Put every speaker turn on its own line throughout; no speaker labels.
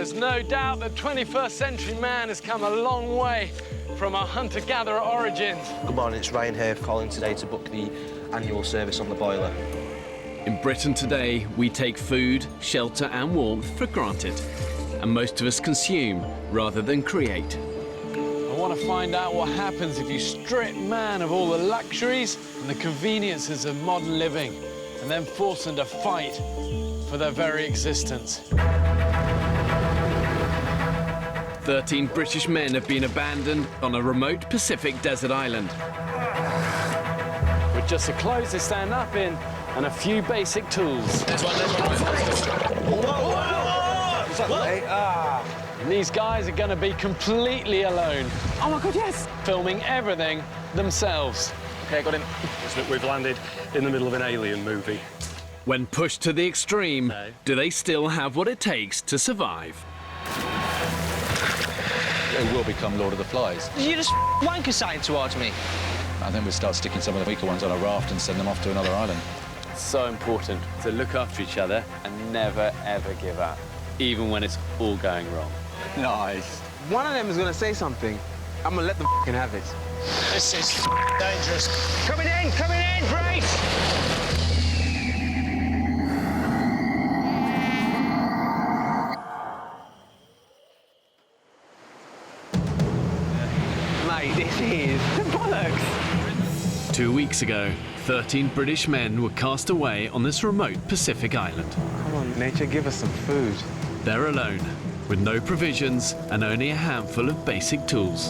There's no doubt that 21st century man has come a long way from our hunter-gatherer origins.
Good morning, it's Ryan here, calling today to book the annual service on the boiler.
In Britain today, we take food, shelter and warmth for granted. And most of us consume rather than create.
I want to find out what happens if you strip man of all the luxuries and the conveniences of modern living and then force them to fight for their very existence.
13 British men have been abandoned on a remote Pacific desert island.
With just the clothes they stand up in and a few basic tools. And these guys are going to be completely alone.
Oh my God, yes!
Filming everything themselves.
OK, got him.
We've landed in the middle of an alien movie.
When pushed to the extreme, do they still have what it takes to survive?
It will become Lord of the Flies.
Did you just wank a sight towards me?
I think we'll start sticking some of the weaker ones on a raft and send them off to another island.
It's so important to look after each other and never, ever give up, even when it's all going wrong.
Nice.
One of them is going to say something. I'm going to let them f***ing have it.
This is dangerous. Coming in, brace!
Mate, this is bollocks.
2 weeks ago, 13 British men were cast away on this remote Pacific island.
Come on, nature, give us some food.
They're alone, with no provisions and only a handful of basic tools.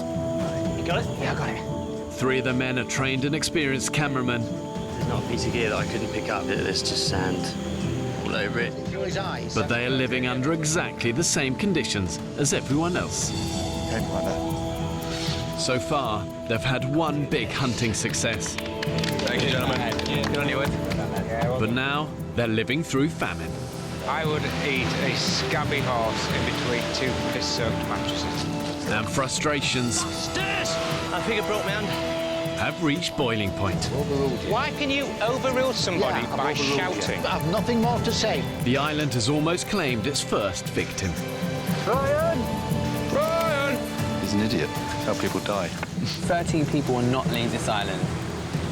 You got it? Yeah, I got it.
3 of the men are trained and experienced cameramen.
There's not a piece of gear that I couldn't pick up. There's just sand all over it.
But they are living under exactly the same conditions as everyone else. So far, they've had one big hunting success.
Thank you, gentlemen. Good on you, Ed.
But now, they're living through famine.
I would eat a scabby horse in between 2 piss-soaked mattresses.
And frustrations
Stairs! I think I broke my hand.
have reached boiling point.
Why can you overrule somebody by shouting?
I have nothing more to say.
The island has almost claimed its first victim.
He's an idiot. How people die.
13 people will not leave this island.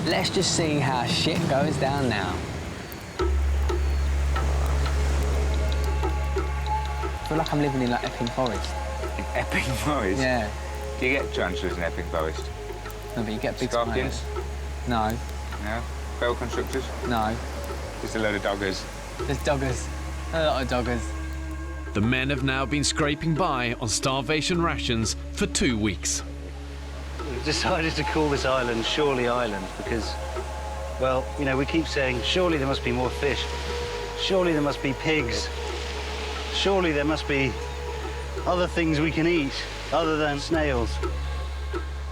Let's just see how shit goes down now. I feel like I'm living in like Epping Forest.
In Epping Forest?
Yeah.
Do you get tarantulas in Epping Forest?
No, but you get big
Scorpions?
spiders. No.
No? Bell constructors?
No.
Just a load of doggers.
There's doggers. A lot of doggers.
The men have now been scraping by on starvation rations for 2 weeks.
We've decided to call this island Surely Island because, well, you know, we keep saying, surely there must be more fish. Surely there must be pigs. Surely there must be other things we can eat other than snails.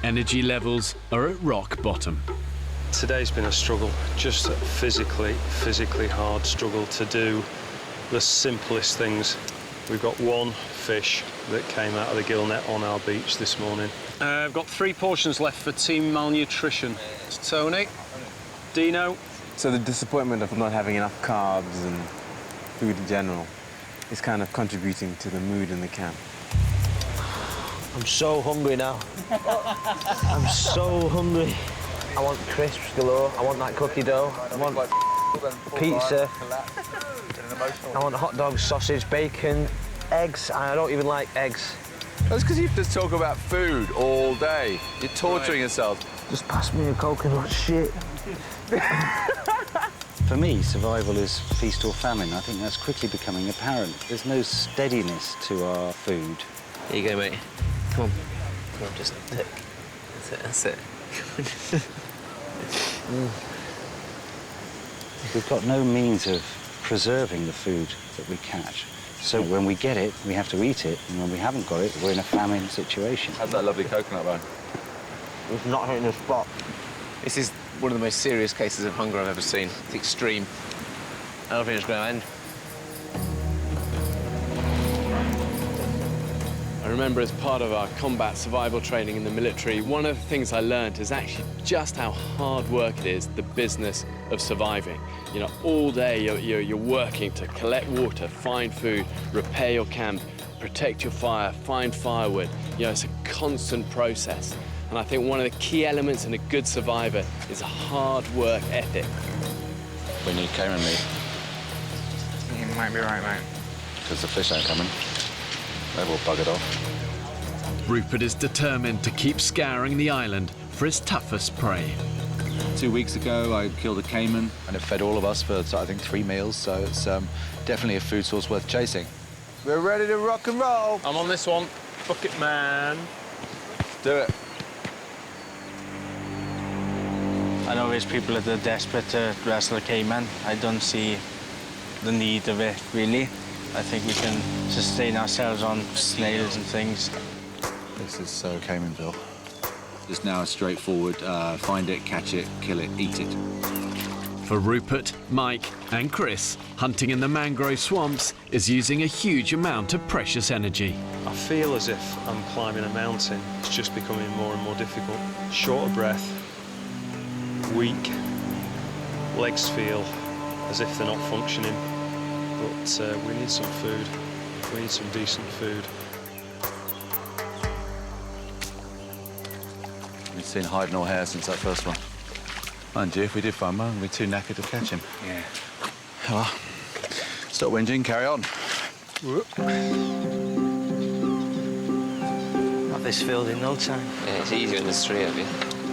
Energy levels are at rock bottom.
Today's been a struggle, just a physically hard struggle to do the simplest things. We've got 1 fish that came out of the gill net on our beach this morning. I've got 3 portions left for Team Malnutrition. It's Tony, Dino.
So the disappointment of not having enough carbs and food in general is kind of contributing to the mood in the camp.
I'm so hungry now. I'm so hungry. I want crisps galore. I want that cookie dough. I want pizza. I want hot dogs, sausage, bacon, eggs. I don't even like eggs.
That's because you have to talk about food all day. You're torturing yourself.
Just pass me a coconut shit.
For me, survival is feast or famine. I think that's quickly becoming apparent. There's no steadiness to our food.
Here you go, mate. Come on. Come on, just tick. That's it.
We've got no means of preserving the food that we catch. So when we get it, we have to eat it, and when we haven't got it, we're in a famine situation.
How's that lovely coconut bone?
It's not hitting the spot.
This is one of the most serious cases of hunger I've ever seen. It's extreme. I don't think it's going to end.
I remember as part of our combat survival training in the military, one of the things I learned is actually just how hard work it is, the business of surviving. You know, all day you're working to collect water, find food, repair your camp,
protect your fire, find firewood. You know, it's a constant process. And I think one of the key elements in a good survivor is a hard work ethic.
We need Cayman meat.
You might be right, mate.
Because the fish ain't coming. They've all buggered off.
Rupert is determined to keep scouring the island for his toughest prey.
2 weeks ago, I killed a cayman, and it fed all of us for, I think, 3 meals, so it's definitely a food source worth chasing.
We're ready to rock and roll.
I'm on this one. Bucket man.
Do it.
I know there's people that are desperate to wrestle a cayman. I don't see the need of it, really. I think we can sustain ourselves on snails and things.
This is so Caymanville. It's now straightforward, find it, catch it, kill it, eat it.
For Rupert, Mike and Chris, hunting in the mangrove swamps is using a huge amount of precious energy.
I feel as if I'm climbing a mountain. It's just becoming more and more difficult. Short of breath, weak, legs feel as if they're not functioning. But we need some food. We need some decent food.
We've seen hide nor hair since that first one. Mind you, if we did find one, we'd be too knackered to catch him.
Yeah.
Well, stop whinging, carry on.
Have this filled in no time.
Yeah, it's easier when there's 3 of you.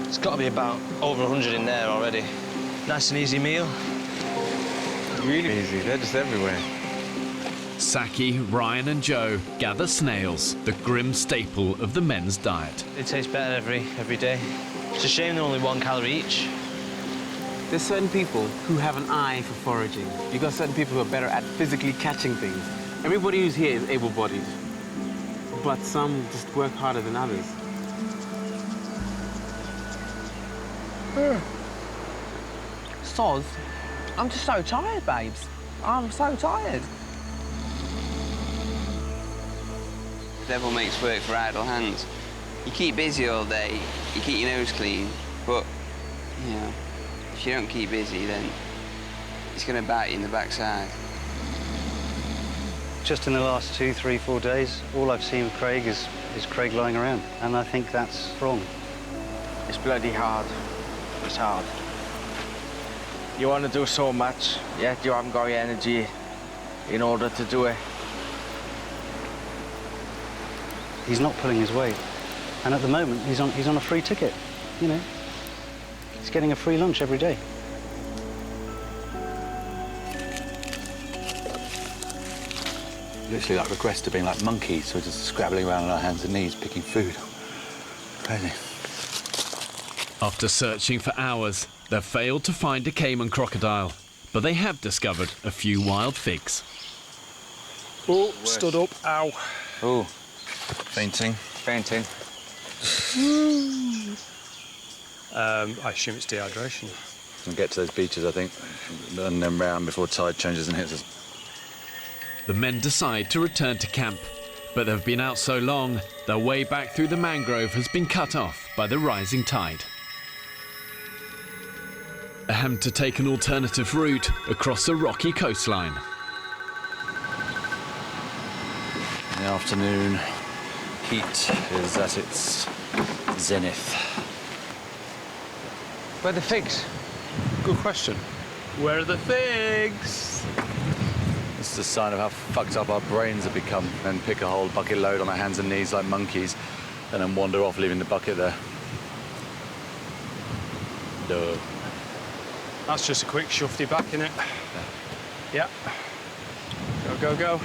It's got to be about over 100 in there already. Nice and easy meal.
Really easy, they're just everywhere.
Saki, Ryan and Joe gather snails, the grim staple of the men's diet.
It tastes better every day. It's a shame they're only 1 calorie each.
There's certain people who have an eye for foraging. You've got certain people who are better at physically catching things. Everybody who's here is able-bodied, but some just work harder than others.
Soz, I'm just so tired, babes. I'm so tired.
Devil makes work for idle hands. You keep busy all day, you keep your nose clean, but, you know, if you don't keep busy, then it's going to bite you in the backside.
Just in the last 2, 3, 4 days, all I've seen of Craig is Craig lying around, and I think that's wrong.
It's bloody hard. It's hard. You want to do so much, yet you haven't got the energy in order to do it.
He's not pulling his weight, and at the moment he's on a free ticket. You know, he's getting a free lunch every day.
Literally like regressed to being like monkeys, so just scrabbling around on our hands and knees, picking food. Crazy.
After searching for hours, they've failed to find a Cayman crocodile, but they have discovered a few wild figs.
Oh, stood up. Ow.
Oh, fainting.
Fainting.
I assume it's dehydration.
We'll get to those beaches, I think, and then round before tide changes and hits us.
The men decide to return to camp, but they've been out so long, their way back through the mangrove has been cut off by the rising tide. They have to take an alternative route across a rocky coastline.
In the afternoon, heat is at its zenith.
Where are the figs?
Good question. Where are the figs?
This is a sign of how fucked up our brains have become, and pick a whole bucket load on our hands and knees like monkeys, and then wander off, leaving the bucket there. Duh.
That's just a quick shufty back, innit? Yeah. Go, go, go.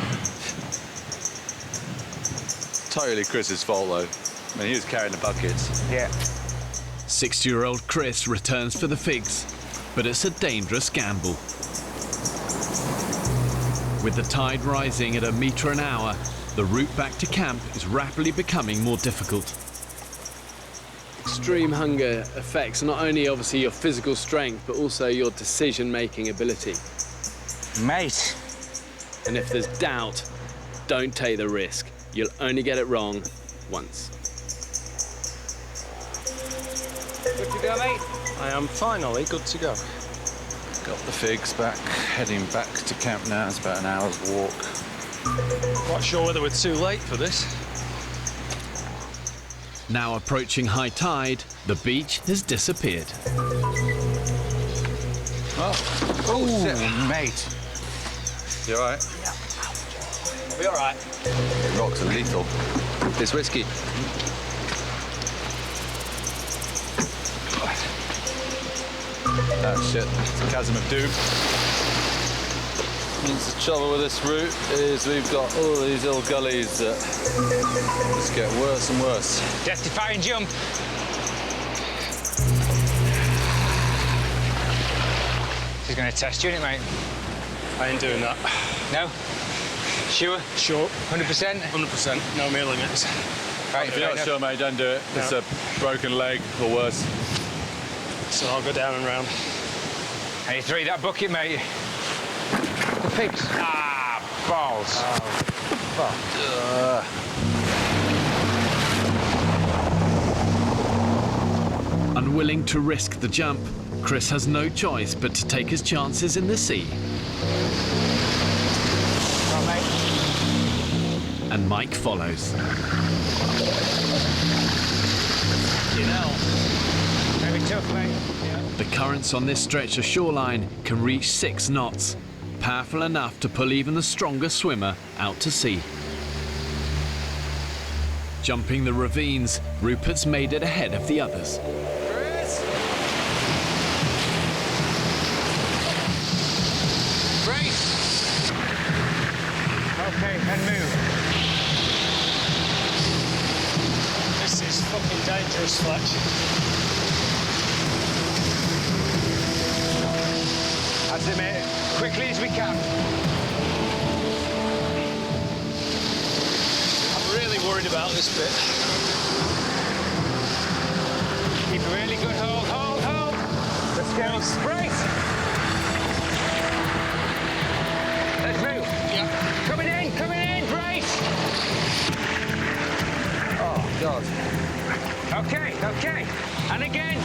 Totally Chris's fault, though. I mean, he was carrying the buckets.
Yeah.
60-year-old Chris returns for the figs, but it's a dangerous gamble. With the tide rising at 1 metre an hour, the route back to camp is rapidly becoming more difficult. Extreme hunger affects not only obviously your physical strength, but also your decision-making ability.
Mate.
And if there's doubt, don't take the risk. You'll only get it wrong once.
Good to go, mate?
I am finally good to go.
Got the figs back, heading back to camp now. It's about an hour's walk.
Quite sure whether we're too late for this.
Now approaching high tide, the beach has disappeared.
Oh, mate.
You all right?
We'll be all right.
Rocks are lethal. It's whiskey. Oh shit, it's a chasm of doom. Means the trouble with this route is we've got all these little gullies that just get worse and worse.
Death-defying jump. He's going to test you, isn't it, mate?
I ain't doing that.
No? Sure?
Sure.
100%?
100%. No meal limits.
Right,
If you're not sure, mate, don't do it.
No.
It's a broken leg or worse.
So I'll go down and round.
Hey, three that bucket, mate. The pigs. Ah, balls.
Unwilling to risk the jump, Chris has no choice but to take his chances in the sea.
Come on, mate.
And Mike follows.
You know.
Very tough, mate.
The currents on this stretch of shoreline can reach 6 knots, powerful enough to pull even the strongest swimmer out to sea. Jumping the ravines, Rupert's made it ahead of the others.
Brace. Okay, and move.
This is fucking dangerous, Fletch.
That's it, mate. Quickly as we can.
I'm really worried about this bit.
Keep a really good hold, hold, hold. Let's go. Brace. Let's move.
Yeah.
Coming in, brace.
Oh, God.
Okay, okay. And again.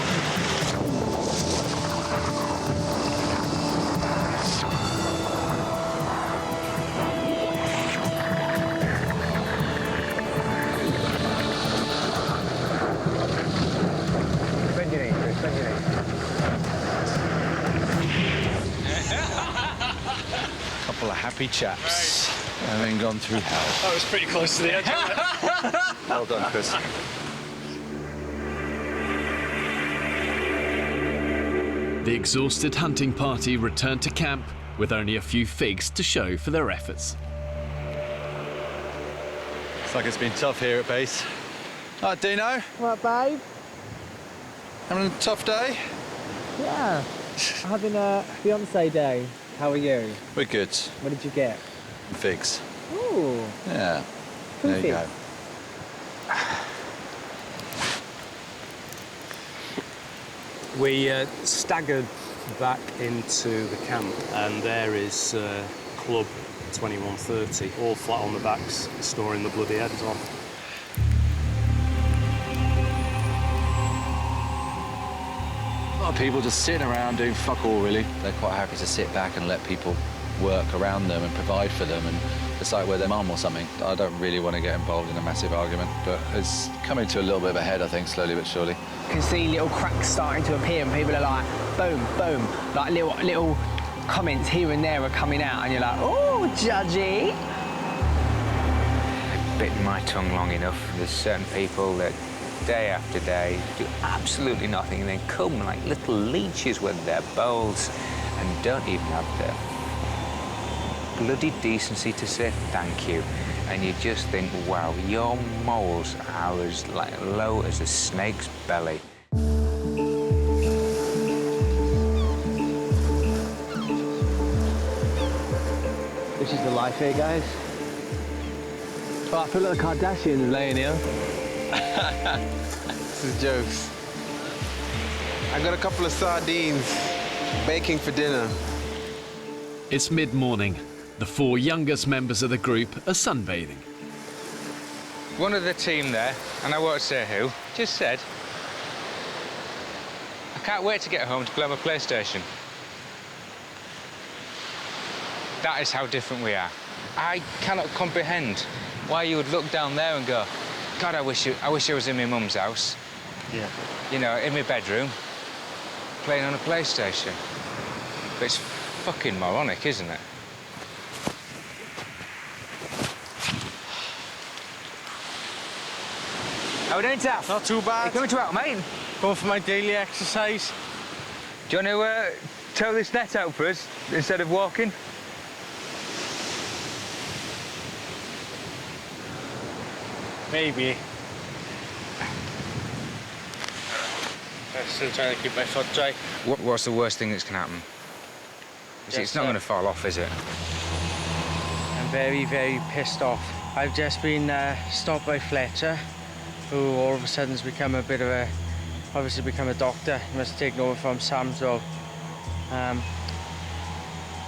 Couple of happy chaps, having gone through hell.
I was pretty close to the edge.
Well done, Chris.
The exhausted hunting party returned to camp with only a few figs to show for their efforts.
Looks like it's been tough here at base. All right, Dino,
What, babe?
having a tough day?
Yeah. Having a fiance day. How are you?
We're good.
What did you get?
Figs.
Ooh.
Yeah.
Two
There you
figs.
go.
We staggered back into the camp, and there is Club 2130, all flat on the backs, snoring the bloody heads off.
A lot of people just sitting around doing fuck all, really. They're quite happy to sit back and let people work around them and provide for them, and it's like we're their mum or something. I don't really want to get involved in a massive argument, but it's coming to a little bit of a head, I think, slowly but surely.
You can see little cracks starting to appear, and people are like, boom, boom, like little comments here and there are coming out, and you're like, oh, judgy.
I've bitten my tongue long enough. There's certain people that day after day do absolutely nothing and then come like little leeches with their bowls and don't even have the bloody decency to say thank you. And you just think, wow, your moles are as low as a snake's belly.
This is the life here, guys. Oh, I feel like the Kardashians laying here.
This is jokes. I got a couple of sardines baking for dinner.
It's mid-morning. The 4 youngest members of the group are sunbathing.
One of the team there, and I won't say who, just said, I can't wait to get home to play on my PlayStation. That is how different we are. I cannot comprehend why you would look down there and go, God, I wish I was in my mum's house.
Yeah.
You know, in my bedroom, playing on a PlayStation. But it's fucking moronic, isn't it? How are we doing, Taff?
Not too bad.
You coming to out, mate?
Going for my daily exercise.
Do you want to tow this net out for us instead of walking?
Maybe. I'm still trying to keep my foot dry.
What's the worst thing that's can happen? It's not going to fall off, is it?
I'm very, very pissed off. I've just been stopped by Fletcher, who all of a sudden has become a bit of a, obviously become a doctor. He must have taken over from Sam's role.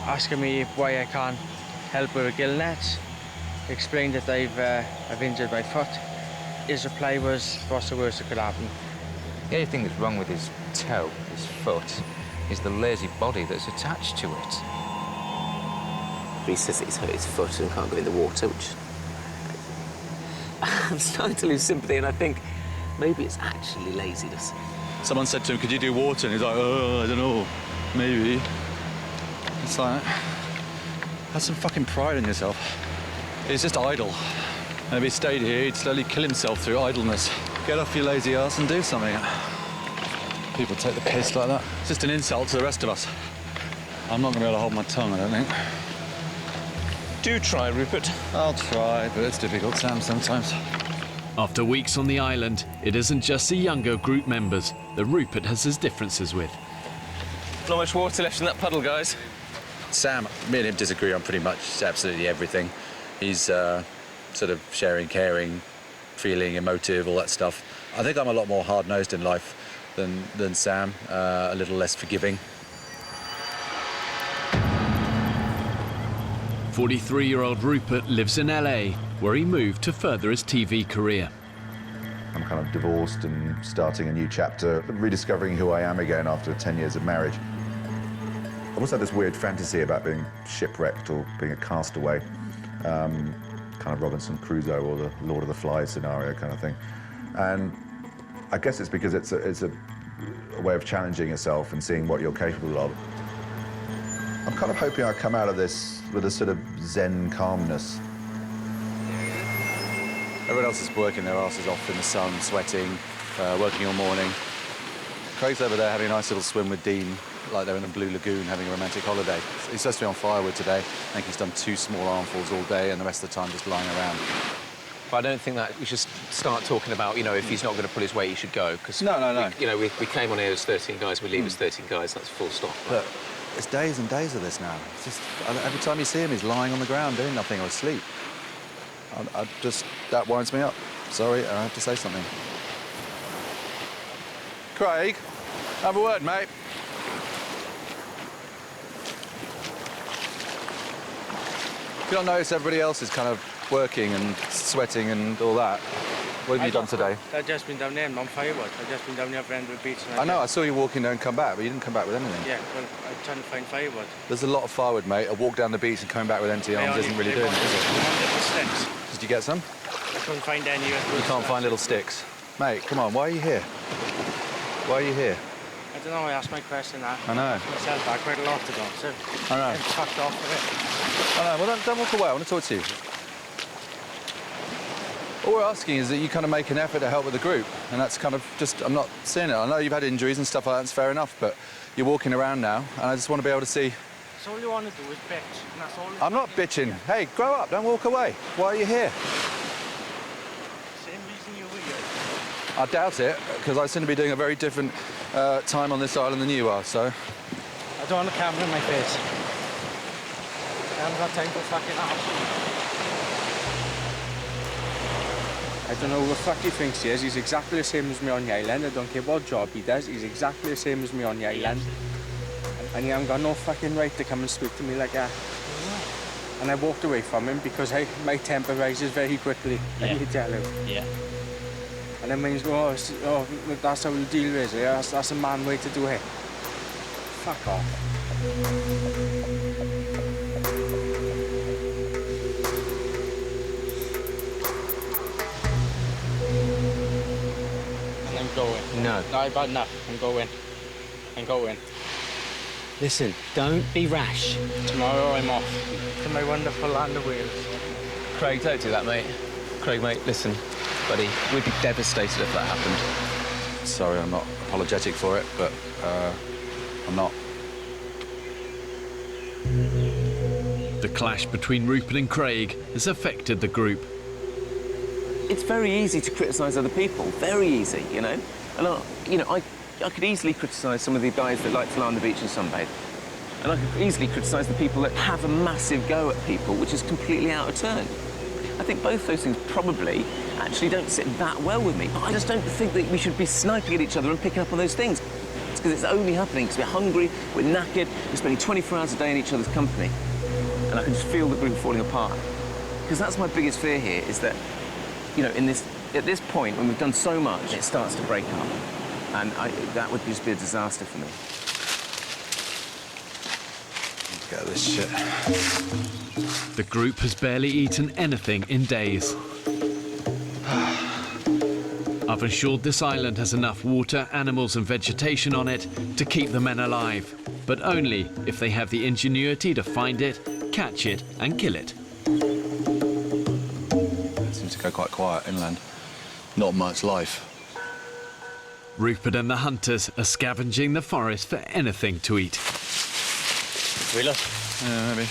Asking me why I can't help with a gill net. Explained that I've injured my foot. His reply was, what's the worst that could happen?
The only thing that's wrong with his toe, his foot, is the lazy body that's attached to it.
He says he's hurt his foot and can't go in the water, which... I'm starting to lose sympathy, and I think maybe it's actually laziness.
Someone said to him, could you do water? And he's like, oh, I don't know, maybe. It's like, have some fucking pride in yourself. He's just idle. And if he stayed here, he'd slowly kill himself through idleness. Get off your lazy ass and do something. People take the piss like that. It's just an insult to the rest of us. I'm not going to be able to hold my tongue, I don't think.
Do try, Rupert.
I'll try, but it's difficult, Sam, sometimes.
After weeks on the island, it isn't just the younger group members that Rupert has his differences with.
Not much water left in that puddle, guys.
Sam, me and him disagree on pretty much absolutely everything. He's sort of sharing, caring, feeling, emotive, all that stuff. I think I'm a lot more hard-nosed in life than Sam, a little less forgiving.
43-year-old Rupert lives in LA, where he moved to further his TV career.
I'm kind of divorced and starting a new chapter, rediscovering who I am again after 10 years of marriage. I always had this weird fantasy about being shipwrecked or being a castaway, kind of Robinson Crusoe or the Lord of the Flies scenario kind of thing. And I guess it's because it's a way of challenging yourself and seeing what you're capable of. I'm kind of hoping I come out of this with a sort of zen calmness.
Everyone else is working their asses off in the sun, sweating, working all morning. Craig's over there having a nice little swim with Dean, like they're in the Blue Lagoon having a romantic holiday. He's supposed to be on firewood today. I think he's done 2 small armfuls all day and the rest of the time just lying around.
But I don't think that we should start talking about, you know, if he's not going to pull his weight, he should go. Cause
No.
We came on here as 13 guys, we leave as 13 guys, that's full stop.
But it's days and days of this now. It's just, every time you see him, he's lying on the ground doing nothing or asleep. That winds me up. Sorry, I have to say something.
Craig, have a word, mate. You don't notice everybody else is kind of working and sweating and all that. What have you done today?
I've just been down there and on firewood. I've just been down there for the beach.
I know, I saw you walking there and come back, but you didn't come back with anything.
Yeah, well, I'm trying to find firewood.
There's a lot of firewood, mate. A walk down the beach and coming back with empty arms isn't really doing it, is it?
Sticks.
Did you get some?
I couldn't find any.
You can't find little sticks. Mate, come on, why are you here? Why are you here?
I don't know, I asked my question now.
I know.
I asked myself back quite a lot ago, so
I know.
I'm fucked off with
I know, well, don't walk away. I want to talk to you. All we're asking is that you kind of make an effort to help with the group, and that's kind of just, I'm not seeing it. I know you've had injuries and stuff like that, it's fair enough, but you're walking around now, and I just want to be able to see...
So all you want to do is bitch, and that's all...
I'm not bitching. Hey, grow up, don't walk away. Why are you here?
Same reason you were here.
I doubt it, because I seem to be doing a very different time on this island than you are, so...
I don't want a camera in my face. I haven't got time for fucking ass. I don't know who the fuck he thinks he is. He's exactly the same as me on the island. I don't care what job he does. He's exactly the same as me on the island. And he hasn't got no fucking right to come and speak to me like that. And I walked away from him because my temper rises very quickly. Let me tell you.
Yeah.
And then when he's going, oh, that's how we'll deal with it. Yeah? That's a man way to do it. Fuck off. going.
No.
No, I've had enough. I'm going. I'm going.
Listen, don't be rash.
Tomorrow I'm off to my wonderful land of Wales.
Craig, don't do that, mate. Craig, mate, listen, buddy, we'd be devastated if that happened.
Sorry, I'm not apologetic for it, but I'm not.
The clash between Rupert and Craig has affected the group.
It's very easy to criticise other people, very easy, you know? And, I could easily criticise some of the guys that like to lie on the beach and sunbathe. And I could easily criticise the people that have a massive go at people, which is completely out of turn. I think both those things probably actually don't sit that well with me. But I just don't think that we should be sniping at each other and picking up on those things. It's because it's only happening because we're hungry, we're knackered, we're spending 24 hours a day in each other's company. And I can just feel the group falling apart. Because that's my biggest fear here, is that, you know, at this point, when we've done so much, it starts to break up. And that would just be a disaster for me.
Get this shit.
The group has barely eaten anything in days. I've ensured this island has enough water, animals and vegetation on it to keep the men alive, but only if they have the ingenuity to find it, catch it and kill it.
It seems to go quite quiet inland. Not much life.
Rupert and the hunters are scavenging the forest for anything to eat.
Wheeler? Yeah, maybe.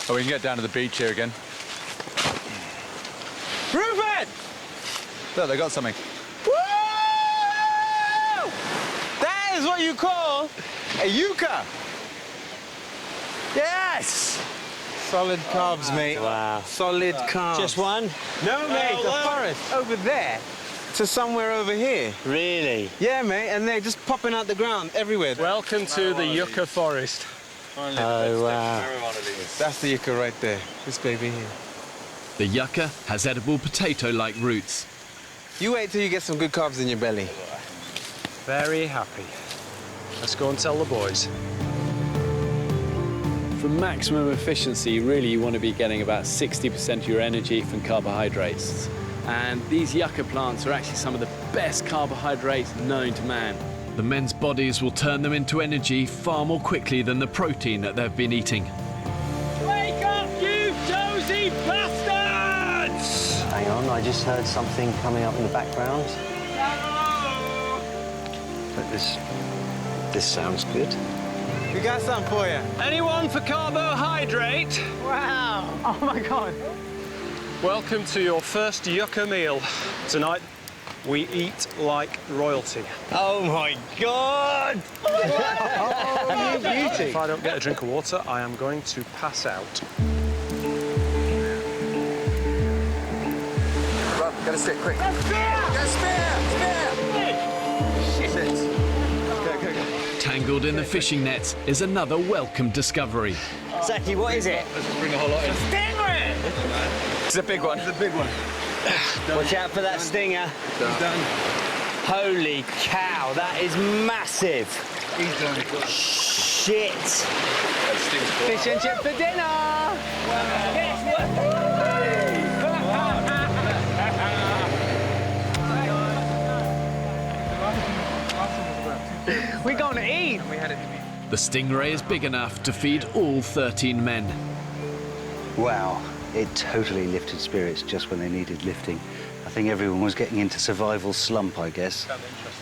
Oh, we can get down to the beach here again.
Rupert!
Look, they got something.
Woo! That is what you call a yucca. Yes! Solid carbs, mate.
Wow.
Solid carbs.
Just one?
No, mate, the forest over there to somewhere over here.
Really?
Yeah, mate, and they're just popping out the ground everywhere.
Welcome to the Yucca forest.
Oh, wow.
That's the yucca right there, this baby here.
The yucca has edible potato-like roots.
You wait till you get some good carbs in your belly.
Very happy. Let's go and tell the boys.
For maximum efficiency, really you want to be getting about 60% of your energy from carbohydrates. And these yucca plants are actually some of the best carbohydrates known to man.
The men's bodies will turn them into energy far more quickly than the protein that they've been eating.
Wake up, you dozy bastards!
Hang on, I just heard something coming up in the background. But this sounds good.
We got something for you.
Anyone for carbohydrate?
Wow! Oh my God!
Welcome to your first yucca meal. Tonight, we eat like royalty.
Oh my God!
Oh, you beauty! If I don't get a drink of water, I am going to pass out.
Run, get a stick, quick. Get a spear! Shit. Go.
Tangled in the fishing nets is another welcome discovery.
Zaki, what is it?
Let's just bring a whole lot in.
Stingray!
It's a big one. It's a big one.
Watch out for that stinger.
He's done.
Holy cow, that is massive.
He's done.
Shit. Fish and chip for dinner. We're going to eat.
The stingray is big enough to feed all 13 men.
Wow, it totally lifted spirits just when they needed lifting. I think everyone was getting into survival slump, I guess.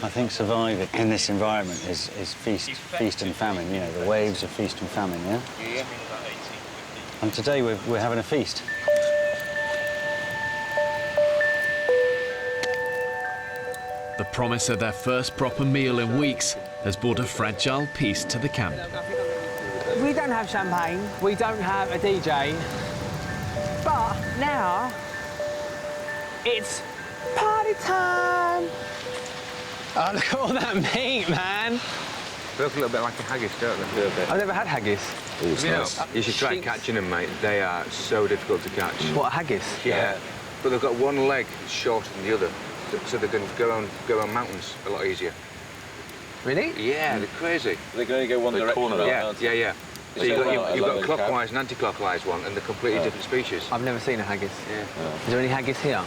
I think surviving in this environment is feast and famine, you know, the waves of feast and famine, yeah? Yeah. And today we're having a feast.
The promise of their first proper meal in weeks has brought a fragile peace to the camp.
We don't have champagne, we don't have a DJ, but now it's party time! Oh, look at all that meat, man!
They look a little bit like a haggis, don't they?
I've never had haggis.
You should try catching them, mate. They are so difficult to catch.
What, a haggis?
Yeah. But they've got one leg shorter than the other, so they can go on mountains a lot easier.
Really?
Yeah, they're crazy.
They're going to go one direction.
Yeah. So you've got a clockwise and anti-clockwise one, and they're completely different species.
I've never seen a haggis.
Yeah.
Is there any haggis here?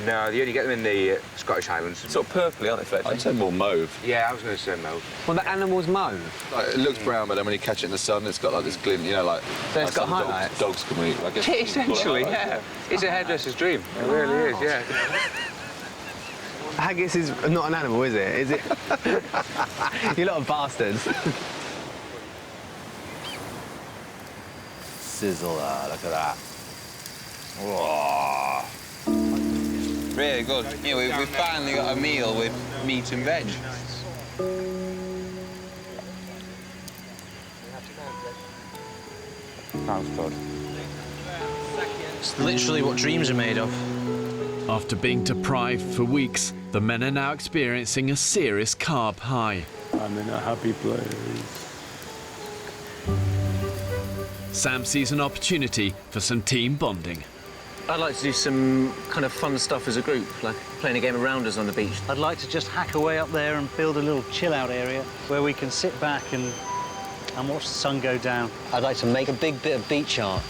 No, you only get them in the Scottish Highlands. Sort of purpley, aren't they, Fletch?
I'd say more mauve.
Yeah, I was going to say mauve.
Well, the animal's mauve.
Like, it looks brown, but then when you catch it in the sun, it's got like this glint, you know, like...
So it's got
some
highlights?
Dogs can eat, I guess.
Essentially, yeah. It's a hairdresser's dream. It really is, yeah.
Haggis is not an animal, is it? Is it? You lot of bastards.
Sizzle that, look at that.
Whoa. Really good. Yeah, we finally got a meal with meat and veg.
Sounds good.
It's literally what dreams are made of.
After being deprived for weeks, the men are now experiencing a serious carb high.
I'm in a happy place.
Sam sees an opportunity for some team bonding.
I'd like to do some kind of fun stuff as a group, like playing a game of rounders on the beach.
I'd like to just hack away up there and build a little chill-out area where we can sit back and watch the sun go down.
I'd like to make a big bit of beach art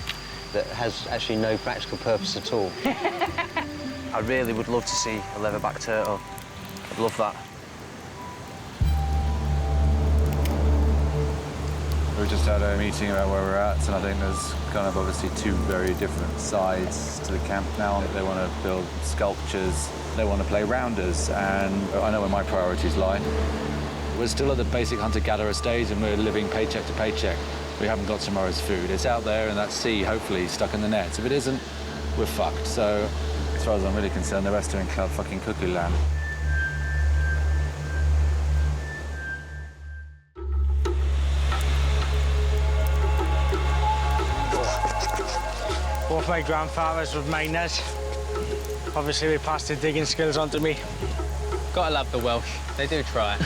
that has actually no practical purpose at all. I really would love to see a leatherback turtle. I'd love that.
We just had a meeting about where we're at, and I think there's kind of obviously two very different sides to the camp now. They want to build sculptures, they want to play rounders, and I know where my priorities lie. We're still at the basic hunter-gatherer stage, and we're living paycheck to paycheck. We haven't got tomorrow's food. It's out there in that sea, hopefully, stuck in the nets. If it isn't, we're fucked. So, as far as I'm really concerned, the rest are in cloud fucking cuckoo land.
Both my grandfathers were miners. Obviously, they passed their digging skills on to me.
Gotta love the Welsh. They do try.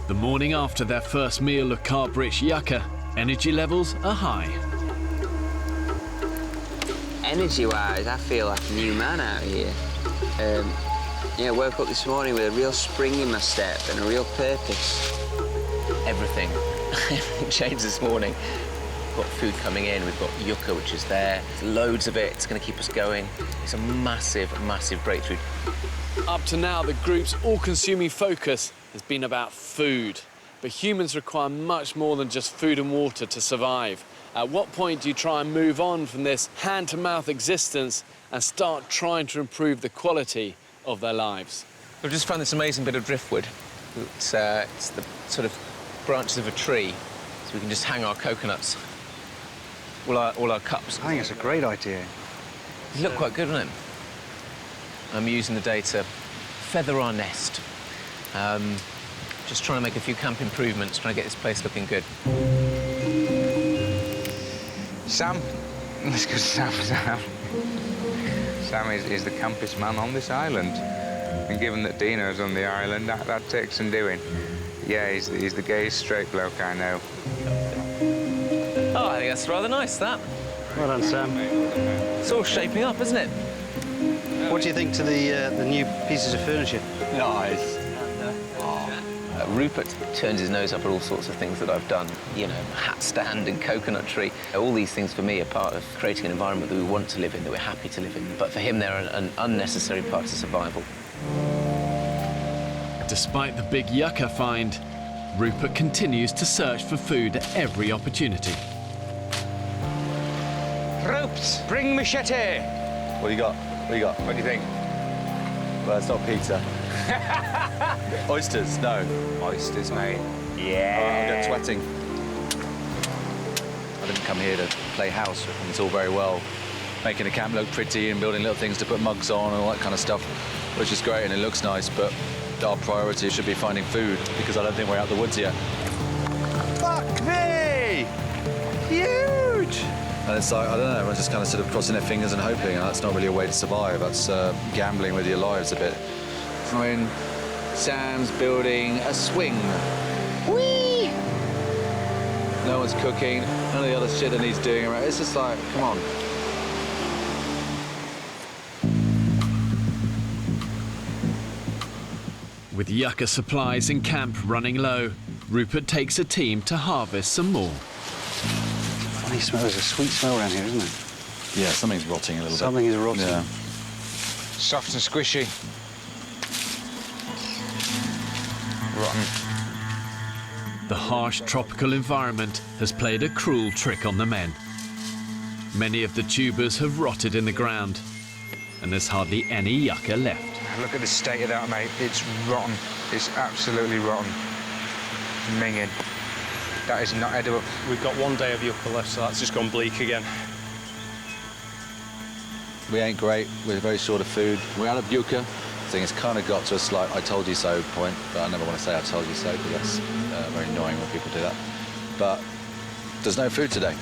The morning after their first meal of carb-rich yucca, energy levels are high.
Energy-wise, I feel like a new man out here. Yeah, I woke up this morning with a real spring in my step and a real purpose.
Everything. Everything changed this morning. We've got food coming in, we've got yucca, which is there. There's loads of it, it's going to keep us going. It's a massive, massive breakthrough.
Up to now, the group's all-consuming focus has been about food. But humans require much more than just food and water to survive. At what point do you try and move on from this hand-to-mouth existence and start trying to improve the quality of their lives?
We've just found this amazing bit of driftwood. It's the sort of branches of a tree, so we can just hang our coconuts. All our cups.
I think it's a great idea.
They look quite good, don't they? I'm using the day to feather our nest. Just trying to make a few camp improvements, trying to get this place looking good.
Sam. Let's go Sam. Sam is the campest man on this island. And given that Dino's on the island, that takes some doing. Yeah, he's the gayest straight bloke I know.
Oh, I think that's rather nice, that.
Well done, Sam.
It's all shaping up, isn't it?
What do you think to the new pieces of furniture?
Nice. Rupert turns his nose up at all sorts of things that I've done. You know, hat stand and coconut tree. All these things, for me, are part of creating an environment that we want to live in, that we're happy to live in. But for him, they're an unnecessary part of survival.
Despite the big yucca find, Rupert continues to search for food at every opportunity.
Ropes, bring machete.
What do you got? What do you got?
What do you think?
Well, it's not pizza. Oysters, no.
Oysters, mate.
I'll
Yeah.
get twatting. I didn't come here to play house. It's all very well making the camp look pretty and building little things to put mugs on and all that kind of stuff, which is great and it looks nice, but our priority should be finding food because I don't think we're out the woods yet. Fuck me! Huge! And it's like, I don't know, everyone's just kind of sort of crossing their fingers and hoping, and that's not really a way to survive. That's gambling with your lives a bit. I mean, Sam's building a swing. Whee! No one's cooking, none of the other shit that he's doing around. It's just like, come on.
With yucca supplies in camp running low, Rupert takes a team to harvest some more.
Funny smell. There's a sweet smell around here, isn't there?
Yeah, something's rotting a little bit.
Something is rotting.
Yeah.
Soft and squishy. Rotten.
The harsh tropical environment has played a cruel trick on the men. Many of the tubers have rotted in the ground, and there's hardly any yucca left.
Look at the state of that, mate. It's rotten. It's absolutely rotten. Minging. That is not edible.
We've got 1 day of yucca left, so that's just gone bleak again.
We ain't great. We're very short of food. We're out of yucca. I think it's kind of got to a slight I told you so point, but I never want to say I told you so, because that's very annoying when people do that. But there's no food today.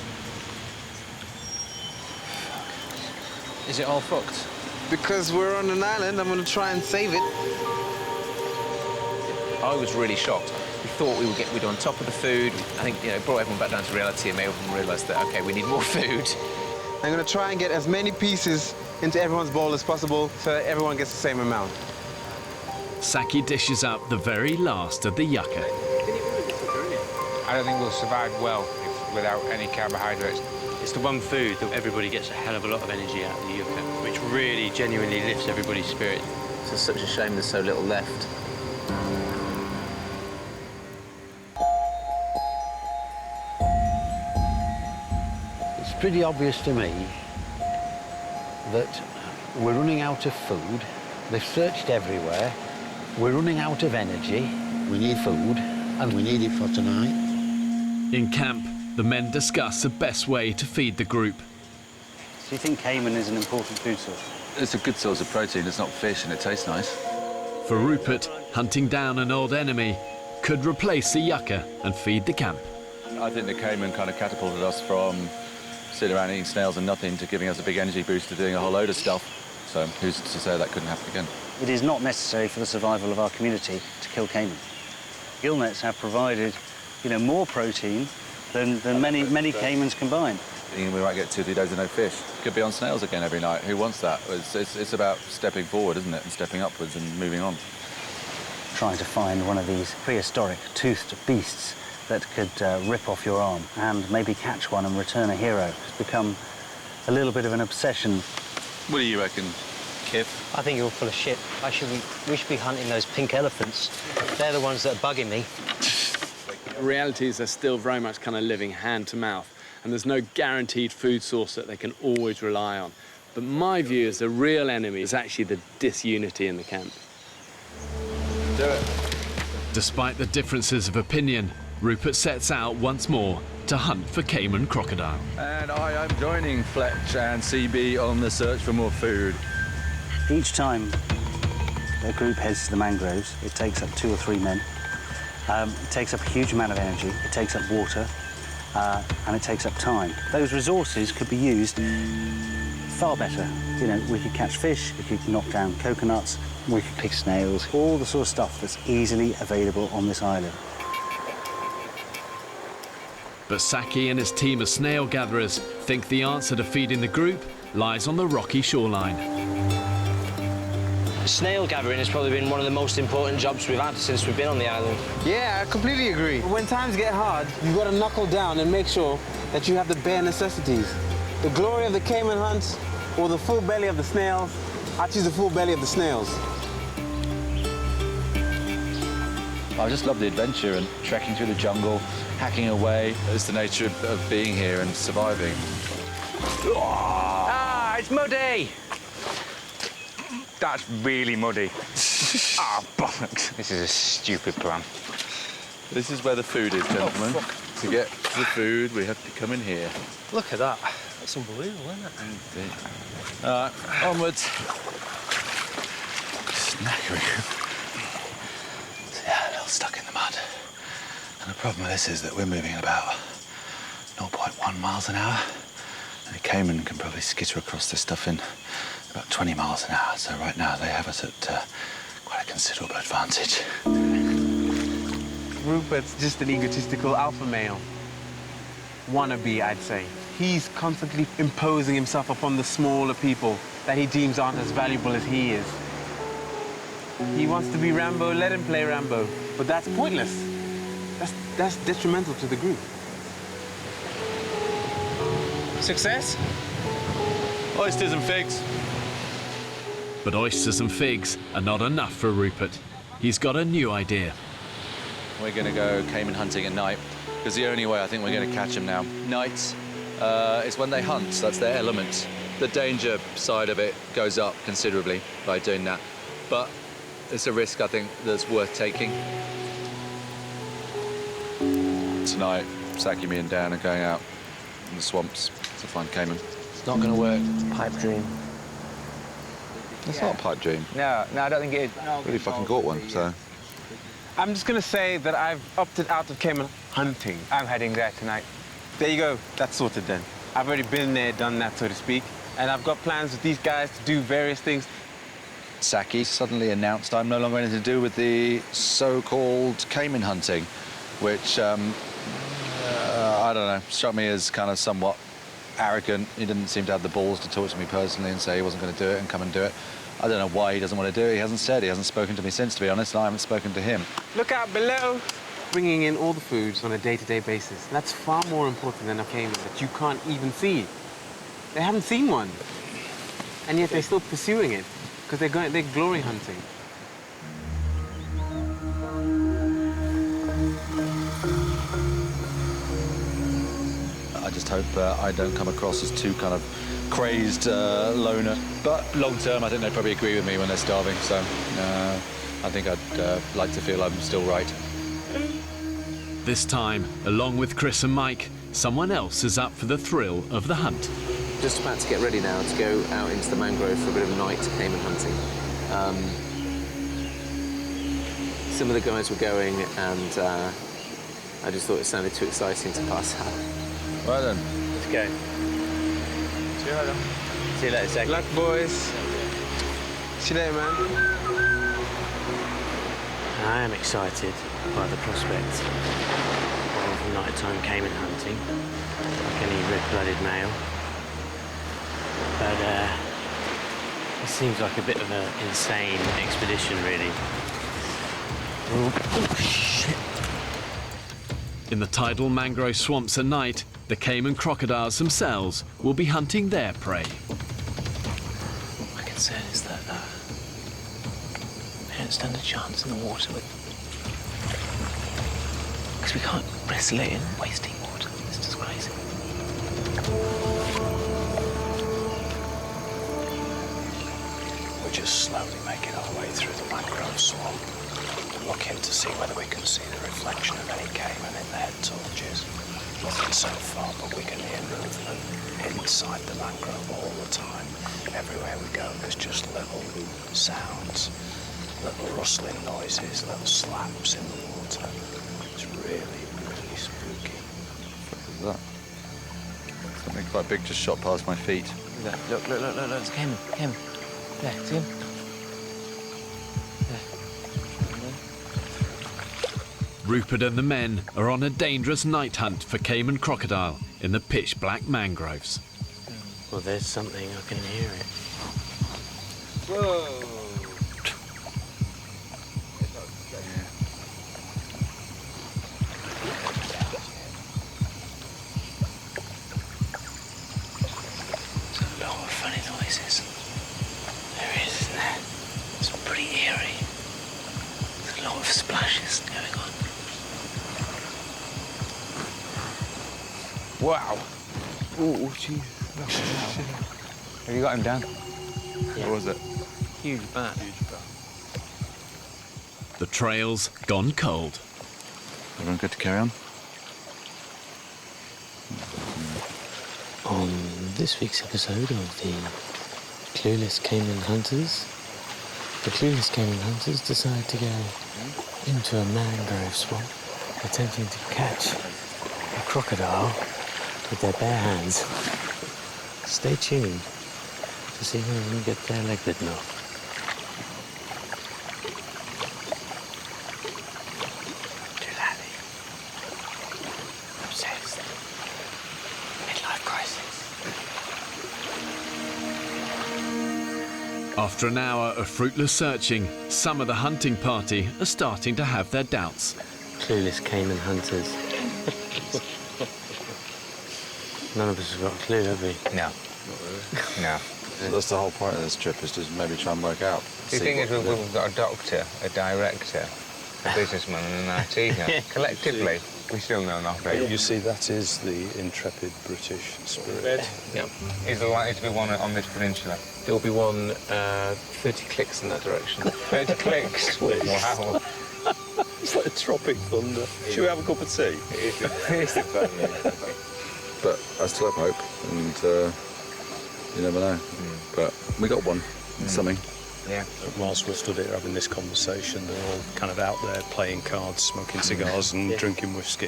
Is it all fucked?
Because we're on an island, I'm going to try and save it.
I was really shocked. We thought we'd on top of the food. I think, you know, brought everyone back down to reality and made everyone realise that, OK, we need more food.
I'm going to try and get as many pieces into everyone's bowl as possible so that everyone gets the same amount.
Saki dishes up the very last of the yucca.
I don't think we'll survive well without any carbohydrates.
It's the one food that everybody gets a hell of a lot of energy out of the yucca, which really genuinely lifts everybody's spirit.
It's just such a shame there's so little left.
It's pretty obvious to me that we're running out of food. They've searched everywhere. We're running out of energy. We need food, and we need it for tonight.
In camp, the men discuss the best way to feed the group.
Do you think Cayman is an important food source?
It's a good source of protein. It's not fish and it tastes nice.
For Rupert, hunting down an old enemy could replace the yucca and feed the camp.
I think the Cayman kind of catapulted us from sitting around eating snails and nothing to giving us a big energy boost to doing a whole load of stuff. So who's to say that couldn't happen again?
It is not necessary for the survival of our community to kill Cayman. Gill nets have provided, you know, more protein than many Caymans combined.
We might get 2 or 3 days of no fish. Could be on snails again every night. Who wants that? It's about stepping forward, isn't it? And stepping upwards and moving on.
Trying to find one of these prehistoric toothed beasts that could rip off your arm and maybe catch one and return a hero has become a little bit of an obsession.
What do you reckon, Kip?
I think you're full of shit. We should be hunting those pink elephants. They're the ones that are bugging me.
The reality is they're still very much kind of living hand to mouth, and there's no guaranteed food source that they can always rely on. But my view is the real enemy is actually the disunity in the camp.
Do it.
Despite the differences of opinion, Rupert sets out once more to hunt for Cayman crocodile.
And I am joining Fletch and CB on the search for more food.
Each time a group heads to the mangroves, it takes up 2 or 3 men. It takes up a huge amount of energy, it takes up water, and it takes up time. Those resources could be used far better. You know, we could catch fish, we could knock down coconuts, we could pick snails, all the sort of stuff that's easily available on this island.
But Saki and his team of snail gatherers think the answer to feeding the group lies on the rocky shoreline.
Snail gathering has probably been one of the most important jobs we've had since we've been on the island.
Yeah, I completely agree. When times get hard, you've got to knuckle down and make sure that you have the bare necessities. The glory of the Cayman hunt or the full belly of the snails, I choose the full belly of the snails.
I just love the adventure and trekking through the jungle, hacking away. It's the nature of being here and surviving.
Ah, it's muddy! That's really muddy. Ah, bollocks. This is a stupid plan.
This is where the food is, gentlemen. To get to the food, we have to come in here.
Look at that. That's unbelievable, isn't it?
All right, onwards. Snackering. Yeah, a little stuck in the mud. And the problem with this is that we're moving at about 0.1 miles an hour. And a Cayman can probably skitter across this stuff in about 20 miles an hour. So right now they have us at quite a considerable advantage.
Rupert's just an egotistical alpha male. Wannabe, I'd say. He's constantly imposing himself upon the smaller people that he deems aren't as valuable as he is. He wants to be Rambo, let him play Rambo. But that's pointless. That's detrimental to the group. Success?
Oysters and figs.
But oysters and figs are not enough for Rupert. He's got a new idea.
We're going to go cayman hunting at night, because the only way I think we're going to catch them now. Nights is when they hunt, so that's their element. The danger side of it goes up considerably by doing that. But it's a risk, I think, that's worth taking. Tonight, Saki, me and Dan are going out in the swamps to find cayman.
It's not going to work. Pipe dream.
It's not a pipe dream.
No, I don't think it is.
Really fucking caught one, so...
I'm just gonna say that I've opted out of cayman hunting. I'm heading there tonight. There you go, that's sorted then. I've already been there, done that, so to speak. And I've got plans with these guys to do various things.
Saki suddenly announced I'm no longer anything to do with the so-called cayman hunting, which, I don't know, struck me as kind of somewhat arrogant. He didn't seem to have the balls to talk to me personally and say he wasn't going to do it and come and do it. I don't know why he doesn't want to do it. He hasn't said. He hasn't spoken to me since, to be honest, and I haven't spoken to him.
Look out below. Bringing in all the foods on a day-to-day basis. That's far more important than a cayman that you can't even see. They haven't seen one. And yet they're still pursuing it because they're glory hunting.
I just hope I don't come across as too kind of crazed loner. But long term, I think they probably agree with me when they're starving. So I think I'd like to feel I'm still right.
This time, along with Chris and Mike, someone else is up for the thrill of the hunt.
Just about to get ready now to go out into the mangrove for a bit of night cayman hunting. Some of the guys were going, and I just thought it sounded too exciting to pass up.
Right then.
Let's go. See you later. See you later, Zach.
Good luck, boys. See you later, man.
I am excited by the prospect of nighttime cayman hunting, like any red-blooded male. But it seems like a bit of an insane expedition, really. Oh, shit.
In the tidal mangrove swamps at night, the cayman crocodiles themselves will be hunting their prey.
My concern is that they don't stand a chance in the water because we can't wrestle it in wasting water. It's just crazy.
We're just slowly making our way through the mangrove swamp, looking to see whether we can see the reflection of any cayman in their torches. Nothing so far, but we can hear movement inside the mangrove all the time. Everywhere we go, there's just little sounds, little rustling noises, little slaps in the water. It's really, really spooky.
What is that? Something quite big just shot past my feet.
Look, it's cayman. There, see him?
Rupert and the men are on a dangerous night hunt for cayman crocodile in the pitch-black mangroves.
Well, there's something. I can hear it.
Whoa.
There's a lot of funny noises. There is, isn't there? It's pretty eerie. There's a lot of splashes going on.
Wow. Oh, jeez. Have you got him down?
Yeah. What was it?
Huge bat.
The trail's gone cold.
Everyone good to carry on?
On this week's episode of the Clueless Cayman Hunters, the Clueless Cayman Hunters decide to go into a mangrove swamp, attempting to catch a crocodile with their bare hands. Stay tuned to see when we can get their leg bitten off. Too laddie. Obsessed. Midlife crisis.
After an hour of fruitless searching, some of the hunting party are starting to have their doubts.
Clueless Cayman Hunters. None of us have got a clue, have we?
No. No.
That's the whole point of this trip, is to maybe try and work out.
The thing is, we've got a doctor, a director, a businessman and an IT guy. Collectively, we still know nothing.
You see, that is the intrepid British spirit.
Yeah. Is there likely to be one on this peninsula?
There will be one 30 clicks in that direction.
30 clicks? Wow.
It's like a tropic thunder. Should we have a cup of tea?
But I still have hope, and you never know. But we got one, something.
Yeah.
Whilst we're stood here having this conversation, they're all kind of out there playing cards, smoking cigars and drinking whiskey.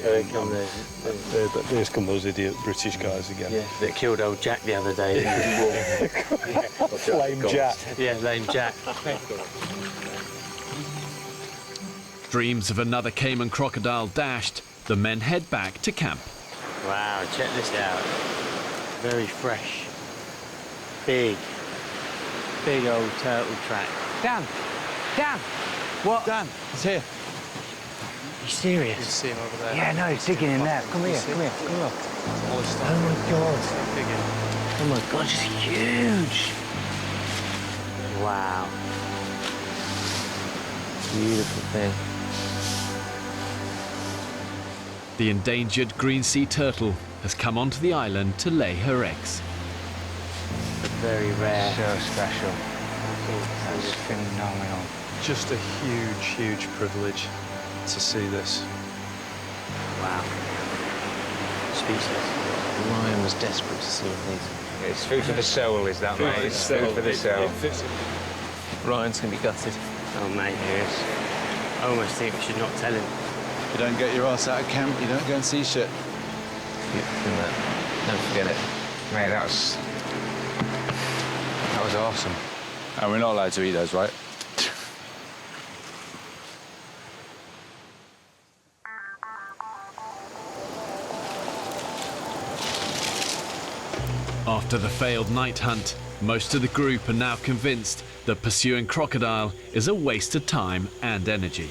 Here's come those idiot British guys again.
Yeah, that killed old Jack the other day.
Lame Jack.
Yeah, lame Jack.
Dreams of another Cayman crocodile dashed, the men head back to camp.
Wow, check this out. Very fresh. Big old turtle track. Dan! Dan! What? Dan, it's here. You serious? You see him over there.
Yeah, no, he's digging in there. Come here, come here, come on. Oh my God. Oh my God, it's huge.
Wow. Beautiful thing.
The endangered green sea turtle has come onto the island to lay her eggs.
Very rare.
So special. That's phenomenal.
Just a huge, huge privilege to see this.
Wow. Speechless. Ryan was desperate to see these.
It's food for the soul, is that, mate? It's food for the soul.
Ryan's going to be gutted. Oh, mate,
yes.
I almost think we should not tell him.
If you don't get your ass out of camp, you don't go and see shit.
Don't forget it.
Mate, that was awesome.
And we're not allowed to eat those, right?
After the failed night hunt, most of the group are now convinced that pursuing crocodile is a waste of time and energy.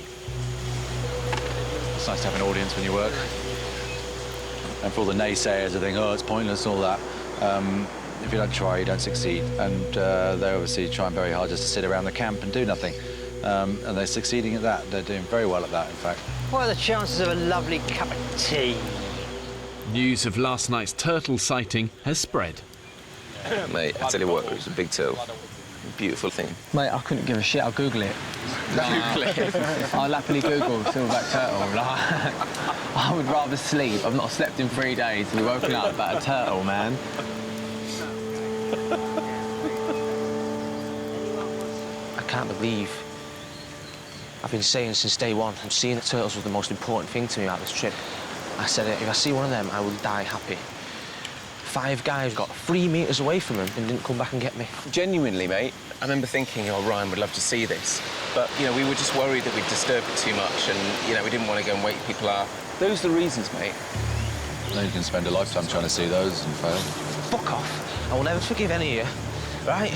It's nice to have an audience when you work. And for all the naysayers who think, oh, it's pointless and all that, if you don't try, you don't succeed. And they obviously trying very hard just to sit around the camp and do nothing. And they're succeeding at that. They're doing very well at that, in fact.
What are the chances of a lovely cup of tea?
News of last night's turtle sighting has spread.
Mate, I tell you what, it was a big turtle. Beautiful thing.
Mate, I couldn't give a shit. I'll Google it. Google it? I'll happily Google silverback turtle. Like, I would rather sleep. I've not slept in 3 days to be woken up about a turtle, man.
I can't believe I've been saying since day one, I'm seeing the turtles was the most important thing to me about this trip. I said, if I see one of them, I will die happy. 5 guys got 3 metres away from him and didn't come back and get me.
Genuinely, mate, I remember thinking, oh, Ryan would love to see this. But, you know, we were just worried that we'd disturb it too much and, you know, we didn't want to go and wake people up. Those are the reasons, mate.
Then you can spend a lifetime trying to see those and fail.
Fuck off. I will never forgive any of you, right?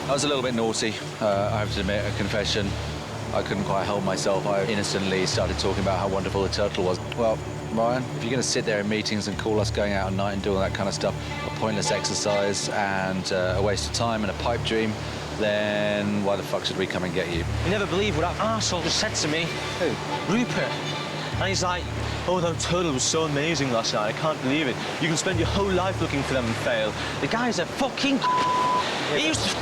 I was a little bit naughty, I have to admit, a confession. I couldn't quite help myself. I innocently started talking about how wonderful the turtle was. Well, Ryan, if you're going to sit there in meetings and call us going out at night and do all that kind of stuff a pointless exercise and a waste of time and a pipe dream, then why the fuck should we come and get you?
You never believe what that arsehole just said to me. Who? Rupert. And he's like, oh, that turtle was so amazing last night. I can't believe it. You can spend your whole life looking for them and fail. The guy's a fucking... He used to...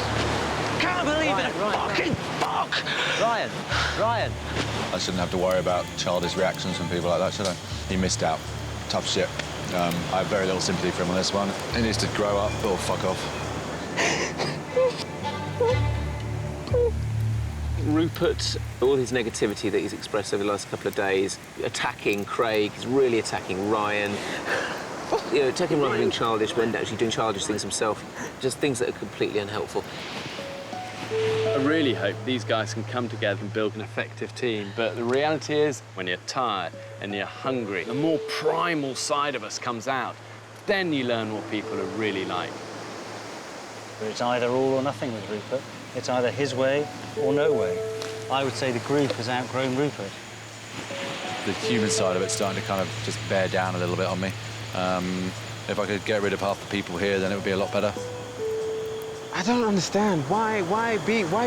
Can't believe it. Fucking fuck.
Ryan. I shouldn't have to worry about childish reactions from people like that, should I? He missed out. Tough shit. I have very little sympathy for him on this one. He needs to grow up or fuck off.
Rupert, all his negativity that he's expressed over the last couple of days, attacking Craig, he's really attacking Ryan. You know, attacking rather than childish, but actually doing childish things himself. Just things that are completely unhelpful.
I really hope these guys can come together and build an effective team, but the reality is, when you're tired and you're hungry, the more primal side of us comes out. Then you learn what people are really like.
It's either all or nothing with Rupert. It's either his way or no way. I would say the group has outgrown Rupert.
The human side of it's starting to kind of just bear down a little bit on me.
If I could get rid of half the people here, then it would be a lot better.
I don't understand. Why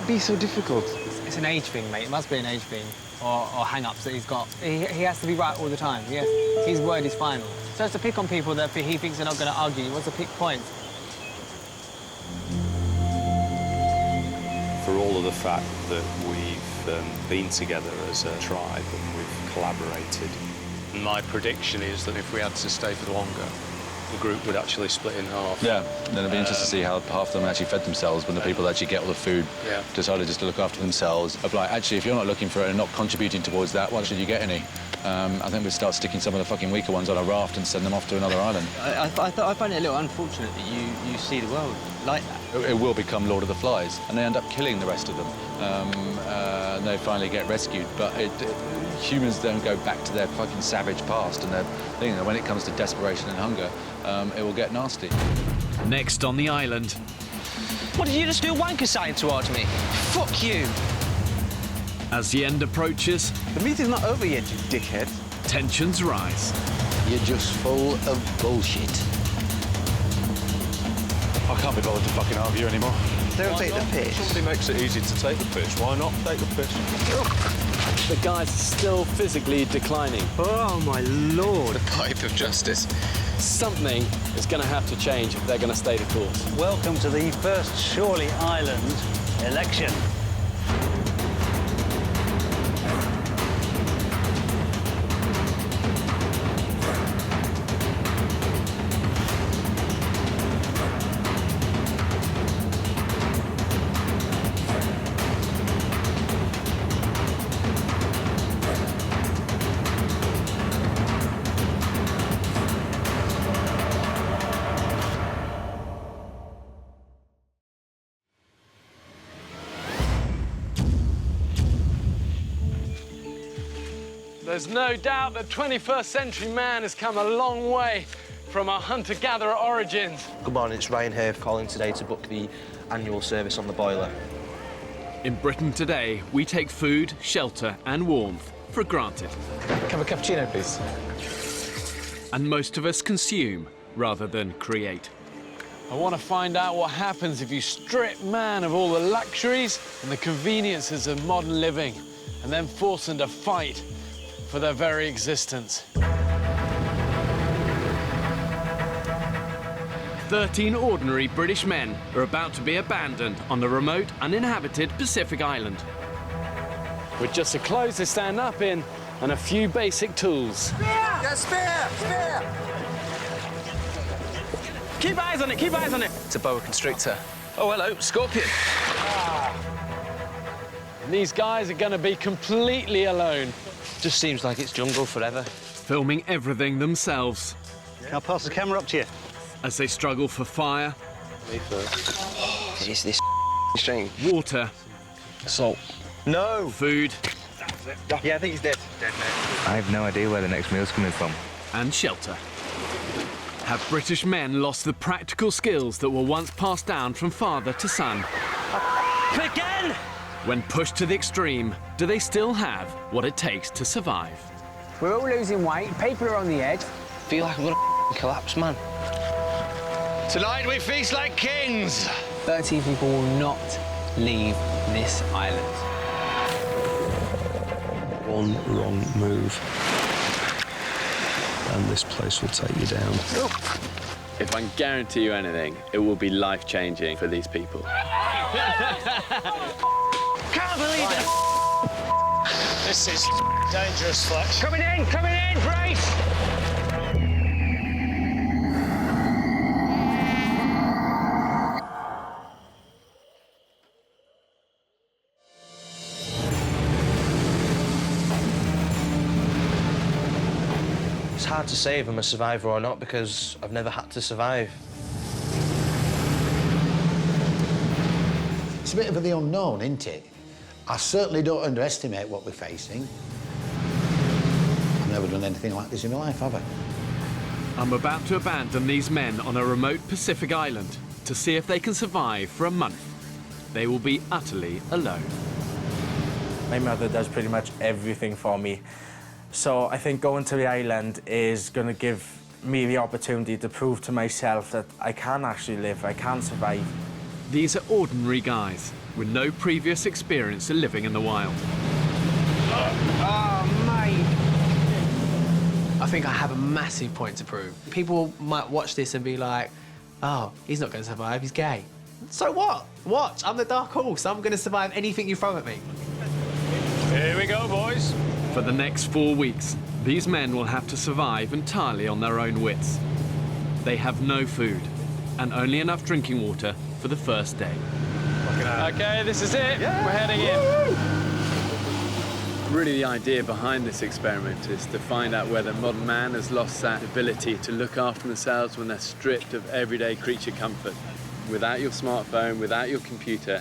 be so difficult?
It's an age thing, mate. It must be an age thing. Or hang-ups that he's got. He has to be right all the time. His word is final. So it's to pick on people that he thinks they're not going to argue. What's the pick point?
For all of the fact that we've been together as a tribe and we've collaborated, my prediction is that if we had to stay for longer, the group would actually split in half.
Yeah, then it'd be interesting to see how half of them actually fed themselves when the people that actually get all the food decided just to look after themselves. Of like, actually, if you're not looking for it and not contributing towards that, why should you get any? I think we'd start sticking some of the fucking weaker ones on a raft and send them off to another island.
I find it a little unfortunate that you see the world like that.
It will become Lord of the Flies, and they end up killing the rest of them. And they finally get rescued, but humans don't go back to their fucking savage past, and when it comes to desperation and hunger, it will get nasty.
Next on the island.
What did you just do, wanker sign towards me? Fuck you!
As the end approaches...
The meet is not over yet, you dickhead.
Tensions rise.
You're just full of bullshit.
I can't be bothered to fucking argue anymore.
Don't take the piss. Somebody makes it easy to take the piss. Why not take the piss?
The guys are still physically declining.
Oh, my Lord.
The pipe of justice.
Something is going to have to change if they're going to stay the course.
Welcome to the first Shorely Island election.
There's no doubt that 21st century man has come a long way from our hunter-gatherer origins.
Good morning, it's Ryan here calling today to book the annual service on the boiler.
In Britain today, we take food, shelter and warmth for granted.
Have a cappuccino, please.
And most of us consume rather than create.
I want to find out what happens if you strip man of all the luxuries and the conveniences of modern living and then force them to fight for their very existence.
13 ordinary British men are about to be abandoned on the remote, uninhabited Pacific island.
With just the clothes they stand up in and a few basic tools.
Spear! Yeah, spear!
Keep eyes on it, keep eyes on it!
It's a boa constrictor. Oh, hello, scorpion.
And these guys are going to be completely alone.
Just seems like it's jungle forever.
Filming everything themselves.
Can I pass the camera up to you?
As they struggle for fire.
Me first. What is this string?
Water.
Salt.
No!
Food.
Yeah, I think he's dead. Dead, mate.
I have no idea where the next meal's coming from.
And shelter. Have British men lost the practical skills that were once passed down from father to son?
Again!
When pushed to the extreme, do they still have what it takes to survive?
We're all losing weight, people are on the edge.
I feel like I'm gonna collapse, man.
Tonight we feast like kings!
13 people will not leave this island.
One wrong move, and this place will take you down.
If I can guarantee you anything, it will be life-changing for these people.
Can't believe it!
This is dangerous, Fletch.
Coming in, brace!
It's hard to say if I'm a survivor or not because I've never had to survive.
It's a bit of the unknown, isn't it? I certainly don't underestimate what we're facing. I've never done anything like this in my life, have I?
I'm about to abandon these men on a remote Pacific island to see if they can survive for a month. They will be utterly alone.
My mother does pretty much everything for me. So I think going to the island is going to give me the opportunity to prove to myself that I can actually live, I can survive.
These are ordinary guys with no previous experience of living in the wild.
Oh, mate. I think I have a massive point to prove. People might watch this and be like, oh, he's not going to survive, he's gay. So what? Watch, I'm the dark horse. I'm going to survive anything you throw at me.
Here we go, boys.
For the next 4 weeks, these men will have to survive entirely on their own wits. They have no food and only enough drinking water for the first day.
Okay, this is it.
Yeah.
We're heading in.
Really, the idea behind this experiment is to find out whether modern man has lost that ability to look after themselves when they're stripped of everyday creature comfort. Without your smartphone, without your computer,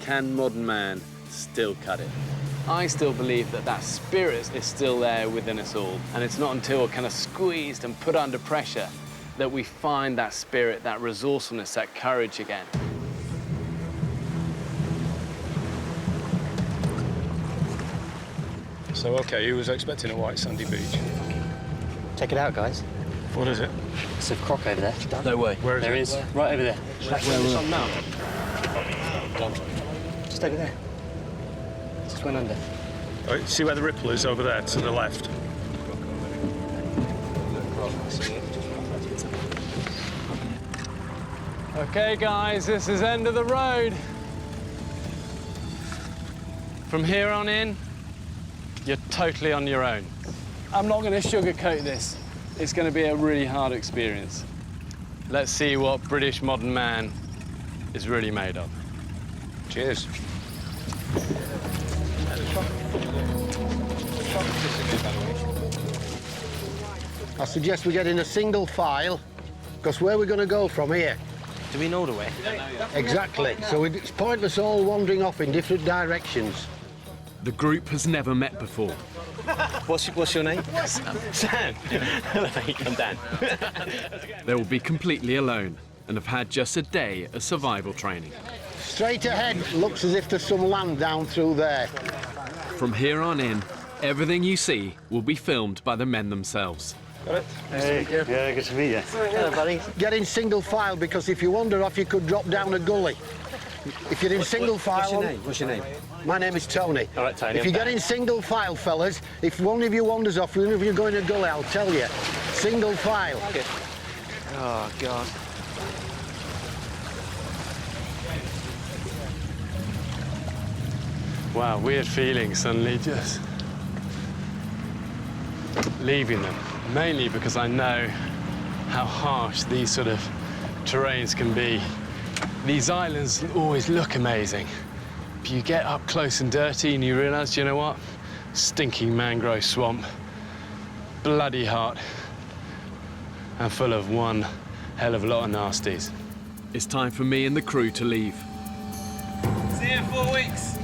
can modern man still cut it? I still believe that that spirit is still there within us all, and it's not until we're kind of squeezed and put under pressure that we find that spirit, that resourcefulness, that courage again.
So, OK, who was expecting a white sandy beach?
Check it out, guys.
What is it?
It's a croc over there.
No way. Where is it?
There is. Right over there.
Where on now?
Just over there. Just went under.
Oh, see where the ripple is over there to the left?
Okay, guys, this is end of the road. From here on in, you're totally on your own. I'm not going to sugarcoat this. It's going to be a really hard experience. Let's see what British modern man is really made of.
Cheers.
I suggest we get in a single file, because where we're going to go from here?
Do we know the way?
Exactly. So it's pointless all wandering off in different directions.
The group has never met before.
What's your name? Sam. Hello, mate. I'm Dan.
They will be completely alone and have had just a day of survival training.
Straight ahead looks as if there's some land down through there.
From here on in, everything you see will be filmed by the men themselves.
Got it? Hey, yeah, good to meet you.
Hello, buddy. Get in single file, because if you wander off, you could drop down a gully. If you're in single file...
What's your name? What's your name?
My name is Tony.
All right, Tony.
If you get in single file, fellas, if one of you wanders off, even if you're going to a gully, I'll tell you. Single file.
Okay. Oh, God.
Wow, weird feeling suddenly just leaving them. Mainly because I know how harsh these sort of terrains can be. These islands always look amazing, but you get up close and dirty and you realise, you know what? Stinking mangrove swamp, bloody hot, and full of one hell of a lot of nasties.
It's time for me and the crew to leave.
See you in 4 weeks.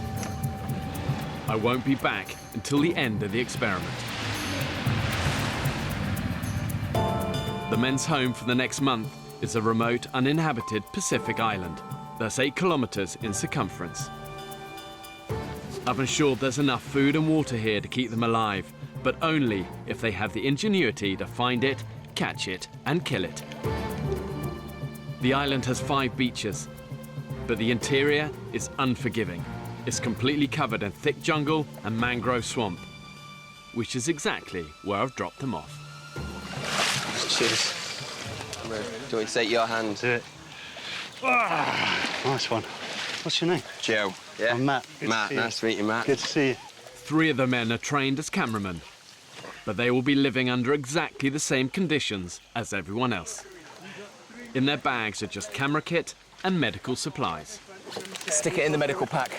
I won't be back until the end of the experiment. The men's home for the next month is a remote, uninhabited Pacific island that's 8 kilometers in circumference. I've ensured there's enough food and water here to keep them alive, but only if they have the ingenuity to find it, catch it, and kill it. The island has 5 beaches, but the interior is unforgiving. It's completely covered in thick jungle and mangrove swamp, which is exactly where I've dropped them off.
Cheers. Do you want me to take your hand?
Do it. Nice one. What's your name?
Joe. Yeah.
I'm Matt.
Matt, nice to meet you, Matt.
Good to see you.
3 of the men are trained as cameramen, but they will be living under exactly the same conditions as everyone else. In their bags are just camera kit and medical supplies.
Stick it in the medical pack.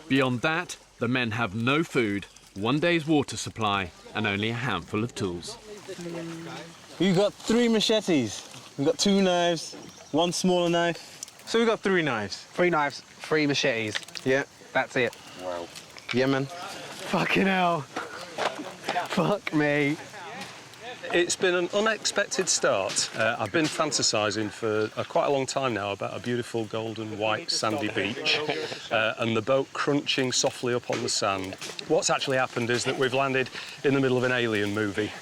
Beyond that, the men have no food, 1 day's water supply, and only a handful of tools.
We've got 3 machetes. We've got 2 knives, 1 smaller knife. So we've got 3 knives.
3 knives, 3 machetes.
Yeah.
That's it.
Wow. Yeah, man.
Fucking hell. Fuck me.
It's been an unexpected start. I've been fantasising for quite a long time now about a beautiful golden white sandy beach and the boat crunching softly up on the sand. What's actually happened is that we've landed in the middle of an alien movie.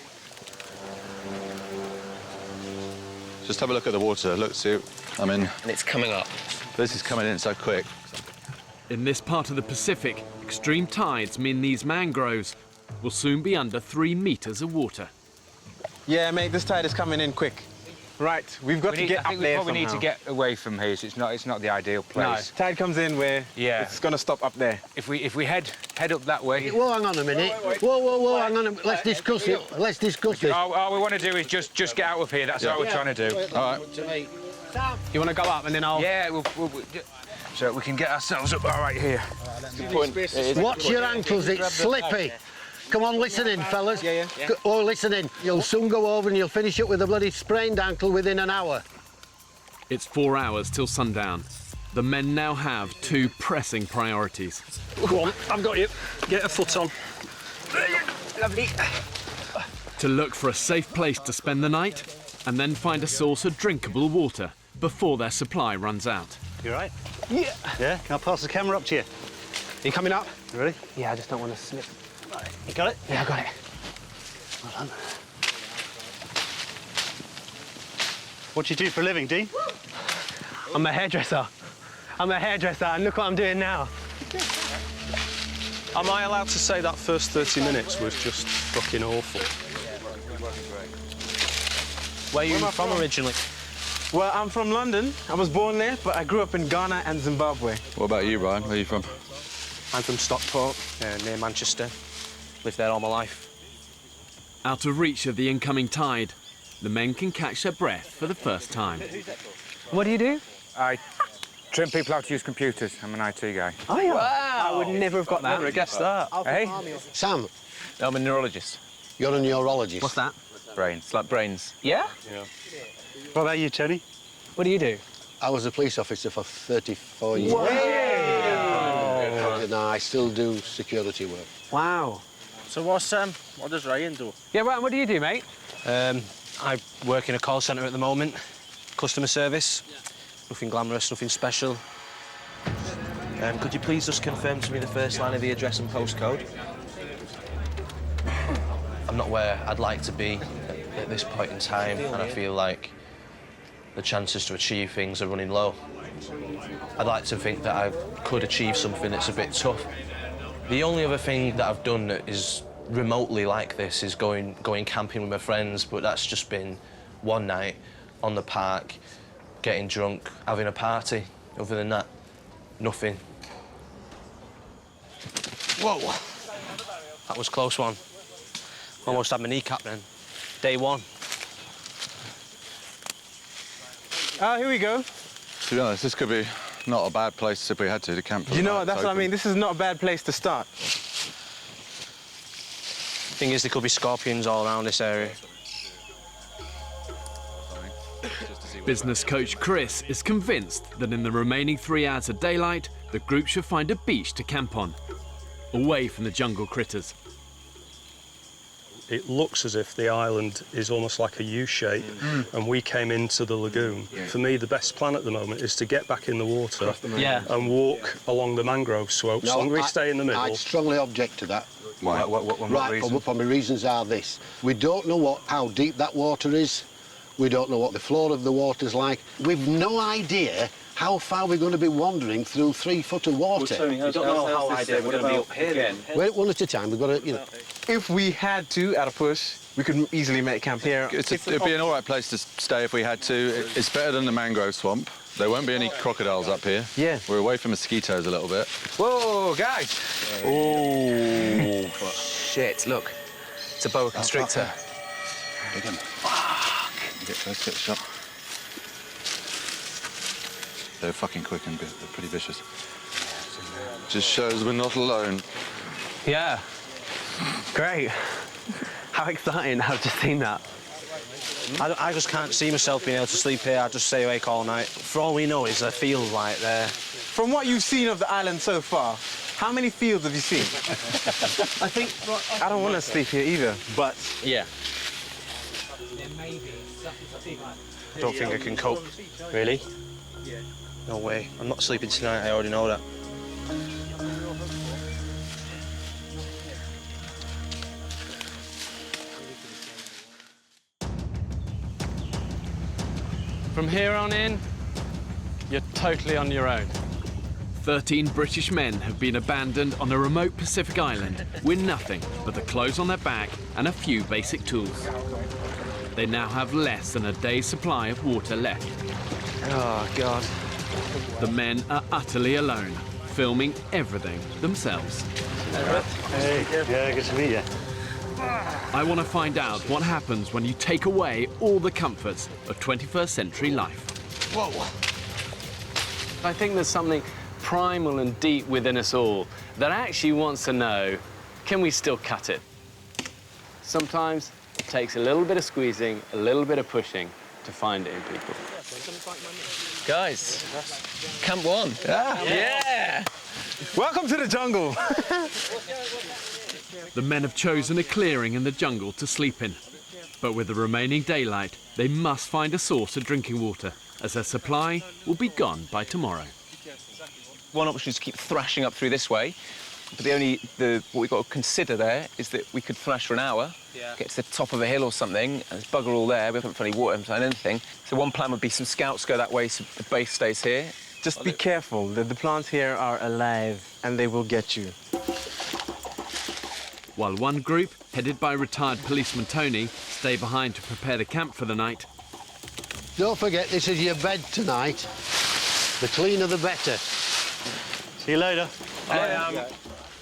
Just have a look at the water. Look, see, I mean...
And it's coming up.
This is coming in so quick.
In this part of the Pacific, extreme tides mean these mangroves will soon be under 3 meters of water.
Yeah, mate, this tide is coming in quick. Right, we've got to get up there
we probably need
somehow.
to get away from here. So it's not the ideal place.
No, tide comes in where it's going to stop up there.
If we head up that way.
Whoa, hang on a minute. Whoa, hang on a minute. Let's discuss it. Let's discuss it.
All we want to do is just get out of here. That's all we're trying to do.
All right.
You want to go up and then I'll...
Yeah, so we can get ourselves up all right here.
Watch your ankles, it's slippy. Come on, listen in, fellas. Oh, listen in. You'll soon go over and you'll finish up with a bloody sprained ankle within an hour.
It's 4 hours till sundown. The men now have 2 pressing priorities.
Go on, I've got you. Get a foot on. Lovely.
To look for a safe place to spend the night and then find a source of drinkable water before their supply runs out.
You all right?
Yeah.
Yeah? Can I pass the camera up to you?
Are you coming up?
You ready?
Yeah, I just don't want to slip.
You got it?
Yeah, I got it.
Well done. What do you do for a living, Dean?
I'm a hairdresser. And look what I'm doing now.
Am I allowed to say that first 30 minutes was just fucking awful?
Where are you from originally?
Well, I'm from London. I was born there, but I grew up in Ghana and Zimbabwe.
What about you, Ryan? Where are you from?
I'm from Stockport, near Manchester. Lived there all my life.
Out of reach of the incoming tide, the men can catch their breath for the first time.
What do you do?
I train people how to use computers. I'm an IT guy.
Oh, yeah.
Wow.
I would never have got that.
Never have guessed that.
Hey?
Sam,
I'm a neurologist.
you're a neurologist.
What's that?
Brains. It's like brains.
Yeah?
Yeah.
What about you, Tony?
What do you do?
I was a police officer for 34 years.
Wow.
And I still do security work.
Wow.
So what does Ryan do?
Yeah, Ryan, what do you do, mate? I work in a call centre at the moment. Customer service. Nothing glamorous, nothing special.
Could you please just confirm to me the first line of the address and postcode? I'm not where I'd like to be at this point in time, and I feel like the chances to achieve things are running low. I'd like to think that I could achieve something that's a bit tough. The only other thing that I've done that is remotely like this is going camping with my friends, but that's just been one night on the park, getting drunk, having a party. Other than that, nothing.
Whoa. That was a close one. Almost had my kneecap then. Day one.
Here we go.
To be honest, this could be not a bad place if we had to camp for the
You know
night.
what, that's what I mean. This is not a bad place to start.
Thing is, there could be scorpions all around this area.
Business coach Chris is convinced that in the remaining 3 hours of daylight, the group should find a beach to camp on, away from the jungle critters.
It looks as if the island is almost like a U-shape, and we came into the lagoon. For me, the best plan at the moment is to get back in the water and walk along the mangrove slopes.
No,
As long as we stay in the middle.
I'd strongly object to that.
Why?
Right,
reason?
for my reasons are this. We don't know how deep that water is. We don't know what the floor of the water's like. We've no idea how far we're going to be wandering through 3 foot of water.
We don't know how idea we're going to be up here then.
We're one at a time. We've got to, you know.
If we had to, at a push, we could easily make camp here.
It'd be an all right place to stay if we had to. It's better than the mangrove swamp. There won't be any crocodiles up here.
Yeah.
We're away from mosquitoes a little bit.
Whoa, guys!
Oh, shit, look. It's a boa constrictor.
Let's get a shot. They're fucking quick and they're pretty vicious. Just shows we're not alone.
Yeah. Great. How exciting. I've just seen that. I just can't see myself being able to sleep here. I just stay awake all night. For all we know is there fields like there.
From what you've seen of the island so far, how many fields have you seen?
I think...
I don't want to sleep here either, but...
Yeah. I don't think I can cope. Really? No way. I'm not sleeping tonight, I already know that.
From here on in, you're totally on your own.
13 British men have been abandoned on a remote Pacific island with nothing but the clothes on their back and a few basic tools. They now have less than a day's supply of water left.
Oh, God.
The men are utterly alone, filming everything themselves.
Hey, yeah, good to meet you.
I want to find out what happens when you take away all the comforts of 21st century life.
Whoa. I think there's something primal and deep within us all that actually wants to know, can we still cut it? Sometimes it takes a little bit of squeezing, a little bit of pushing to find it in people.
Guys, Camp 1. Yeah!
Welcome to the jungle.
The men have chosen a clearing in the jungle to sleep in. But with the remaining daylight, they must find a source of drinking water, as their supply will be gone by tomorrow.
One option is to keep thrashing up through this way, but what we've got to consider there is that we could thrash for an hour, get to the top of a hill or something, and there's bugger all there. We haven't found any water, haven't found anything. So one plan would be some scouts go that way so the base stays here.
Just be careful. The plants here are alive, and they will get you.
While one group, headed by retired policeman Tony, stay behind to prepare the camp for the night.
Don't forget, this is your bed tonight. The cleaner, the better.
See you later.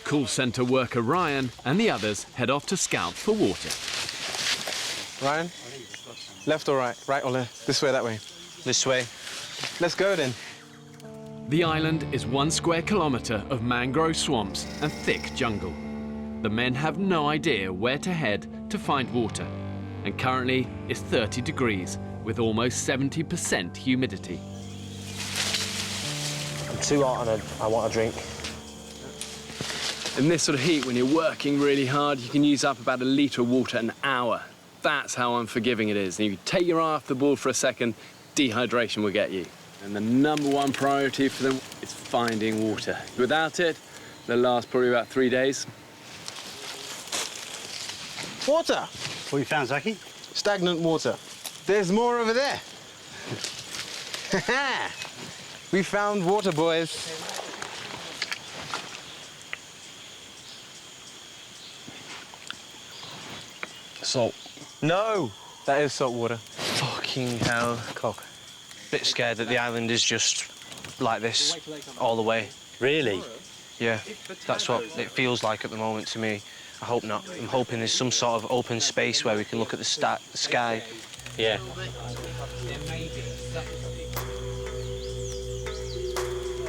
Call centre worker Ryan and the others head off to scout for water.
Ryan, left or right? Right or left? This way, that way?
This way.
Let's go then.
The island is 1 square kilometre of mangrove swamps and thick jungle. The men have no idea where to head to find water, and currently it's 30 degrees with almost 70% humidity.
I'm too hot and I want a drink.
In this sort of heat, when you're working really hard, you can use up about a litre of water an hour. That's how unforgiving it is. And if you take your eye off the ball for a second, dehydration will get you. And the #1 priority for them is finding water. Without it, they'll last probably about 3 days.
Water!
What you found, Zaki?
Stagnant water. There's more over there. We found water, boys.
Salt. No!
That is salt water.
Fucking hell.
Cock.
Bit scared that the island is just like this all the way.
Really?
Yeah, that's what it feels like at the moment to me. I hope not. I'm hoping there's some sort of open space where we can look at the sky.
Yeah.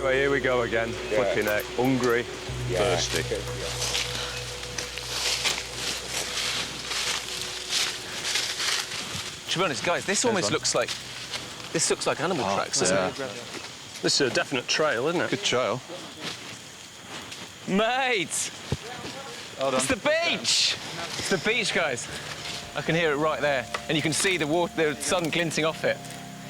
Right, here we go again. Flipping heck. Hungry, thirsty.
To be honest, guys, this almost looks like animal tracks, doesn't it?
This is a definite trail, isn't it?
Good trail.
Mate! It's the beach! It's the beach, guys. I can hear it right there. And you can see the sun glinting off it.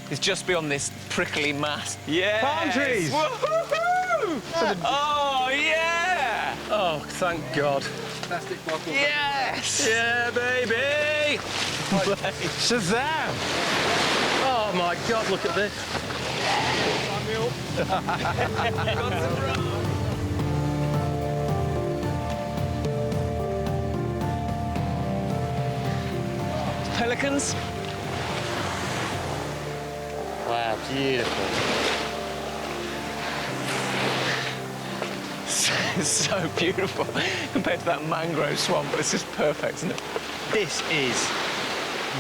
It's just beyond this prickly mass. Yeah!
Palm trees!
Woohoo! Oh, yeah!
Oh, thank God.
Plastic bottle.
Yes!
Yeah, baby!
Shazam!
Oh, my God, look at this.
Pelicans?
Wow, beautiful.
It's so beautiful compared to that mangrove swamp, but it's just perfect, isn't it?
This is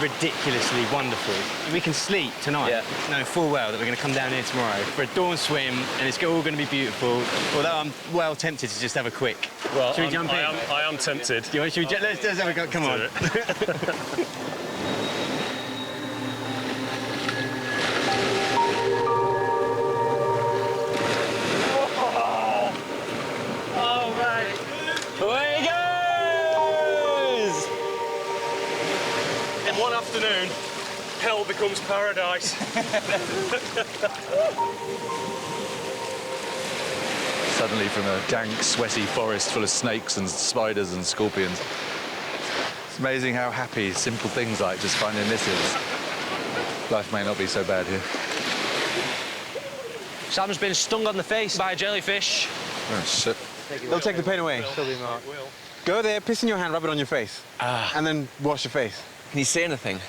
ridiculously wonderful. We can sleep tonight, knowing full well that we're going to come down here tomorrow for a dawn swim, and it's all going to be beautiful. Although I'm well tempted to just have a quick.
Well,
should we jump in?
I am tempted.
Let's have a go. Come on.
Away he goes!
In one afternoon, hell becomes paradise.
Suddenly from a dank, sweaty forest full of snakes and spiders and scorpions. It's amazing how happy simple things like just finding this is. Life may not be so bad here.
Sam's been stung on the face by a jellyfish.
Oh, shit.
They'll take the pain away. Go there, piss in your hand, rub it on your face. And then wash your face.
Can you see anything?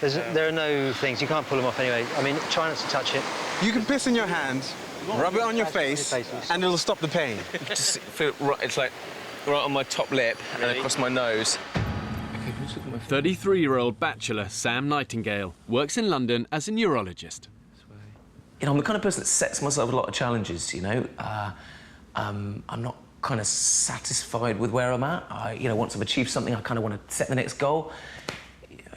There are no things. You can't pull them off anyway. I mean, try not to touch it.
You can piss in your hand, rub it on your face, and it'll stop the pain.
Just feel right, it's like right on my top lip and across my nose.
33-year-old bachelor Sam Nightingale works in London as a neurologist.
You know, I'm the kind of person that sets myself a lot of challenges, you know. I'm not kind of satisfied with where I'm at. You know, once I've achieved something, I kind of want to set the next goal.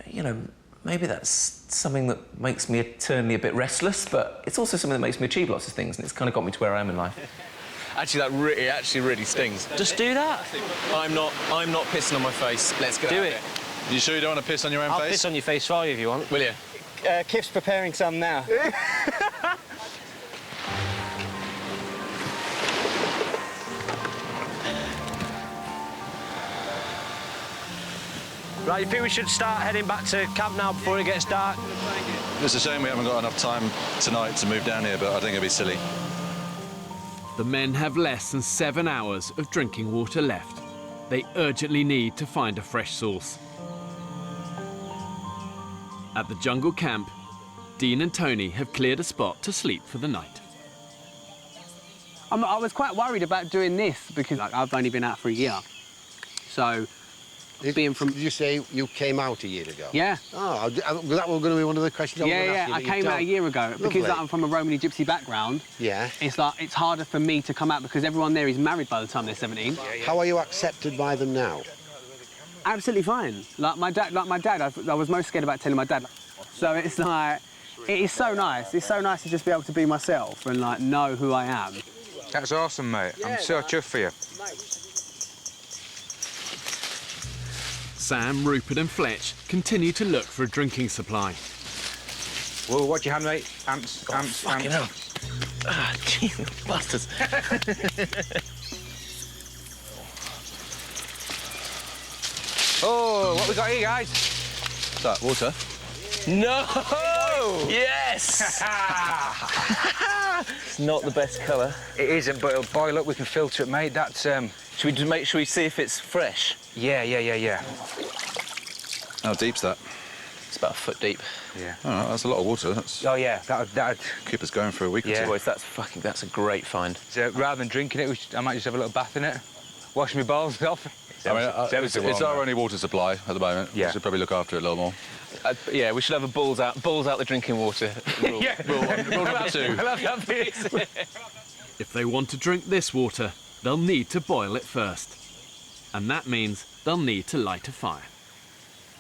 You know, maybe that's something that makes me eternally a bit restless, but it's also something that makes me achieve lots of things, and it's kind of got me to where I am in life.
Actually, it actually really stings.
Just do that.
I'm not pissing on my face. Let's get
Do it.
You sure you don't want to piss on your own
I'll
face?
piss on your face for you if you want.
Will you?
Kip's preparing some now.
Right, you think we should start heading back to camp now before it gets dark?
It's a shame we haven't got enough time tonight to move down here, but I think it'd be silly.
The men have less than 7 hours of drinking water left. They urgently need to find a fresh source. At the jungle camp, Dean and Tony have cleared a spot to sleep for the night.
I was quite worried about doing this because I've only been out for a year. So, being from...
Did you say you came out a year ago?
Yeah.
Oh, that was going to be one of the questions I was going to ask you.
I came out a year ago.
Lovely.
Because I'm from a Romany gypsy background,
yeah,
it's harder for me to come out because everyone there is married by the time they're 17.
How are you accepted by them now?
Absolutely fine. Like my dad, I was most scared about telling my dad. So it's like, it is so nice. It's so nice to just be able to be myself and like know who I am.
That's awesome, mate. I'm so chuffed for you.
Sam, Rupert and Fletch continue to look for a drinking supply.
Whoa, watch your hand, mate. Ants, ants,
fucking
ants.
Ah, Jesus, bastards.
Oh, what we got here, guys?
What's that, water?
No!
Yes! It's not the best colour.
It isn't, but it'll boil up. We can filter it, mate. That's,
Should we just make sure we see if it's fresh?
Yeah.
How deep's that?
It's about a foot deep.
Yeah.
Oh, that's a lot of water. That's...
Oh, yeah, that'd...
keep us going for a week or two.
Boys, that's a great find.
So, rather than drinking it, I might just have a little bath in it, wash my balls off.
I mean, it's our only water supply at the moment.
Yeah.
We should probably look after it a little more.
Yeah, we should have a balls out the drinking water rule.
Yeah.
Rule number 2.
If they want to drink this water, they'll need to boil it first. And that means they'll need to light a fire.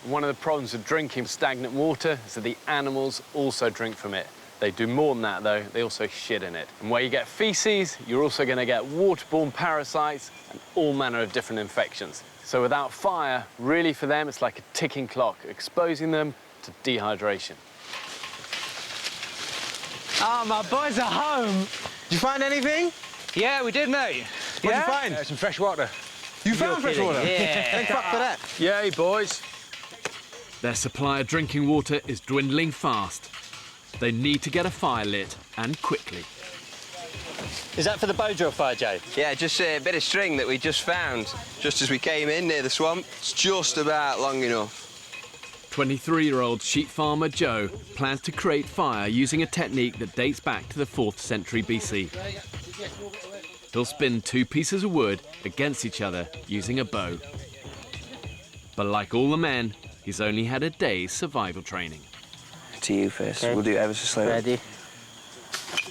One of the problems with drinking stagnant water is that the animals also drink from it. They do more than that, though. They also shit in it. And where you get feces, you're also going to get waterborne parasites and all manner of different infections. So without fire, really for them, it's like a ticking clock, exposing them to dehydration.
Oh, my boys are home.
Did you find anything?
Yeah, we did, mate.
What'd you find?
Some fresh water.
You found fresh water?
Yeah.
Thank fuck for that.
Yay, boys.
Their supply of drinking water is dwindling fast. They need to get a fire lit, and quickly.
Is that for the bow drill fire, Joe?
Yeah, just a bit of string that we just found, just as we came in near the swamp. It's just about long enough.
23-year-old sheep farmer Joe plans to create fire using a technique that dates back to the 4th century BC. He'll spin 2 pieces of wood against each other using a bow. But like all the men, he's only had a day's survival training.
To you first.
Okay.
We'll do it ever so slowly.
Ready?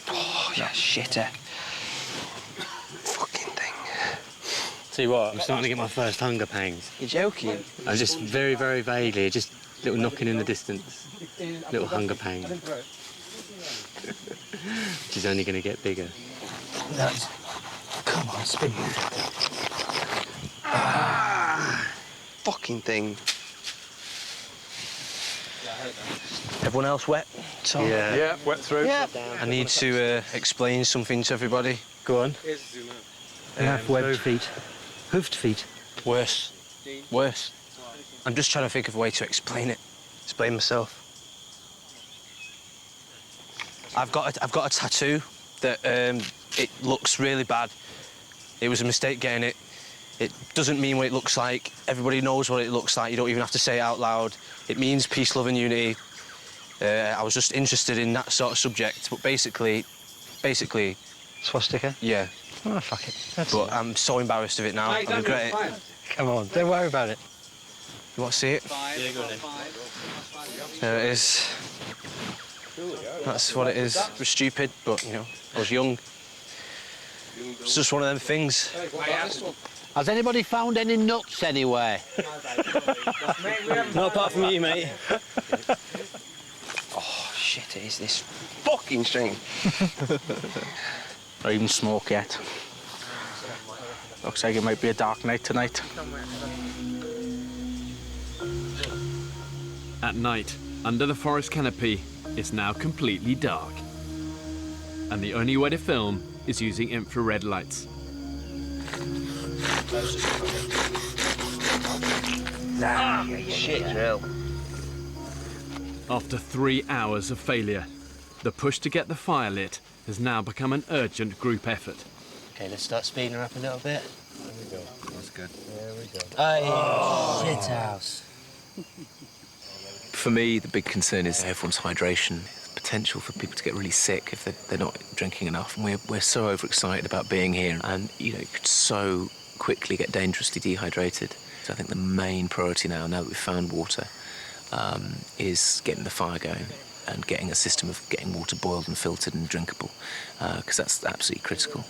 Oh, yeah, shitter. Fucking thing.
See what? I'm starting to get my first hunger pangs.
You're joking?
I'm just very, very vaguely, just little knocking in the distance. Little hunger pang. Which is only going to get bigger.
That's... Come on, spin. Fucking thing.
Everyone else wet? Tom?
Yeah, wet through.
Yeah. I need to explain something to everybody. Go on. I have webbed feet. Hoofed feet. Worse. Worse. I'm just trying to think of a way to explain it. Explain myself.
I've got a tattoo that it looks really bad. It was a mistake getting it. It doesn't mean what it looks like. Everybody knows what it looks like. You don't even have to say it out loud. It means peace, love and unity. I was just interested in that sort of subject, but basically...
Swastika?
Yeah.
Oh, fuck it.
But I'm so embarrassed of it now. I regret it.
Come on, don't worry about it.
You want to see it?
Yeah, go on then.
There it is. That's what it is. It was stupid, but, you know, I was young. It's just one of them things.
Has anybody found any nuts anywhere?
Not apart from you, mate. Oh, shit, it is this fucking string.
Not even smoke yet. Looks like it might be a dark night tonight.
At night, under the forest canopy, it's now completely dark. And the only way to film is using infrared lights.
Ah, shit, hell.
After 3 hours of failure, the push to get the fire lit has now become an urgent group effort.
OK, let's start speeding her up a little bit.
There we go. That's good.
There we go. Oh, shit house.
For me, the big concern is everyone's hydration. The potential for people to get really sick if they're not drinking enough. And we're so overexcited about being here, and you could so quickly get dangerously dehydrated. So I think the main priority now that we've found water, is getting the fire going and getting a system of getting water boiled and filtered and drinkable, because that's absolutely critical.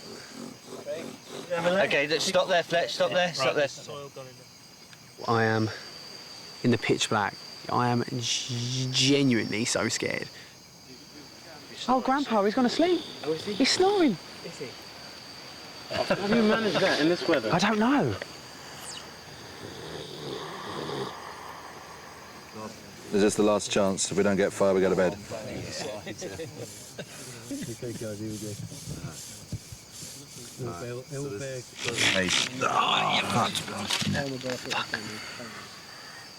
OK, let's stop there, Fletch. Stop there. Stop there.
I am in the pitch black. I am genuinely so scared. Oh, Grandpa, he's gone to sleep.
Oh, is he?
He's snoring.
Is he?
How do you manage that in this weather?
I don't know.
Is this the last chance? If we don't get fire, we go to bed.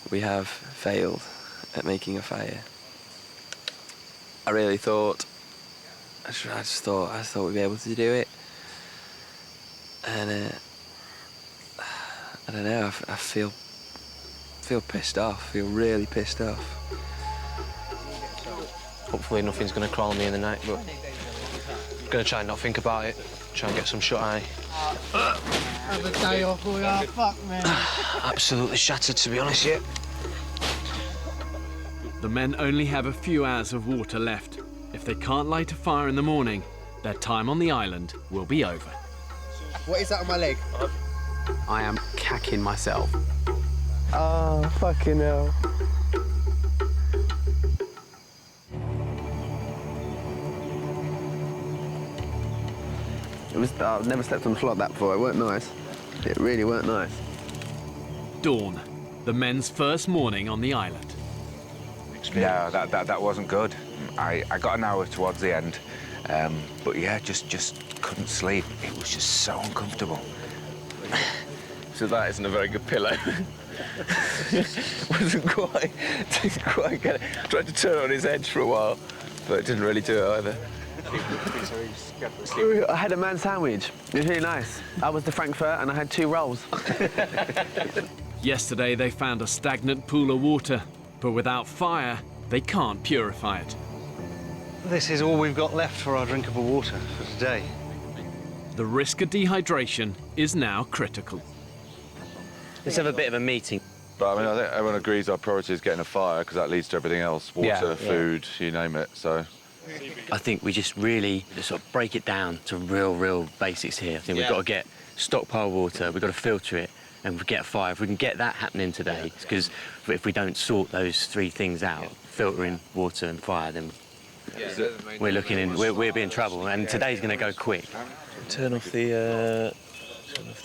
We have failed at making a fire. I really thought, I thought we'd be able to do it. And I don't know, I feel pissed off, feel really pissed off.
Hopefully nothing's going to crawl on me in the night, but I'm going to try and not think about it, try and get some shut-eye.
Have a day off, we are fucked, man.
Absolutely shattered, to be honest, yeah.
The men only have a few hours of water left. If they can't light a fire in the morning, their time on the island will be over.
What is that on my leg?
I am cacking myself.
Oh, fucking hell.
I've never slept on the floor like that before. It weren't nice. It really weren't nice.
Dawn, the men's first morning on the island.
No, that wasn't good. I got an hour towards the end, but yeah, just couldn't sleep. It was just so uncomfortable.
So that isn't a very good pillow. didn't quite get it. Tried to turn it on his edge for a while, but it didn't really do it either.
I had a man sandwich. It was really nice. I was the Frankfurt and I had 2 rolls.
Yesterday they found a stagnant pool of water, but without fire, they can't purify it.
This is all we've got left for our drinkable water for today.
The risk of dehydration is now critical.
Let's have a bit of a meeting.
But I mean, I think everyone agrees our priority is getting a fire because that leads to everything else. Water, food, you name it, so.
I think we just really sort of break it down to real basics here. I think we've got to get stockpile water, we've got to filter it, and we get a fire. If we can get that happening today, because if we don't sort those 3 things out, filtering, water and fire, then we'll be in trouble. And today's going to go quick.
Turn off the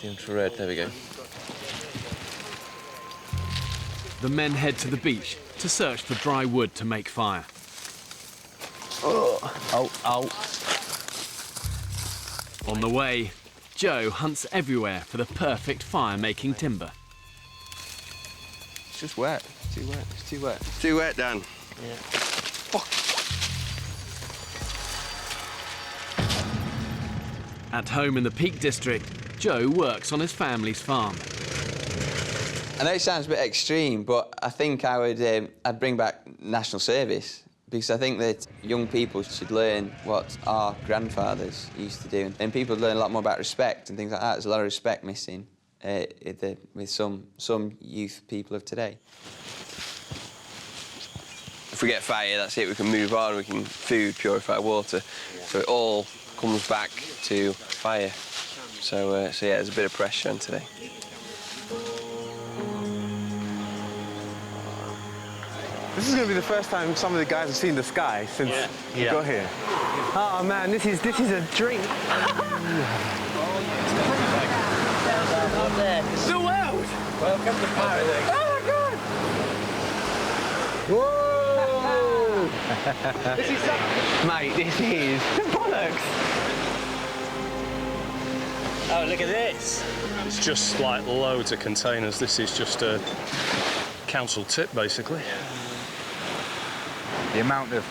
infrared, there we go.
The men head to the beach to search for dry wood to make fire. On the way, Joe hunts everywhere for the perfect fire-making timber.
It's just wet. It's too wet. It's too wet. Too wet, Dan.
Yeah.
Fuck.
At home in the Peak District, Joe works on his family's farm.
I know it sounds a bit extreme, but I think I'd bring back national service, because I think that young people should learn what our grandfathers used to do, and people learn a lot more about respect and things like that. There's a lot of respect missing with some youth people of today. If we get fire, that's it. We can move on. We can food, purify water. So it all comes back to fire. So yeah, there's a bit of pressure on today.
This is going to be the first time some of the guys have seen the sky since we got here.
Oh man, this is a dream.
The world!
Welcome to paradise.
Oh my God!
Whoa!
This is
Mate, this is bollocks.
Oh, look at this.
It's just like loads of containers. This is just a council tip, basically.
The amount of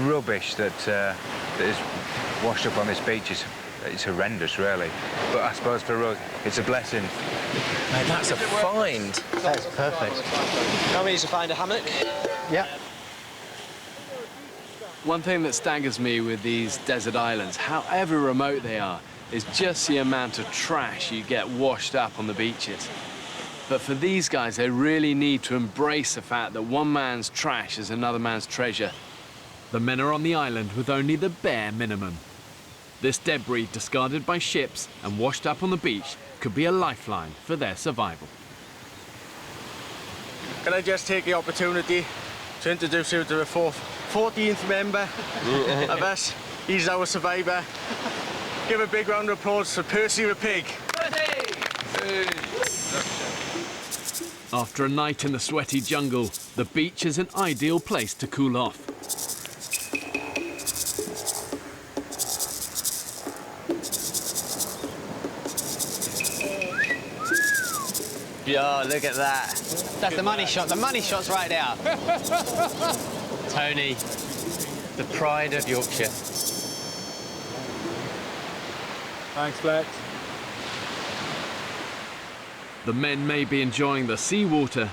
rubbish that is washed up on this beach is horrendous, really. But I suppose for us, it's a blessing.
Mate, that's a find.
That's perfect. How many to find a hammock?
Yeah.
One thing that staggers me with these desert islands, however remote they are, is just the amount of trash you get washed up on the beaches. But for these guys, they really need to embrace the fact that one man's trash is another man's treasure.
The men are on the island with only the bare minimum. This debris, discarded by ships and washed up on the beach, could be a lifeline for their survival.
Can I just take the opportunity to introduce you to the 14th member of us? He's our survivor. Give a big round of applause for Percy the pig.
After a night in the sweaty jungle, the beach is an ideal place to cool off.
Yo, look at that. That's the money shot. The money shot's right there. Tony, the pride of Yorkshire.
Thanks, Flex.
The men may be enjoying the seawater,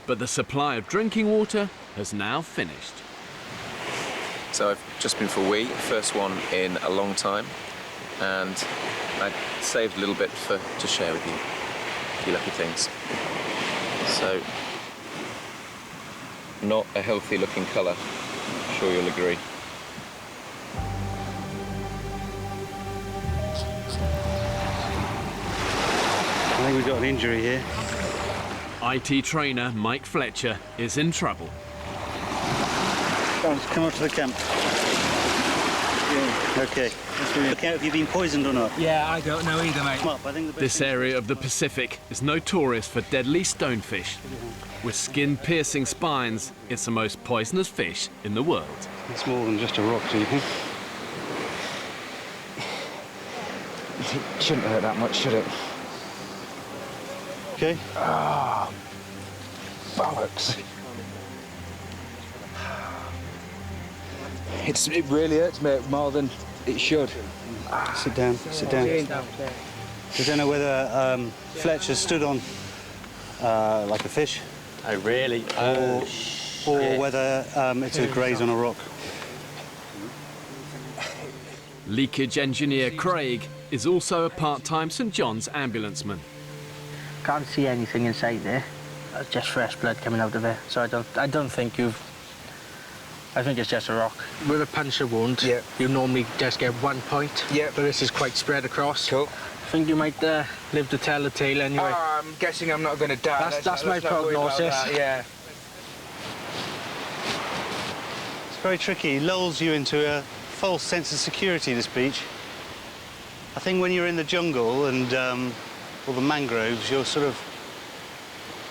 but the supply of drinking water has now finished.
So I've just been for a wee, first one in a long time, and I saved a little bit to share with you. You lucky things. So, not a healthy looking colour, I'm sure you'll agree.
I think we've got an injury here.
IT trainer Mike Fletcher is in trouble.
Come up to the camp. Yeah. OK. Look out if you've been poisoned or not.
Yeah, I don't know either, mate.
Come up, I think the best
This area of the Pacific is notorious for deadly stonefish. With skin-piercing spines, it's the most poisonous fish in the world.
It's more than just a rock, do you think?
It shouldn't hurt that much, should it?
OK.
Ah, bollocks. It really hurts me more than it should.
Sit down, sit down. I don't know whether Fletcher stood on like a fish.
Oh, really?
Or whether it's a graze on a rock.
Leakage engineer Craig is also a part-time St John's ambulanceman.
Can't see anything inside there. That's just fresh blood coming out of there. So I don't think you've. I think it's just a rock.
With a puncture wound, you normally just get 1 point. Yeah. But this is quite spread across.
Cool.
I think you might live to tell the tale anyway.
Oh, I'm guessing I'm not going to die.
That's my prognosis.
Yeah.
It's very tricky. It lulls you into a false sense of security, this beach. I think when you're in the jungle and all the mangroves, you're sort of,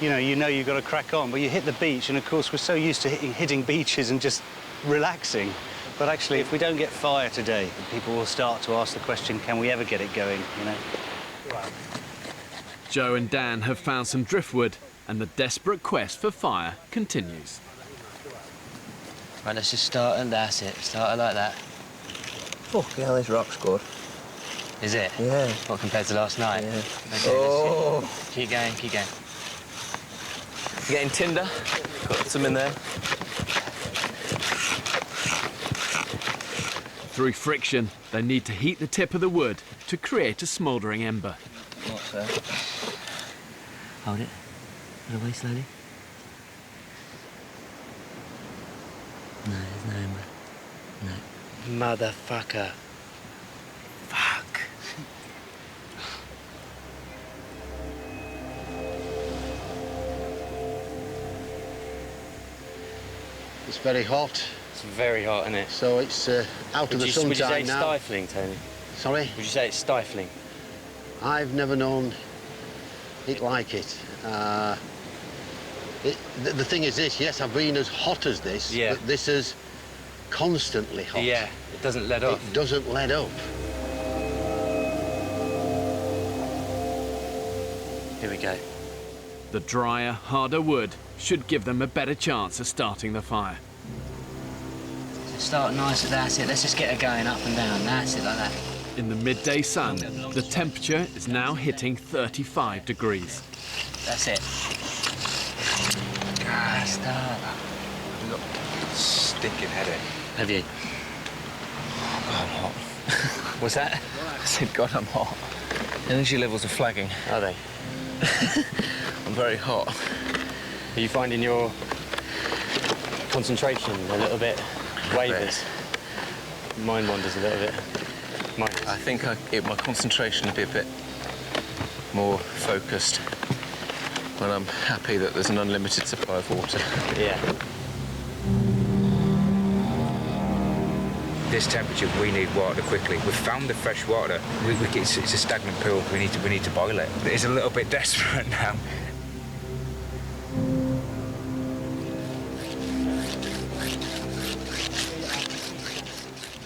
you know you've got to crack on, but you hit the beach, and of course we're so used to hitting beaches and just relaxing. But actually, if we don't get fire today, people will start to ask the question, can we ever get it going, you know?
Joe and Dan have found some driftwood, and the desperate quest for fire continues.
Right, let's just start, and that's it. Start it like that. Fucking hell, this rock's good.
Is it?
Yeah.
What, compared to last night?
Yeah.
Okay,
Oh.
let's see. Keep going, keep going. You're getting tinder? Got some in there.
Through friction, they need to heat the tip of the wood to create a smouldering ember.
What's that? Hold it. Put it away slowly. No, there's no ember. No. Motherfucker. Fuck.
It's very hot.
It's very hot, isn't it?
So it's out of the sunshine now.
Would you say stifling, Tony?
Sorry?
Would you say it's stifling?
I've never known it like it. The thing is this, yes, I've been as hot as this,
yeah.
But this is constantly hot.
Yeah, it doesn't let up.
It doesn't let up.
Here we go.
The drier, harder wood should give them a better chance of starting the fire.
Start nice, that's it. Let's just get it going up and down. That's it, like that.
In the midday sun, the temperature is now hitting 35 degrees.
That's it. Ah, start.
I've got a stinking headache.
Have you?
Oh, God, I'm hot.
What's that?
I said, God, I'm hot.
Energy levels are flagging. Are they?
I'm very hot.
Are you finding your concentration a little bit wavers? Mine wanders a little bit. Mine.
I think my concentration will be a bit more focused when I'm happy that there's an unlimited supply of water.
Yeah.
This temperature, we need water quickly. We've found the fresh water. It's a stagnant pool. We need to boil it. It's a little bit desperate now.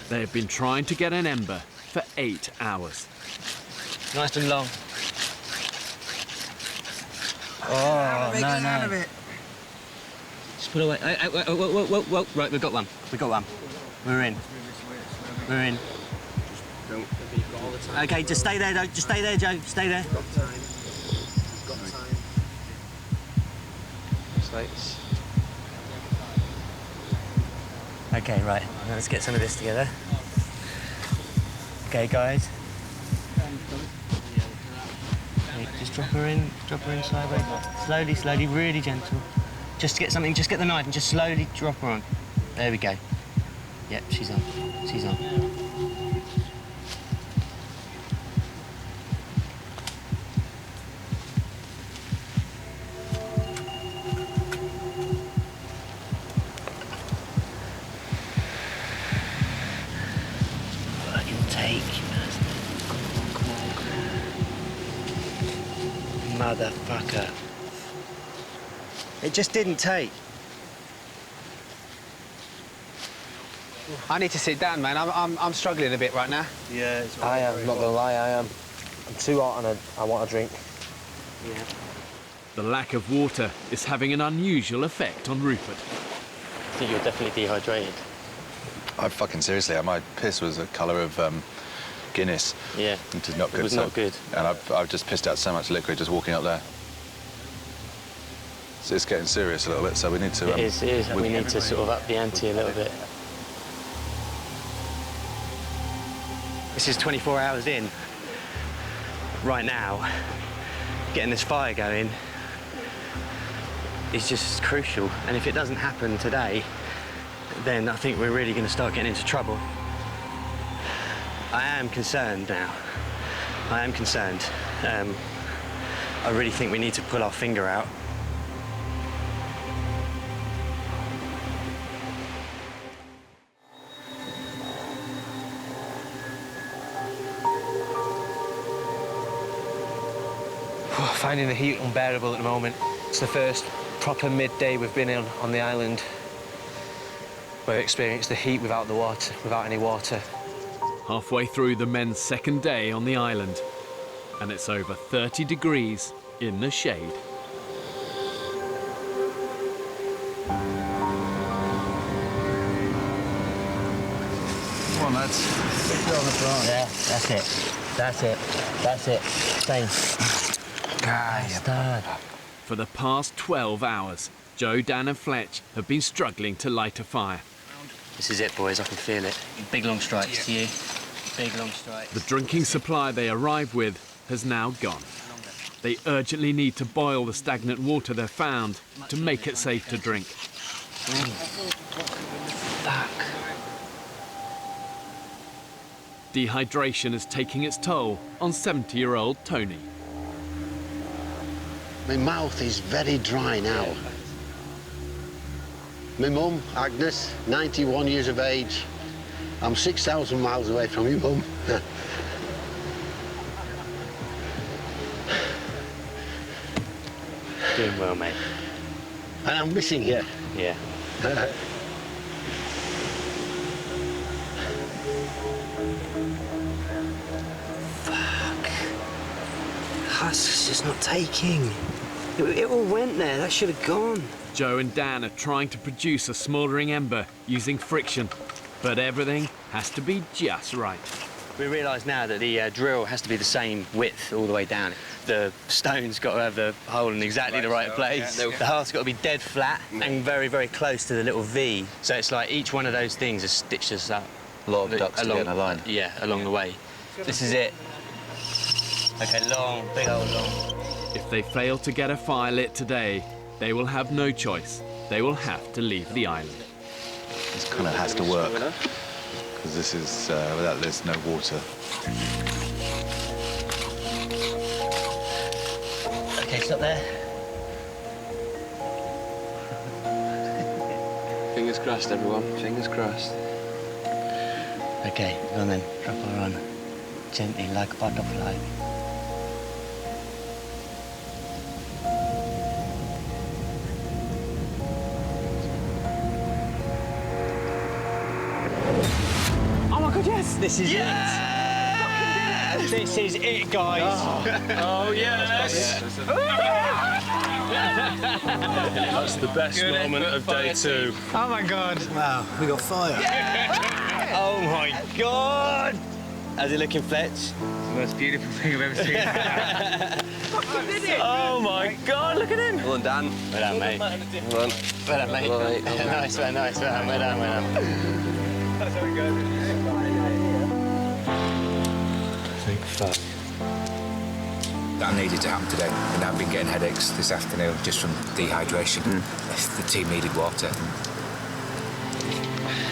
They have been trying to get an ember for 8 hours.
Nice and long. Oh, no. Just put away. Whoa. Right, we've got one. We're in. Okay, just stay there, Just stay there, Joe. Stay there.
Got time. Slates.
Okay, right. Now let's get some of this together. Okay, guys. Okay, just drop her in sideways. Slowly, really gentle. Just get something, just get the knife and just slowly drop her on. There we go. Yep, she's on. Motherfucker. It just didn't take.
I need to sit down, man. I'm struggling a bit right now.
Yeah, I am, not gonna lie, I am. I'm too hot and I want a drink.
Yeah.
The lack of water is having an unusual effect on Rupert.
I think you're definitely dehydrated.
Seriously, my piss was the colour of Guinness.
Yeah.
It is not good.
It was not good.
And I've just pissed out so much liquid just walking up there. So it's getting serious a little bit, so we need to...
It is. We need to sort of up the ante a little bit. This is 24 hours in. Right now, getting this fire going is just crucial. And if it doesn't happen today, then I think we're really going to start getting into trouble. I am concerned now. I really think we need to pull our finger out.
Finding the heat unbearable at the moment. It's the first proper midday we've been on the island where we experienced the heat without any water.
Halfway through the men's second day on the island, and it's over 30 degrees in the shade.
Come on, lads.
Yeah, that's it.
That's it. That's it. Same. Bastard.
For the past 12 hours, Joe, Dan and Fletch have been struggling to light a fire.
This is it, boys. I can feel it.
Big long strikes to you. Big long strikes.
The drinking supply they arrived with has now gone. They urgently need to boil the stagnant water they've found to make it safe to drink.
Fuck.
Dehydration is taking its toll on 70-year-old Tony.
My mouth is very dry now. My mum, Agnes, 91 years of age. I'm 6,000 miles away from you, mum.
Doing well, mate.
And I'm missing you.
Yeah.
That's just not taking. It all went there. That should have gone.
Joe and Dan are trying to produce a smouldering ember using friction, but everything has to be just right.
We realise now that the drill has to be the same width all the way down. The stone's got to have the hole in exactly the right place. Yeah. The heart's got to be dead flat and very, very close to the little V. So it's like each one of those things has stitched us up.
A lot of ducks to get in a line.
Yeah, along the way. This is it. OK, long, big old long.
If they fail to get a fire lit today, they will have no choice. They will have to leave the island.
This kind of has to work, because this is, without this, no water.
OK, stop there.
Fingers crossed, everyone. Fingers crossed.
OK, go on then. Drop her on. Gently, like a butterfly.
Oh my God, yes!
This is it. This is it, guys.
Oh yes! That's the best moment of day 2.
Oh my God.
Wow, we got fire.
Oh my God! How's it looking, Fletch?
The most beautiful thing I've ever seen.
Fucking did it!
Oh my God, look at him!
Well done, Dan.
Well done, mate.
Well done.
Well done, mate.
Well done.
Nice, well done. Well done.
That's how it goes.
Thank fuck.
That needed to happen today, and I've been getting headaches this afternoon just from dehydration. The team needed water.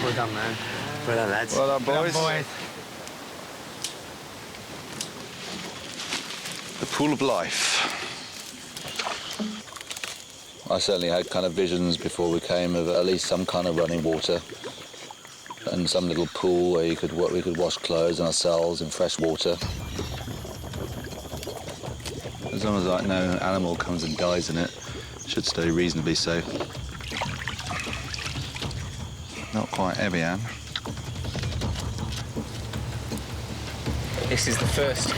Well done, man.
Well done, lads.
Well done, boys. The pool of life. I certainly had kind of visions before we came of at least some kind of running water and some little pool where we could wash clothes and ourselves in fresh water. As long as like no animal comes and dies in it, it should stay reasonably safe. Not quite heavy, Anne.
This is the first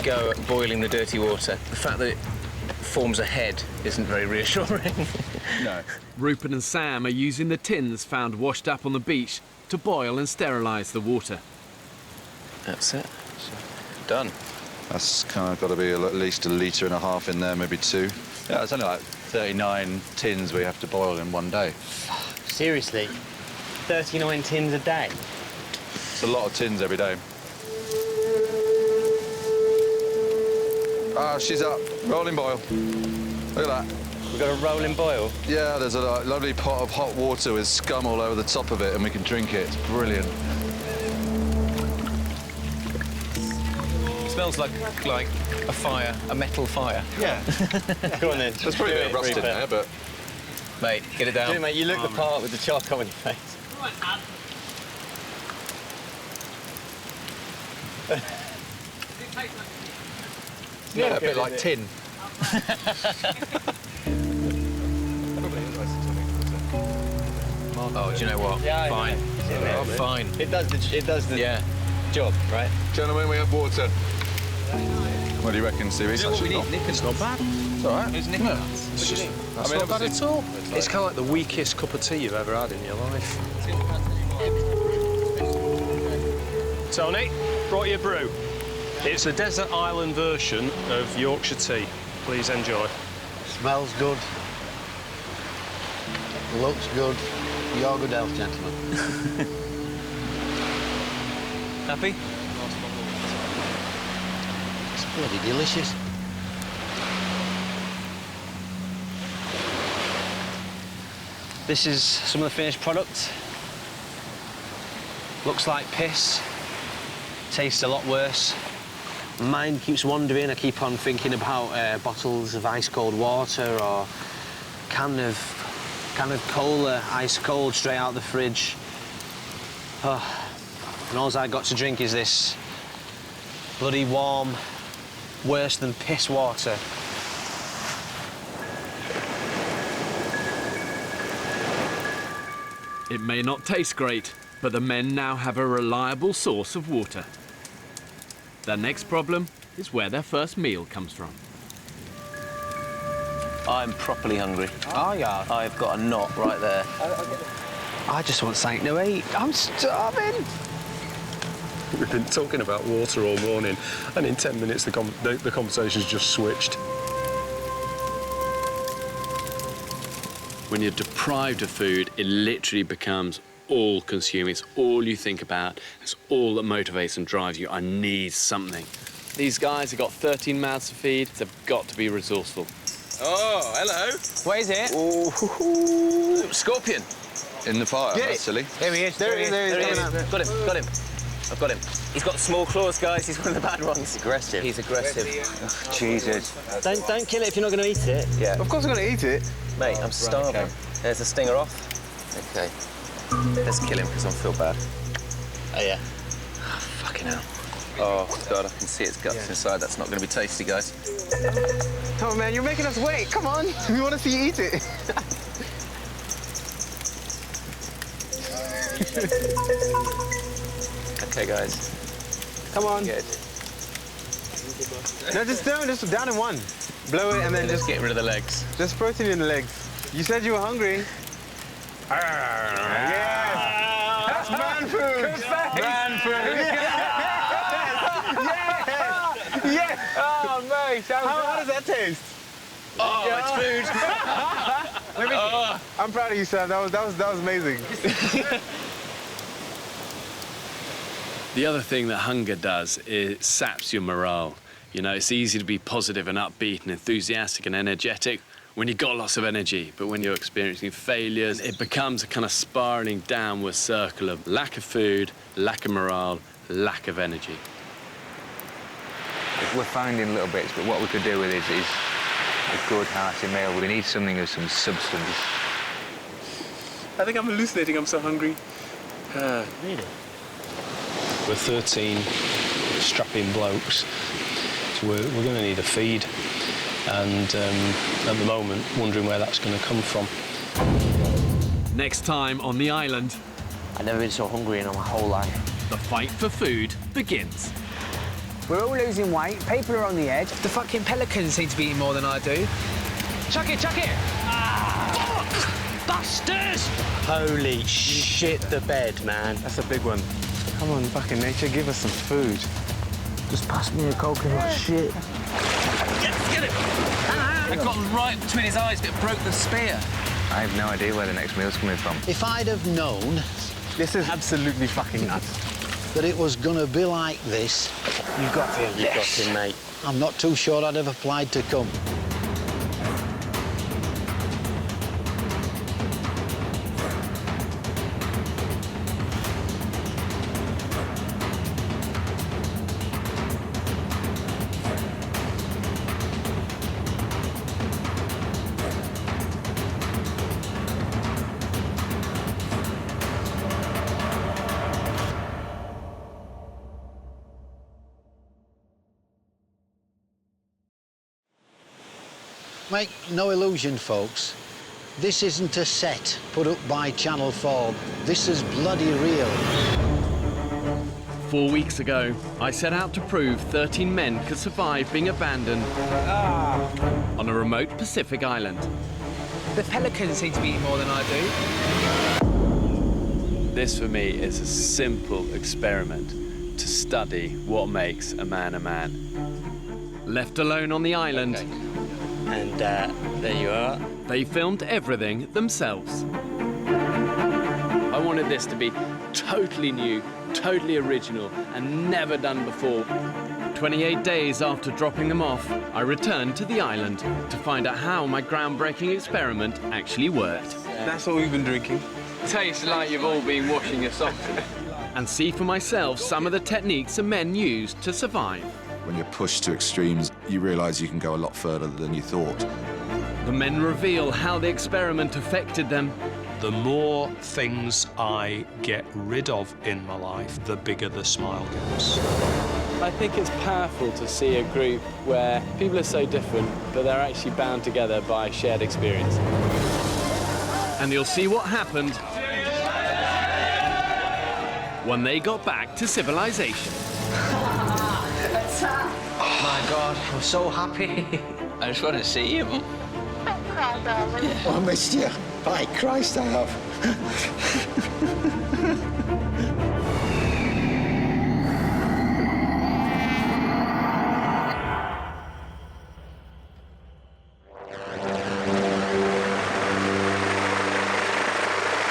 go at boiling the dirty water. The fact that it forms a head isn't very reassuring.
No.
Rupert and Sam are using the tins found washed up on the beach to boil and sterilise the water.
That's it. Done.
That's kind of got to be at least 1.5 litres in there, maybe 2. Yeah, it's only like 39 tins we have to boil in one day.
Seriously? 39 tins a day?
It's a lot of tins every day. Ah, she's up. Rolling boil. Look at that.
We've got a rolling boil?
Yeah, there's a lovely pot of hot water with scum all over the top of it, and we can drink it. It's brilliant.
It smells like a fire, a metal fire.
Yeah.
Go on then.
There's probably a bit of rust in there, but...
Mate, get it down.
Do it, mate. You look the part with the charcoal on your face.
Yeah, a bit like tin.
Oh, do you know what?
Yeah,
fine.
Yeah,
fine.
It does the job, right?
Gentlemen, we have water. What do you reckon, Stevie?
You know what we need, Nick? It's not bad.
It's all right.
It's Nick.
Yeah.
It's just,
That's not bad at all. It's kind of like the weakest cup of tea you've ever had in your life.
Tony, brought you a brew.
It's a desert island version of Yorkshire tea. Please enjoy.
Smells good. Looks good. You're good health, gentlemen.
Happy?
It's bloody delicious.
This is some of the finished product. Looks like piss. Tastes a lot worse. Mind keeps wandering. I keep on thinking about bottles of ice-cold water or can of cola, ice cold, straight out the fridge. Oh. And all I got to drink is this bloody warm, worse than piss water.
It may not taste great, but the men now have a reliable source of water. Their next problem is where their first meal comes from.
I'm properly hungry.
Oh, yeah.
I've got a knot right there.
I just want something to eat. I'm starving.
We've been talking about water all morning, and in 10 minutes the conversation's just switched.
When you're deprived of food, it literally becomes all-consuming. It's all you think about. It's all that motivates and drives you. I need something. These guys have got 13 mouths to feed. They've got to be resourceful.
Oh, hello.
What is it?
Ooh, scorpion.
In the fire, that's silly.
There he is.
There he is. Got him. I've got him. He's got small claws, guys. He's one of the bad ones.
Aggressive.
He's aggressive.
Oh, Jesus.
Don't kill it if you're not going to eat it.
Yeah.
Of course I'm going to eat it.
Mate, I'm starving.
Right, okay.
There's the stinger off. Okay. Let's kill him because I feel bad.
Oh, yeah.
Oh, fucking hell. Oh, God, I can see its guts inside. That's not going to be tasty, guys.
Oh, man, you're making us wait. Come on. We want to see you eat it.
Okay, guys.
Come on.
Good.
No, just down in one. Blow it and then just
get rid of the legs.
Just protein in the legs. You said you were hungry. Yes! That's man food! Man food! Yes! Yes! Oh, mate! How does that taste?
Oh, it's food!
I'm proud of you, Sam. That was amazing.
The other thing that hunger does is it saps your morale. You know, it's easy to be positive and upbeat and enthusiastic and energetic when you've got lots of energy, but when you're experiencing failures, it becomes a kind of spiralling downward circle of lack of food, lack of morale, lack of energy.
We're finding little bits, but what we could do with it is a good hearty meal. We need something of some substance.
I think I'm hallucinating. I'm so hungry.
Really?
We're 13 strapping blokes, so we're going to need a feed. And at the moment, wondering where that's going to come from.
Next time on the island,
I've never been so hungry in my whole life.
the fight for food begins.
We're all losing weight. People are on the edge. The fucking pelicans seem to be eating more than I do. Chuck it, chuck it! Ah! Fuck! Busters!
Holy shit, the bed, man.
That's a big one. Come on, fucking nature, give us some food.
Just pass me a coconut shit.
Get him! It got right between his eyes, but it broke the spear.
I have no idea where the next meal's coming from.
If I'd have known...
This is absolutely fucking nuts.
...that it was going to be like this...
You got him. You got him, mate.
I'm not too sure I'd have applied to come. Make no illusion, folks. This isn't a set put up by Channel 4. This is bloody real.
4 weeks ago, I set out to prove 13 men could survive being abandoned on a remote Pacific island.
The pelicans seem to be eating more than I do.
This, for me, is a simple experiment to to study what makes a man a man.
Left alone on the island,
And there you are.
they filmed everything themselves.
I wanted this to be totally new, totally original, and never done before.
28 days after dropping them off, I returned to the island to find out how my groundbreaking experiment actually worked.
That's what we've been drinking.
Tastes like you've all been washing your socks.
And see for myself some of the techniques the men used to survive.
When you're pushed to extremes, you realise you can go a lot further than you thought.
The men reveal how the experiment affected them.
The more things I get rid of in my life, the bigger the smile gets.
I think it's powerful to see a group where people are so different, but they're actually bound together by shared experience.
And you'll see what happened when they got back to civilization.
My God, I'm so happy. I just want to see him.
Oh, I missed you. By Christ, I have.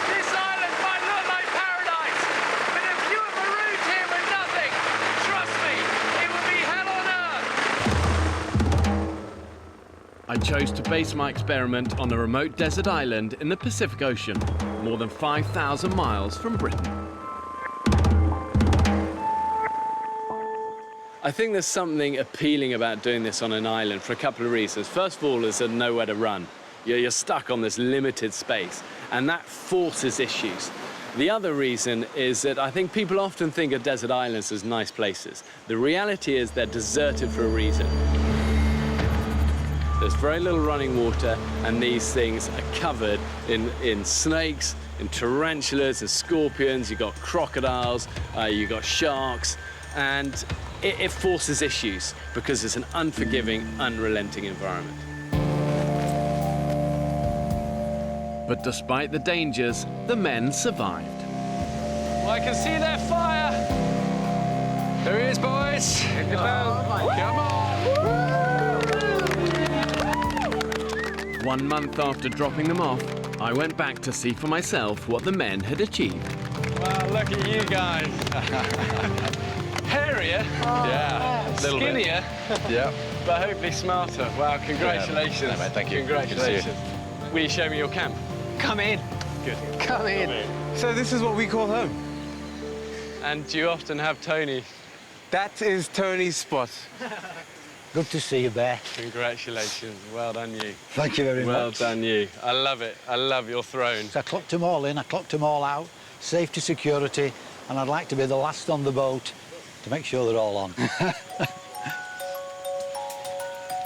This island might look like paradise, but if you were marooned here with nothing, trust me, it would be hell on earth.
I chose to base my experiment on a remote desert island in the Pacific Ocean, more than 5,000 miles from Britain.
I think there's something appealing about doing this on an island for a couple of reasons. First of all, is there's nowhere to run. You're stuck on this limited space, and that forces issues. The other reason is that I think people often think of desert islands as nice places. The reality is they're deserted for a reason. There's very little running water, and these things are covered in snakes, in tarantulas and scorpions. You've got crocodiles, you've got sharks, and it forces issues because it's an unforgiving, unrelenting environment.
But despite the dangers, the men survived.
Well, I can see their fire.
There he is, boys. Hit the bell. Come on.
1 month after dropping them off, I went back to see for myself what the men had achieved.
Wow, look at you guys. Hairier.
Yeah, a little bit.
Skinnier.
Yeah.
But hopefully smarter. Wow, congratulations.
Yeah, mate, thank you.
Congratulations. Will you show me your camp?
Come in.
Good.
Come in.
So this is what we call home.
And do you often have Tony?
That is Tony's spot.
Good to see you, Bear.
Congratulations. Well done, you.
Thank you very much.
Well done, you. I love it. I love your throne.
So I clocked them all in, I clocked them all out, safety, security, and I'd like to be the last on the boat to make sure they're all on.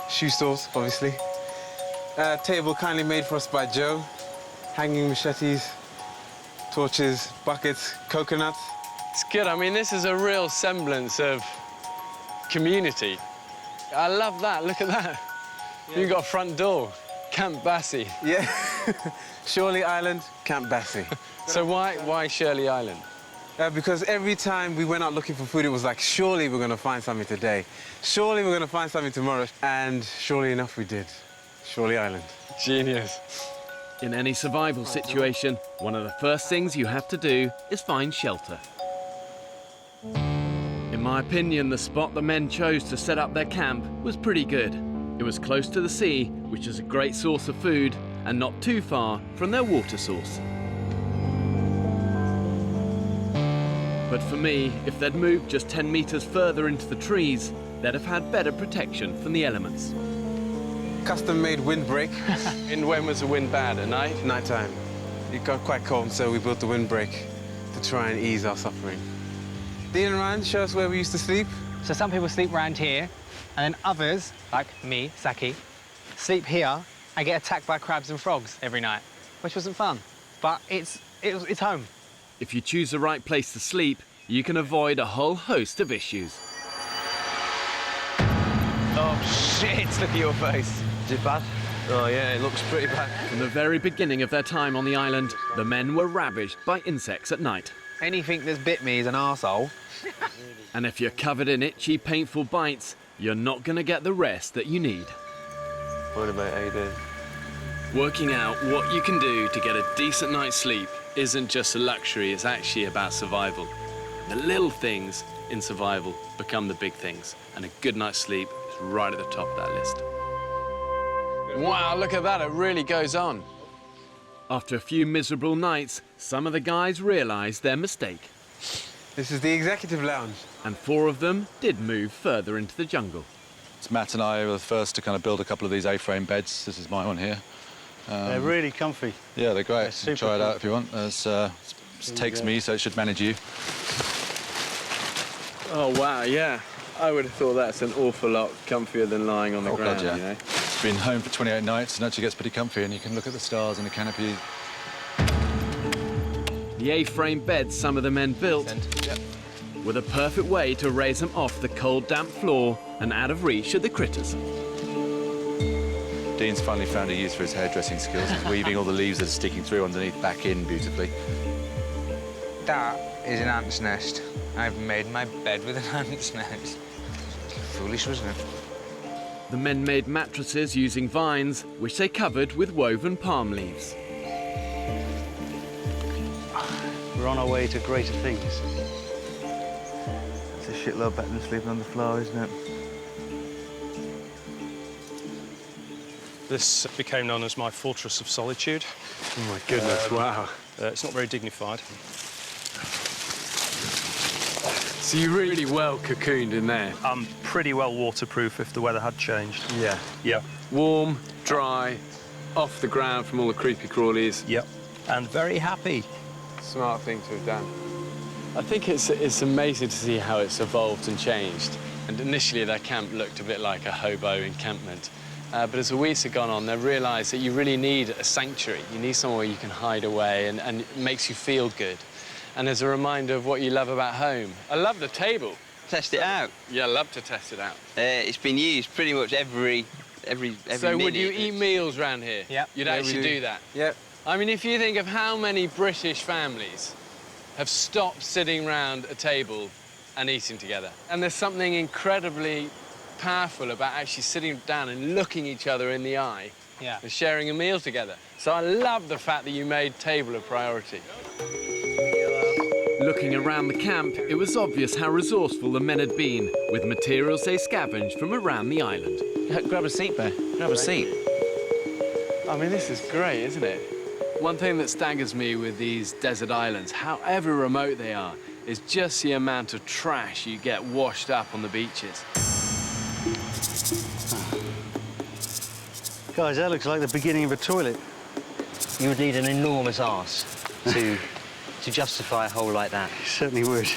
Shoe stores, obviously. Table kindly made for us by Joe. Hanging machetes, torches, buckets, coconuts.
It's good. I mean, this is a real semblance of community. I love that. Look at that. Yeah. You've got a front door. Camp Bassie.
Yeah. Shirley Island, Camp Bassie.
So why Shirley Island?
Because every time we went out looking for food, it was like, surely we're going to find something today. Surely we're going to find something tomorrow. And surely enough, we did. Shirley Island.
Genius.
In any survival situation, one of the first things you have to do is find shelter. In my opinion, the spot the men chose to set up their camp was pretty good. It was close to the sea, which is a great source of food, and not too far from their water source. But for me, if they'd moved just 10 meters further into the trees, they'd have had better protection from the elements.
Custom-made windbreak.
And when was the wind bad? At night?
Nighttime. It got quite cold, so we built the windbreak to try and ease our suffering. Dean and Ryan, show us where we used to sleep.
So some people sleep around here, and then others, like me, Saki, sleep here and get attacked by crabs and frogs every night, which wasn't fun. But it's home.
If you choose the right place to sleep, you can avoid a whole host of issues.
Oh, shit, look at your face.
Is it bad? Oh, yeah, it looks pretty bad.
From the very beginning of their time on the island, the men were ravaged by insects at night.
Anything that's bit me is an arsehole.
And if you're covered in itchy, painful bites, you're not going to get the rest that you need.
What about AD?
Working out what you can do to get a decent night's sleep isn't just a luxury, it's actually about survival. The little things in survival become the big things, and a good night's sleep is right at the top of that list.
Wow, look at that, it really goes on.
After a few miserable nights, some of the guys realised their mistake.
This is the executive lounge.
And 4 of them did move further into the jungle.
It's Matt and I were the first to kind of build a couple of these A-frame beds. This is my one here.
They're really comfy.
Yeah, they're great.
They're
Try it out if
comfy.
you want. It takes me, so it should manage you.
Oh, wow, yeah. I would have thought that's an awful lot comfier than lying on the ground,
God, yeah.
you know?
It's been home for 28 nights and actually gets pretty comfy, and you can look at the stars and the canopy.
The A-frame beds some of the men built were the perfect way to raise them off the cold, damp floor and out of reach of the critters.
Dean's finally found a use for his hairdressing skills. He's weaving all the leaves that are sticking through underneath back in beautifully.
That is an ant's nest. I've made my bed with an ant's nest. Foolish, wasn't it?
The men made mattresses using vines, which they covered with woven palm leaves.
We're on our way to greater things.
It's a shitload better than sleeping on the floor, isn't it?
This became known as my fortress of solitude.
Oh my goodness, wow.
It's not very dignified.
So you're really well cocooned in there?
I'm pretty well waterproof if the weather had changed.
Yeah.
Yeah.
Warm, dry, off the ground from all the creepy crawlies.
Yep. And very happy.
Smart thing to have done. I think it's amazing to see how it's evolved and changed. And initially their camp looked a bit like a hobo encampment. But as the weeks have gone on, they've realised that you really need a sanctuary. You need somewhere where you can hide away and it makes you feel good. And as a reminder of what you love about home. I love the table.
Test it out.
Yeah, I love to test it out.
It's been used pretty much every
So
minute.
would you eat meals around here?
Yep.
You'd
Yeah,
actually
we
do that?
Yep.
I mean, if you think of how many British families have stopped sitting around a table and eating together. And there's something incredibly powerful about actually sitting down and looking each other in the eye and sharing a meal together. So I love the fact that you made table a priority.
Looking around the camp, it was obvious how resourceful the men had been with materials they scavenged from around the island.
Grab a seat, Bear. Grab a seat.
I mean, this is great, isn't it? One thing that staggers me with these desert islands, however remote they are, is just the amount of trash you get washed up on the beaches.
Guys, that looks like the beginning of a toilet.
You would need an enormous arse to justify a hole like that.
You certainly would.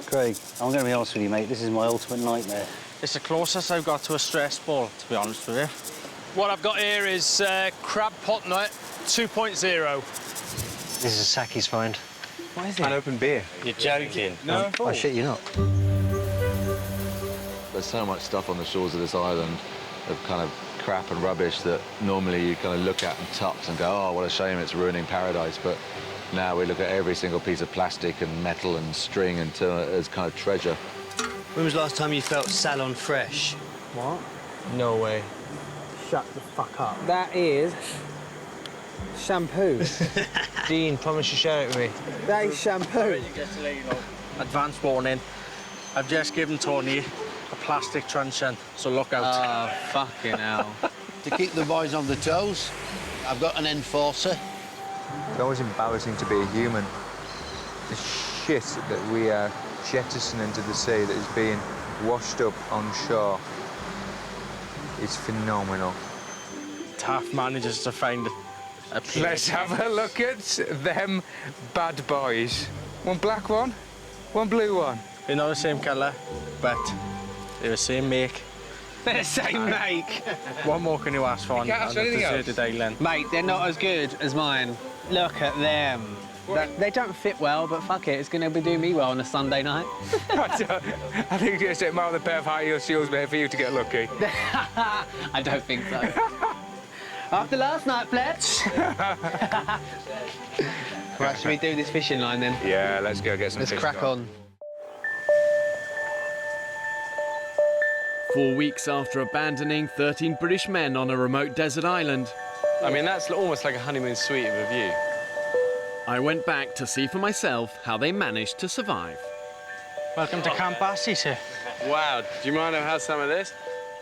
Craig, I'm going to be honest with you, mate. This is my ultimate nightmare.
It's the closest I've got to a stress ball, to be honest with you. What I've got here is crab pot nut 2.0.
This is a sack he's found.
What is
An open beer.
You're joking.
No.
I shit you not.
There's so much stuff on the shores of this island of kind of crap and rubbish that normally you kind of look at and touch and go, oh, what a shame, it's ruining paradise. But now we look at every single piece of plastic and metal and string as kind of treasure.
When was the last time you felt salon fresh?
What?
No way.
Shut the fuck up. That is shampoo.
Dean, promise you share it with me.
That is shampoo.
Advance warning. I've just given Tony a plastic truncheon, so look out.
Oh, fucking hell.
To keep the boys on the toes, I've got an enforcer.
It's always embarrassing to be a human. The shit that we are jettisoning into the sea that is being washed up on shore is phenomenal.
Taff manages to find a place.
Let's have a look at them bad boys. One black one, one blue one.
They're not the same colour, but they're the same make.
They're the same make.
What more can you ask for on
can't ask
a
for anything
deserted island?
Mate, they're not as good as mine. Look at them. They don't fit well, but fuck it, it's going to do me well on a Sunday night.
I think just it might have a pair of high heel shoes made for you to get lucky.
I don't think so. After last night, Fletch. Right, should we do this fishing line then?
Yeah, let's go get some
Let's
fish
crack
going.
on.
4 weeks after abandoning 13 British men on a remote desert island,
I mean, that's almost like a honeymoon suite of a view.
I went back to see for myself how they managed to survive.
Welcome to Camp Bassi, sir.
Wow, do you mind if I have some of this?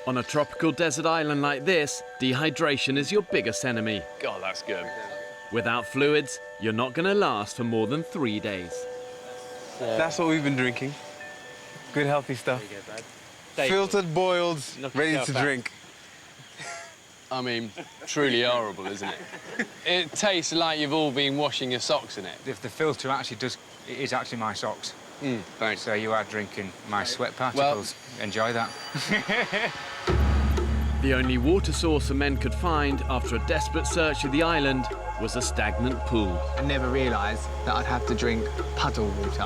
On a tropical desert island like this, dehydration is your biggest enemy.
God, that's good.
Without fluids, you're not going to last for more than 3 days.
That's what we've been drinking. Good, healthy stuff. Filtered, boiled, ready to drink.
I mean, truly horrible, isn't it? It tastes like you've all been washing your socks in it.
If the filter actually does, it is actually my socks.
Thanks.
So you are drinking my sweat particles. Well, enjoy that.
The only water source the men could find after a desperate search of the island was a stagnant pool.
I never realised that I'd have to drink puddle water.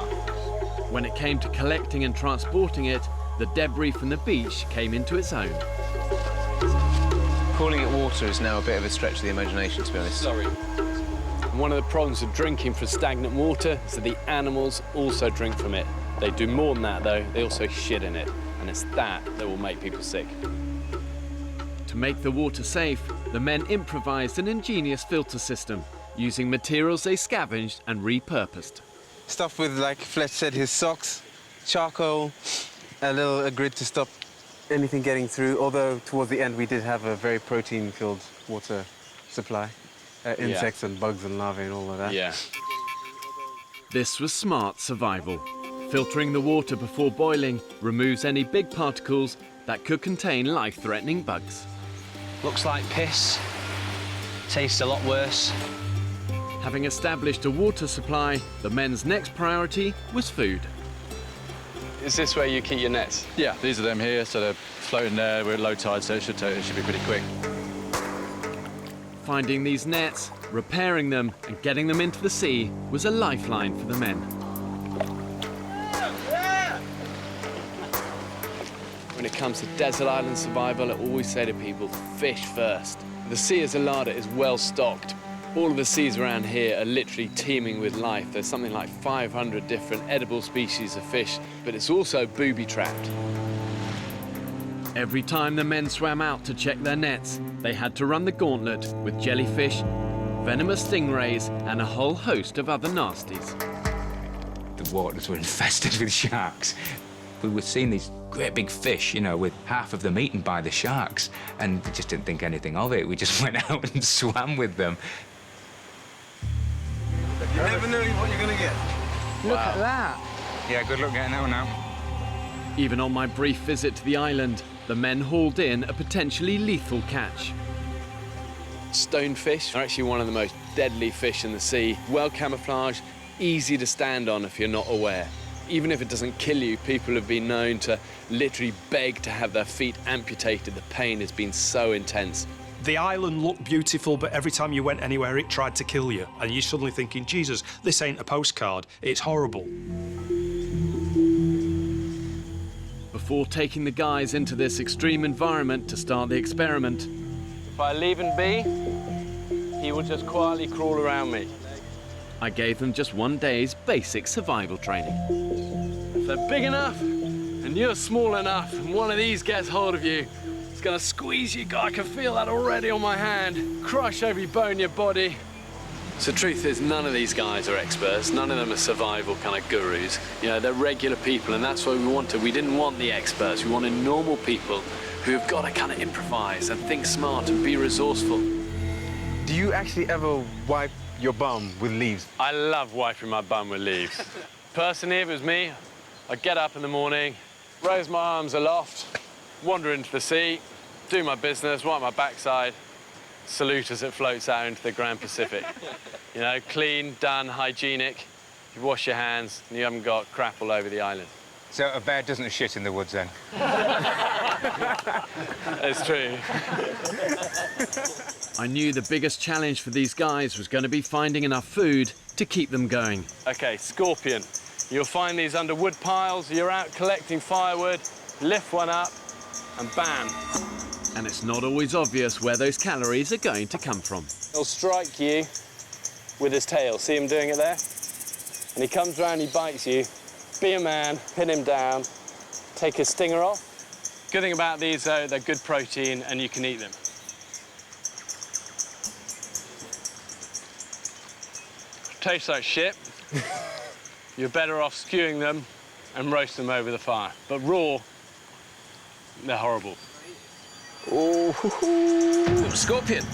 When it came to collecting and transporting it, the debris from the beach came into its own.
Calling it water is now a bit of a stretch of the imagination, to be honest.
Sorry. One of the problems with drinking from stagnant water is that the animals also drink from it. They do more than that, though. They also shit in it, and it's that will make people sick.
To make the water safe, the men improvised an ingenious filter system using materials they scavenged and repurposed.
Stuff with, like Fletch said, his socks, charcoal, a little grid to stop anything getting through, although towards the end we did have a very protein-filled water supply. Insects and bugs and larvae and all of that.
Yeah.
This was smart survival. Filtering the water before boiling removes any big particles that could contain life-threatening bugs.
Looks like piss. Tastes a lot worse.
Having established a water supply, the men's next priority was food.
Is this where you keep your nets?
Yeah, these are them here, so they're floating there. We're at low tide, so it should be pretty quick.
Finding these nets, repairing them, and getting them into the sea was a lifeline for the men.
When it comes to desert island survival, I always say to people, fish first. The sea as a larder is well stocked. All of the seas around here are literally teeming with life. There's something like 500 different edible species of fish, but it's also booby-trapped.
Every time the men swam out to check their nets, they had to run the gauntlet with jellyfish, venomous stingrays, and a whole host of other nasties.
The waters were infested with sharks. We were seeing these great big fish, you know, with half of them eaten by the sharks, and we just didn't think anything of it. We just went out and swam with them.
You never know what you're going to get.
Look at that.
Yeah, good luck getting that one out.
Even on my brief visit to the island, the men hauled in a potentially lethal catch.
Stonefish are actually one of the most deadly fish in the sea. Well camouflaged, easy to stand on if you're not aware. Even if it doesn't kill you, people have been known to literally beg to have their feet amputated. The pain has been so intense.
The island looked beautiful, but every time you went anywhere, it tried to kill you. And you're suddenly thinking, Jesus, this ain't a postcard. It's horrible.
Before taking the guys into this extreme environment to start the experiment,
If I leave him be, he will just quietly crawl around me.
I gave them just 1 day's basic survival training.
If they're big enough and you're small enough and one of these gets hold of you, it's gonna squeeze you. God, I can feel that already on my hand. Crush every bone in your body. So the truth is, none of these guys are experts. None of them are survival kind of gurus. You know, they're regular people, and that's what we wanted. We didn't want the experts. We wanted normal people who've got to kind of improvise and think smart and be resourceful.
Do you actually ever wipe your bum with leaves?
I love wiping my bum with leaves. Personally, if it was me, I'd get up in the morning, raise my arms aloft, wander into the sea, do my business, wipe my backside, salute as it floats out into the Grand Pacific. You know, clean, done, hygienic. You wash your hands and you haven't got crap all over the island.
So a bear doesn't shit in the woods then?
It's true.
I knew the biggest challenge for these guys was going to be finding enough food to keep them going.
OK, scorpion. You'll find these under wood piles. You're out collecting firewood, lift one up, and bam.
And it's not always obvious where those calories are going to come from.
He'll strike you with his tail. See him doing it there? And he comes round, he bites you. Be a man, pin him down, take his stinger off, Good thing about these, though, they're good protein and you can eat them. Tastes like shit. You're better off skewing them and roast them over the fire. But raw, they're horrible.
Oh, scorpion.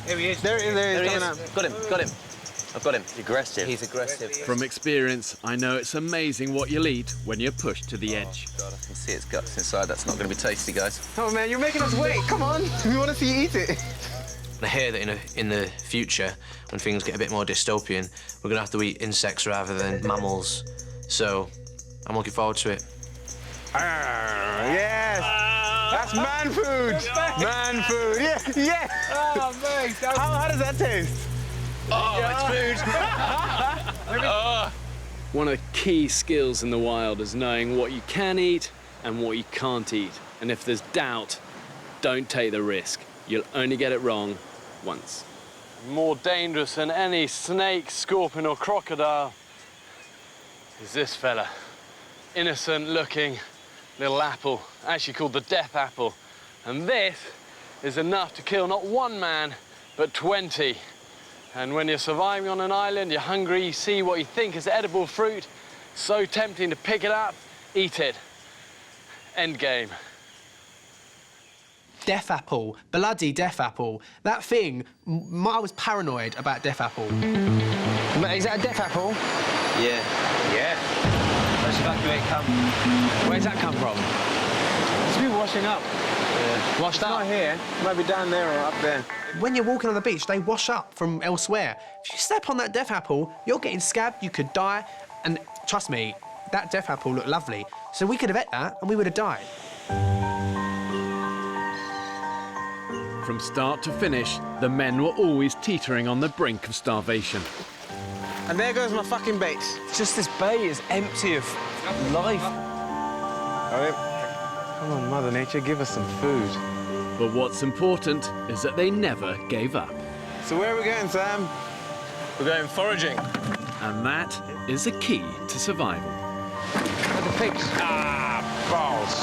Here he is.
There he is.
There he is.
Got him. I've got him. He's aggressive. He's aggressive.
From experience, I know it's amazing what you'll eat when you're pushed to the edge.
God, I can see its guts inside. That's not going to be tasty, guys.
Oh, man, you're making us wait. Come on. We want to see you eat it.
I hear that in the future, when things get a bit more dystopian, we're going to have to eat insects rather than mammals. So, I'm looking forward to it.
Yes! That's man food! Man food! Yeah! Yeah!
Oh, mate.
How does that taste?
Oh, it's food!
One of the key skills in the wild is knowing what you can eat and what you can't eat. And if there's doubt, don't take the risk. You'll only get it wrong once. More dangerous than any snake, scorpion or crocodile is this fella. Innocent looking little apple, actually called the death apple. And this is enough to kill not one man, but 20. And when you're surviving on an island, you're hungry, you see what you think is edible fruit, so tempting to pick it up, eat it. End game.
Death apple, bloody death apple. That thing, I was paranoid about death apple. Is that a death apple?
Yeah. Let's evacuate camp.
Where's that come from?
It's been washing up.
Yeah.
Washed up?
Not here. Might be down there or up there.
When you're walking on the beach, they wash up from elsewhere. If you step on that death apple, you're getting scabbed, you could die. And trust me, that death apple looked lovely. So we could have ate that and we would have died.
From start to finish, the men were always teetering on the brink of starvation.
And there goes my fucking bait.
Just this bay is empty of life.
Come on, Mother Nature, give us some food.
But what's important is that they never gave up.
So where are we going, Sam?
We're going foraging.
And that is the key to survival.
The pigs. Balls.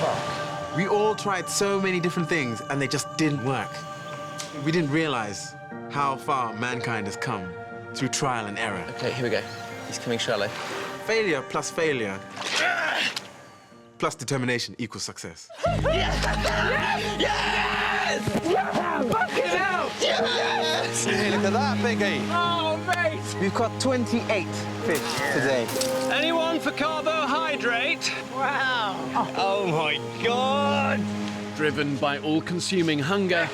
Fuck. We all tried so many different things and they just didn't work. We didn't realize how far mankind has come through trial and error.
OK, here we go. He's coming shallow.
Failure plus failure plus determination equals success.
Yes!
Yeah! Fucking hell!
Yes!
Hey, look at that, Biggie.
Oh, mate!
We've caught 28 fish today.
Anyone for carbohydrate?
Wow!
Oh, my God!
Driven by all-consuming hunger,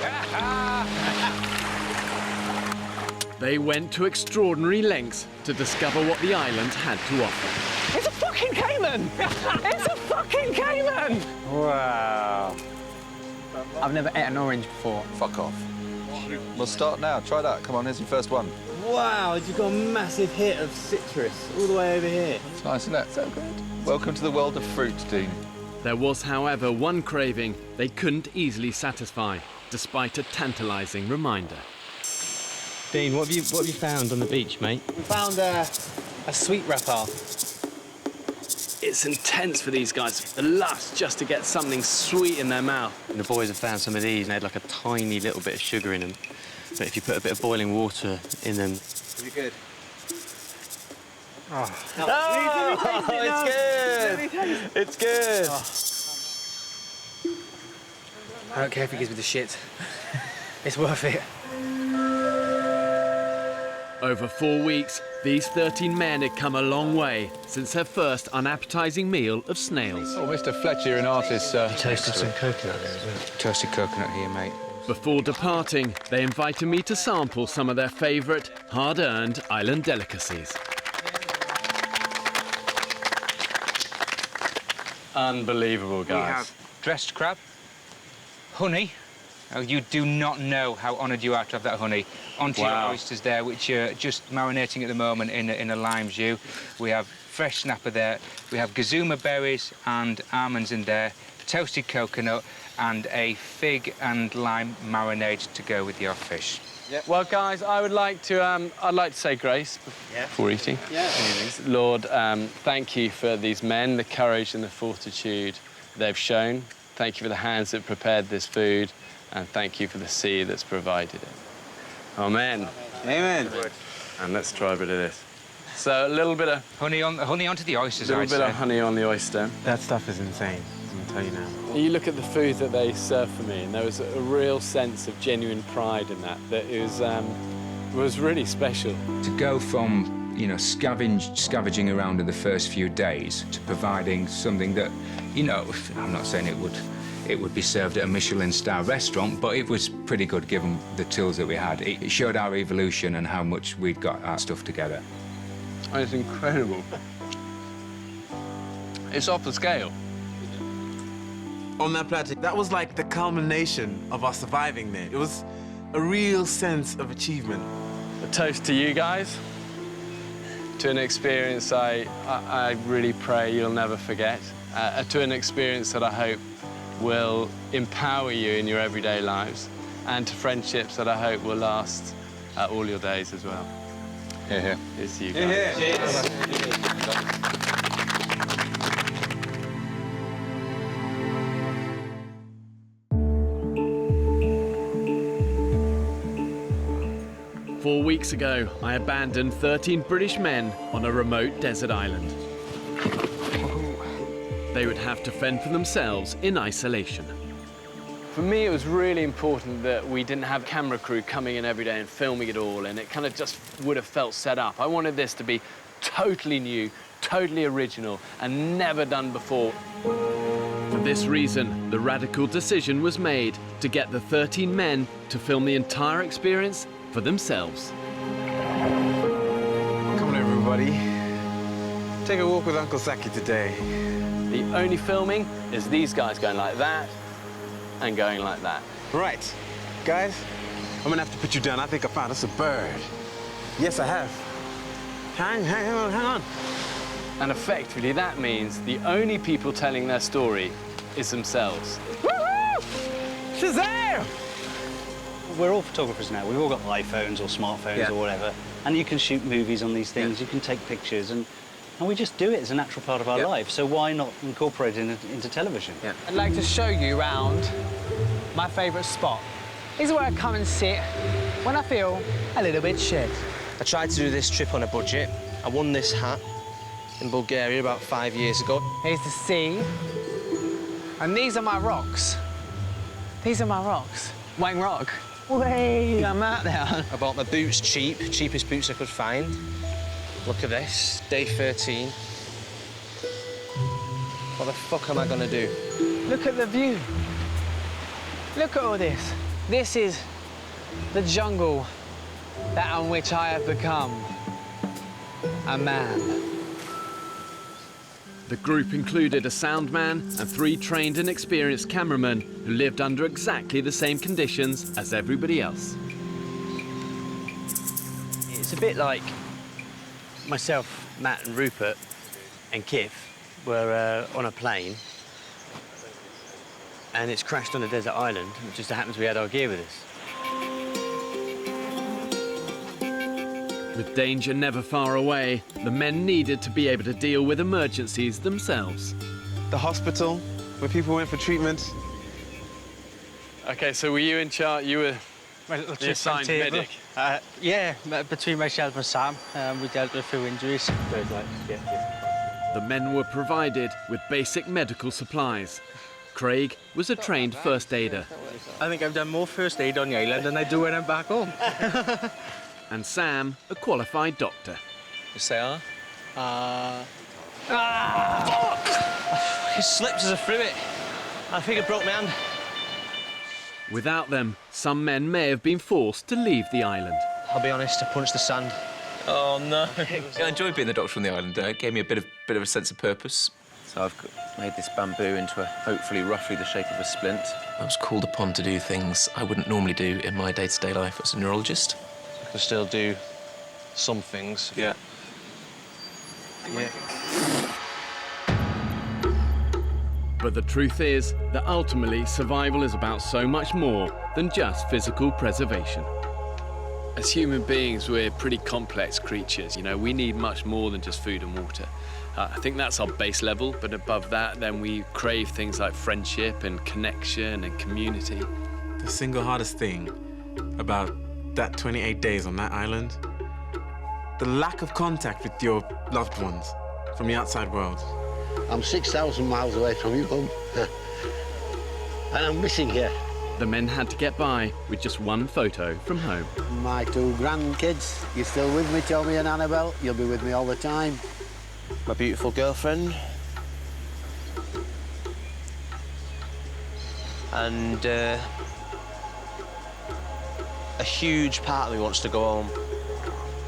they went to extraordinary lengths to discover what the island had to offer.
It's a fucking Cayman! It's a fucking Cayman!
Wow.
I've never ate an orange before.
Fuck off. We'll start now. Try that. Come on, here's your first one.
Wow, you've got a massive hit of citrus all the way over here.
It's nice, isn't it? So good. Welcome to the world of fruit, Dean.
There was, however, one craving they couldn't easily satisfy, despite a tantalising reminder.
Dean, what have you found on the beach, mate?
We found a sweet wrapper.
It's intense for these guys, the lust just to get something sweet in their mouth.
And the boys have found some of these and they had like a tiny little bit of sugar in them. But if you put a bit of boiling water in them...
Is it good?
Oh, it's good! It's good!
I don't care if he gives me the shit. It's worth it.
Over 4 weeks, these 13 men had come a long way since their first unappetizing meal of snails.
Oh, Mr. Fletcher, you're an artist, sir.
Toasted some coconut there as well.
Toasted coconut here, mate.
Before departing, they invited me to sample some of their favourite, hard-earned island delicacies.
Unbelievable, guys.
We have dressed crab, honey. Oh, you do not know how honoured you are to have that honey onto your oysters there, which are just marinating at the moment in a lime jus. We have fresh snapper there. We have gazuma berries and almonds in there, toasted coconut, and a fig and lime marinade to go with your fish.
Yeah. Well, guys, I'd like to say grace before eating.
Yeah.
Lord, thank you for these men, the courage and the fortitude they've shown. Thank you for the hands that prepared this food, and thank you for the sea that's provided it. Amen.
Amen.
And let's try a bit of this. So a little bit of
honey onto the oysters.
A little bit of honey on the oyster.
That stuff is insane. I'll tell you now.
You look at the food that they served for me, and there was a real sense of genuine pride in that. That it was really special.
To go from, you know, scavenging around in the first few days to providing something that, you know, I'm not saying it would be served at a Michelin star restaurant, but it was pretty good given the tools that we had. It showed our evolution and how much we'd got our stuff together.
Oh, it's incredible. It's off the scale.
On that plateau, that was like the culmination of our surviving there. It was a real sense of achievement.
A toast to you guys, to an experience I really pray you'll never forget, to an experience that I hope will empower you in your everyday lives, and to friendships that I hope will last all your days as well.
Hear, hear.
It's you guys. Cheers.
Four weeks ago, I abandoned 13 British men on a remote desert island. They would have to fend for themselves in isolation.
For me, it was really important that we didn't have a camera crew coming in every day and filming it all, and it kind of just would have felt set up. I wanted this to be totally new, totally original, and never done before.
For this reason, the radical decision was made to get the 13 men to film the entire experience for themselves.
Come on, everybody. Take a walk with Uncle Saki today.
The only filming is these guys going like that and going like that.
Right. Guys, I'm gonna have to put you down. I think I found us a bird. Yes, I have. Hang on.
And effectively, that means the only people telling their story is themselves.
Woohoo! Shazam! We're all photographers now. We've all got iPhones or smartphones or whatever. And you can shoot movies on these things, you can take pictures, and we just do it as a natural part of our life. So why not incorporate it into television?
I'd like to show you around my favourite spot. This is where I come and sit when I feel a little bit shit.
I tried to do this trip on a budget. I won this hat in Bulgaria about 5 years ago.
Here's the sea. And these are my rocks. These are my rocks. Wang Rock. Way, I'm out there.
I bought my boots cheap, cheapest boots I could find. Look at this, day 13. What the fuck am I gonna do?
Look at the view. Look at all this. This is the jungle that on which I have become a man.
The group included a sound man and 3 trained and experienced cameramen who lived under exactly the same conditions as everybody else.
It's a bit like myself, Matt and Rupert and Kif were on a plane and it's crashed on a desert island. It just happens we had our gear with us.
With danger never far away, the men needed to be able to deal with emergencies themselves.
The hospital, where people went for treatment.
OK, so were you in charge? You were the assigned medic?
Yeah, between myself and Sam, we dealt with a few injuries.
The men were provided with basic medical supplies. Craig was a trained first aider.
I think I've done more first aid on the island than I do when I'm back home.
And Sam, a qualified doctor.
Yes, they are.
It slipped as I threw it. I think I broke my hand.
Without them, some men may have been forced to leave the island.
I'll be honest, I punched the sand.
Oh, no. I enjoyed being the doctor on the island. It gave me a bit of a sense of purpose.
So I've made this bamboo into hopefully roughly the shape of a splint.
I was called upon to do things I wouldn't normally do in my day-to-day life as a neurologist.
I can still do some things.
Yeah.
But the truth is that ultimately survival is about so much more than just physical preservation.
As human beings, we're pretty complex creatures. You know, we need much more than just food and water. I think that's our base level, but above that, then we crave things like friendship and connection and community.
The single hardest thing about that 28 days on that island, the lack of contact with your loved ones from the outside world.
I'm 6,000 miles away from you, home. And I'm missing you.
The men had to get by with just one photo from home.
My 2 grandkids, you're still with me, Tommy and Annabelle? You'll be with me all the time.
My beautiful girlfriend. And a huge part of me wants to go home.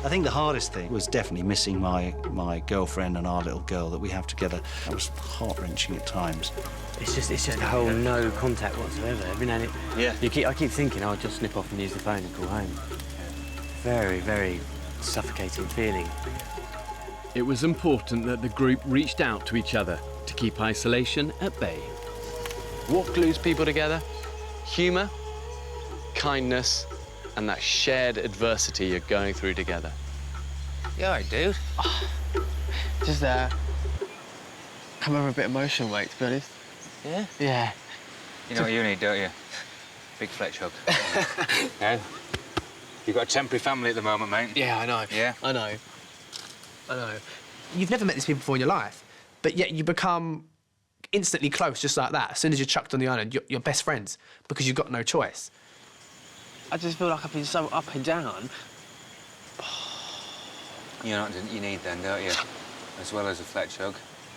I think the hardest thing was definitely missing my girlfriend and our little girl that we have together. That was heart-wrenching at times.
It's just a whole no contact whatsoever. Every now and then, I keep thinking I'll just snip off and use the phone and call home. Very, very suffocating feeling.
It was important that the group reached out to each other to keep isolation at bay.
What glues people together? Humour, kindness, and that shared adversity you're going through together.
Yeah, all right, dude.
Just come over a bit emotional, mate, to be honest.
Yeah?
Yeah.
You know what you need, don't you? Big Fletch hug. No? You've got a temporary family at the moment, mate.
Yeah, I know.
Yeah?
I know. I know.
You've never met these people before in your life, but yet you become instantly close just like that. As soon as you're chucked on the island, you're best friends because you've got no choice.
I just feel like I've been so up and down.
You know what you need then, don't you? As well as a Fletch hug.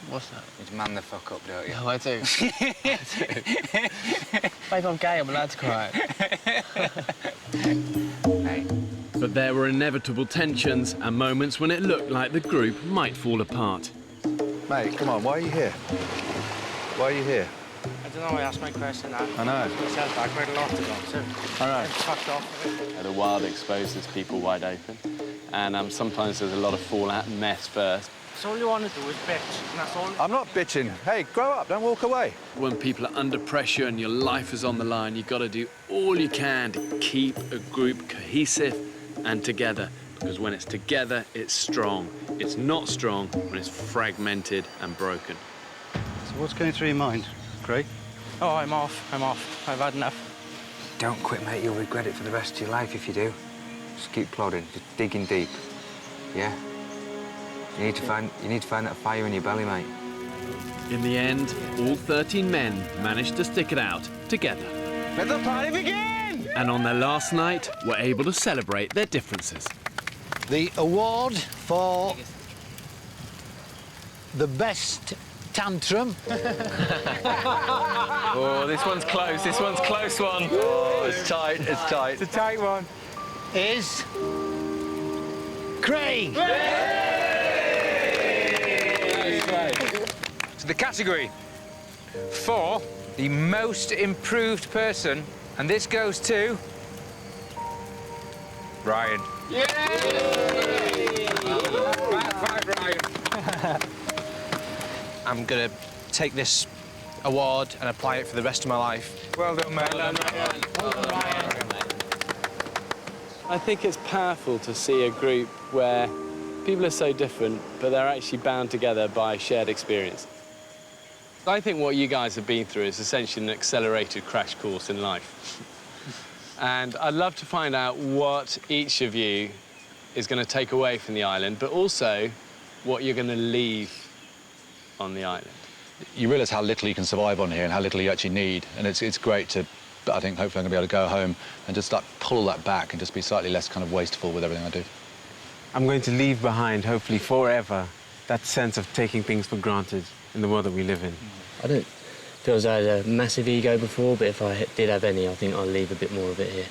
What's that?
You man the fuck up, don't you?
No, I do. Babe, I'm gay, I'm allowed to cry.
Hey.
But there were inevitable tensions and moments when it looked like the group might fall apart.
Mate, come on, why are you here? Why are you here?
I don't know, I asked my question now.
I know.
Myself, I quite a lot to go, so
I know.
fucked off.
The wild exposes people wide open, and sometimes there's a lot of fallout and mess first.
So all you want to do is bitch, and that's all.
I'm not bitching. Hey, grow up, don't walk away.
When people are under pressure and your life is on the line, you've got to do all you can to keep a group cohesive and together. Because when it's together, it's strong. It's not strong when it's fragmented and broken.
So what's going through your mind, Craig?
Oh, I'm off. I've had enough.
Don't quit, mate. You'll regret it for the rest of your life if you do. Just keep plodding, just digging deep. Yeah? You need to find that fire in your belly, mate.
In the end, all 13 men managed to stick it out together.
Let the party begin!
And on their last night, were able to celebrate their differences.
The award for the best tantrum.
Oh, this one's close. This one's close one.
Oh, it's tight, it's tight.
It's a tight one.
Is Craig.
So the category for the most improved person, and this goes to Ryan.
Yay!
Five, Ryan.
I'm gonna take this award and apply it for the rest of my life.
Well done, mate.
I think it's powerful to see a group where people are so different, but they're actually bound together by shared experience. I think what you guys have been through is essentially an accelerated crash course in life. And I'd love to find out what each of you is going to take away from the island, but also what you're going to leave on the island.
You realise how little you can survive on here and how little you actually need, and it's great to, I think, hopefully I'm going to be able to go home and just like pull that back and just be slightly less kind of wasteful with everything I do.
I'm going to leave behind, hopefully forever, that sense of taking things for granted in the world that we live in.
I don't feel as though I had a massive ego before, but if I did have any, I think I'll leave a bit more of it here.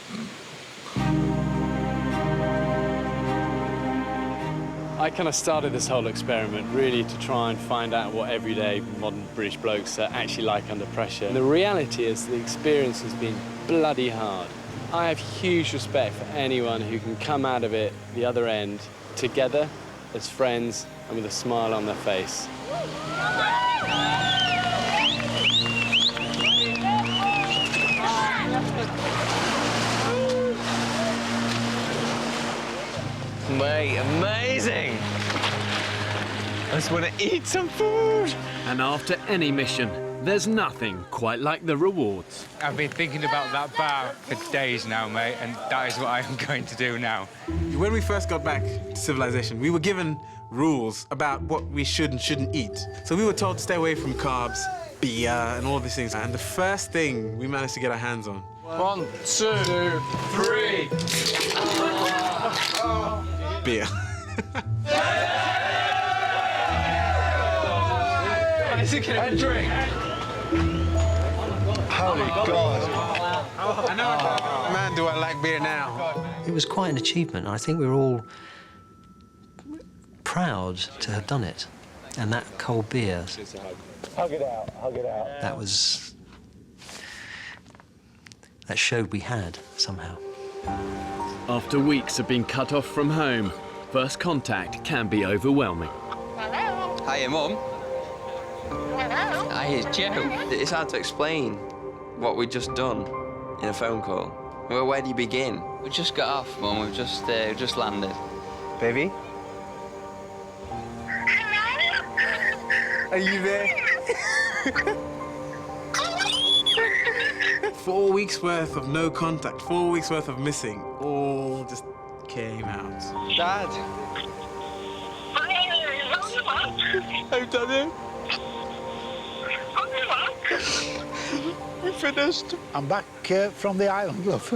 I kind of started this whole experiment really to try and find out what everyday modern British blokes are actually like under pressure. And the reality is the experience has been bloody hard. I have huge respect for anyone who can come out of it the other end together as friends and with a smile on their face.
Mate, amazing!
just want to eat some food.
And after any mission, there's nothing quite like the rewards.
I've been thinking about that bar for days now, mate, and that is what I am going to do now.
When we first got back to civilization, we were given rules about what we should and shouldn't eat. So we were told to stay away from carbs, beer, and all these things. And the first thing we managed to get our hands on.
1, 2, 3.
Beer.
And drink.
Holy God.
I know. Man, do I like beer now.
It was quite an achievement. I think we were all proud to have done it. And that cold beer,
Hug it out, hug it out.
that showed we had somehow.
After weeks of being cut off from home, first contact can be overwhelming.
Hiya, Mum. Hi, it's Joe. It's hard to explain what we've just done in a phone call. Well, where do you begin? We just got off, Mum. We've just landed.
Baby? Are you there? 4 weeks worth of no contact, 4 weeks worth of missing, all just came out.
Dad.
I've done it. We finished.
I'm back from the island, love.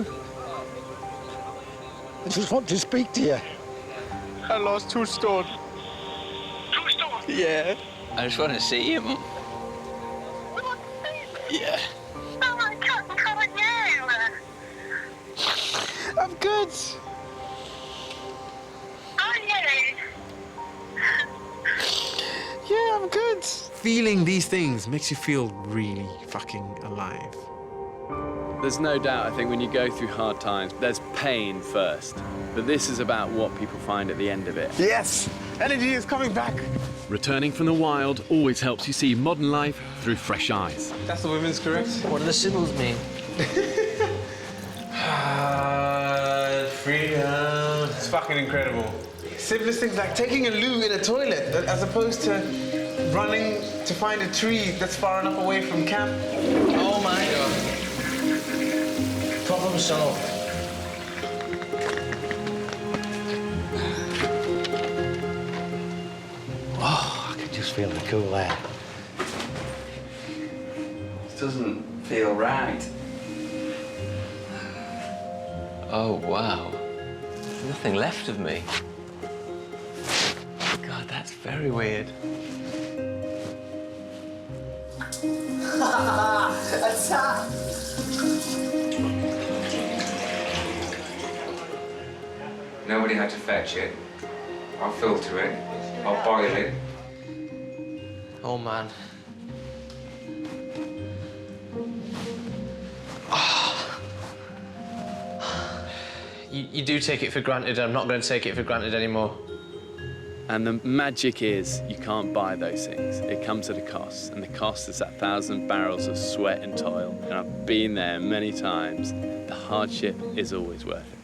I just want to speak to you.
I lost 2 stone.
2 stone?
Yeah.
I just want to see you, Mum. Yeah.
I'm good. Yeah, I'm good.
Feeling these things makes you feel really fucking alive.
There's no doubt, I think, when you go through hard times, there's pain first. But this is about what people find at the end of it.
Yes! Energy is coming back.
Returning from the wild always helps you see modern life through fresh eyes.
That's the women's correct?
What do the symbols mean?
Freedom. It's fucking incredible. Simplest things like taking a loo in a toilet as opposed to running to find a tree that's far enough away from camp.
Oh my God.
Problem solved. Oh, I can just feel the cool air.
This doesn't feel right. Oh, wow. There's nothing left of me. God, that's very weird.
Attack!
Nobody had to fetch it. I'll filter it. I'll boil it.
Oh, man.
You do take it for granted, and I'm not going to take it for granted anymore.
And the magic is you can't buy those things. It comes at a cost, and the cost is that 1,000 barrels of sweat and toil. And I've been there many times. The hardship is always worth it.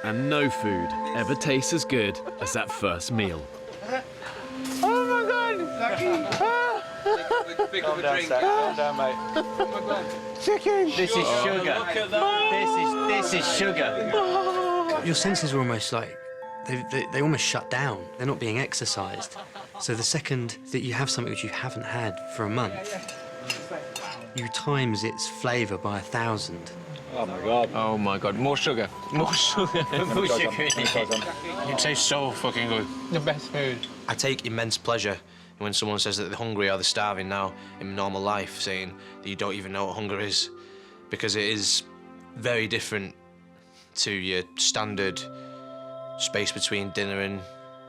And no food ever tastes as good as that first meal.
Oh my God!
Calm down, Zach. Calm down, mate. Oh my God.
Chicken!
This is sugar.
Look at that.
This is sugar.
Your senses are almost like, they almost shut down. They're not being exercised. So the second that you have something which you haven't had for a month, you times its flavour by 1,000.
Oh my God.
Oh my God, more sugar. More sugar. More sugar.
It tastes so fucking good. The best food.
I take immense pleasure when someone says that they're hungry or they're starving now in normal life, saying that you don't even know what hunger is, because it is very different to your standard space between dinner and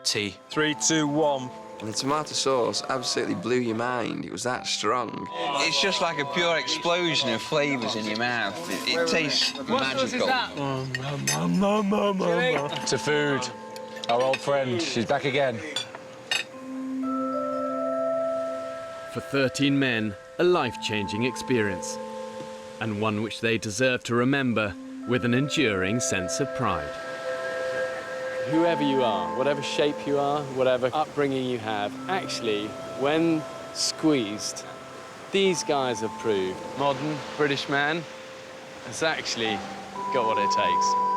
tea.
3, 2, 1.
And the tomato sauce absolutely blew your mind. It was that strong. It's just like a pure explosion of flavours in your mouth. It tastes magical.
To food. Our old friend, she's back again.
For 13 men, a life-changing experience, and one which they deserve to remember with an enduring sense of pride.
whoever you are, whatever shape you are, whatever upbringing you have, actually, when squeezed, these guys have proved modern British man has actually got what it takes.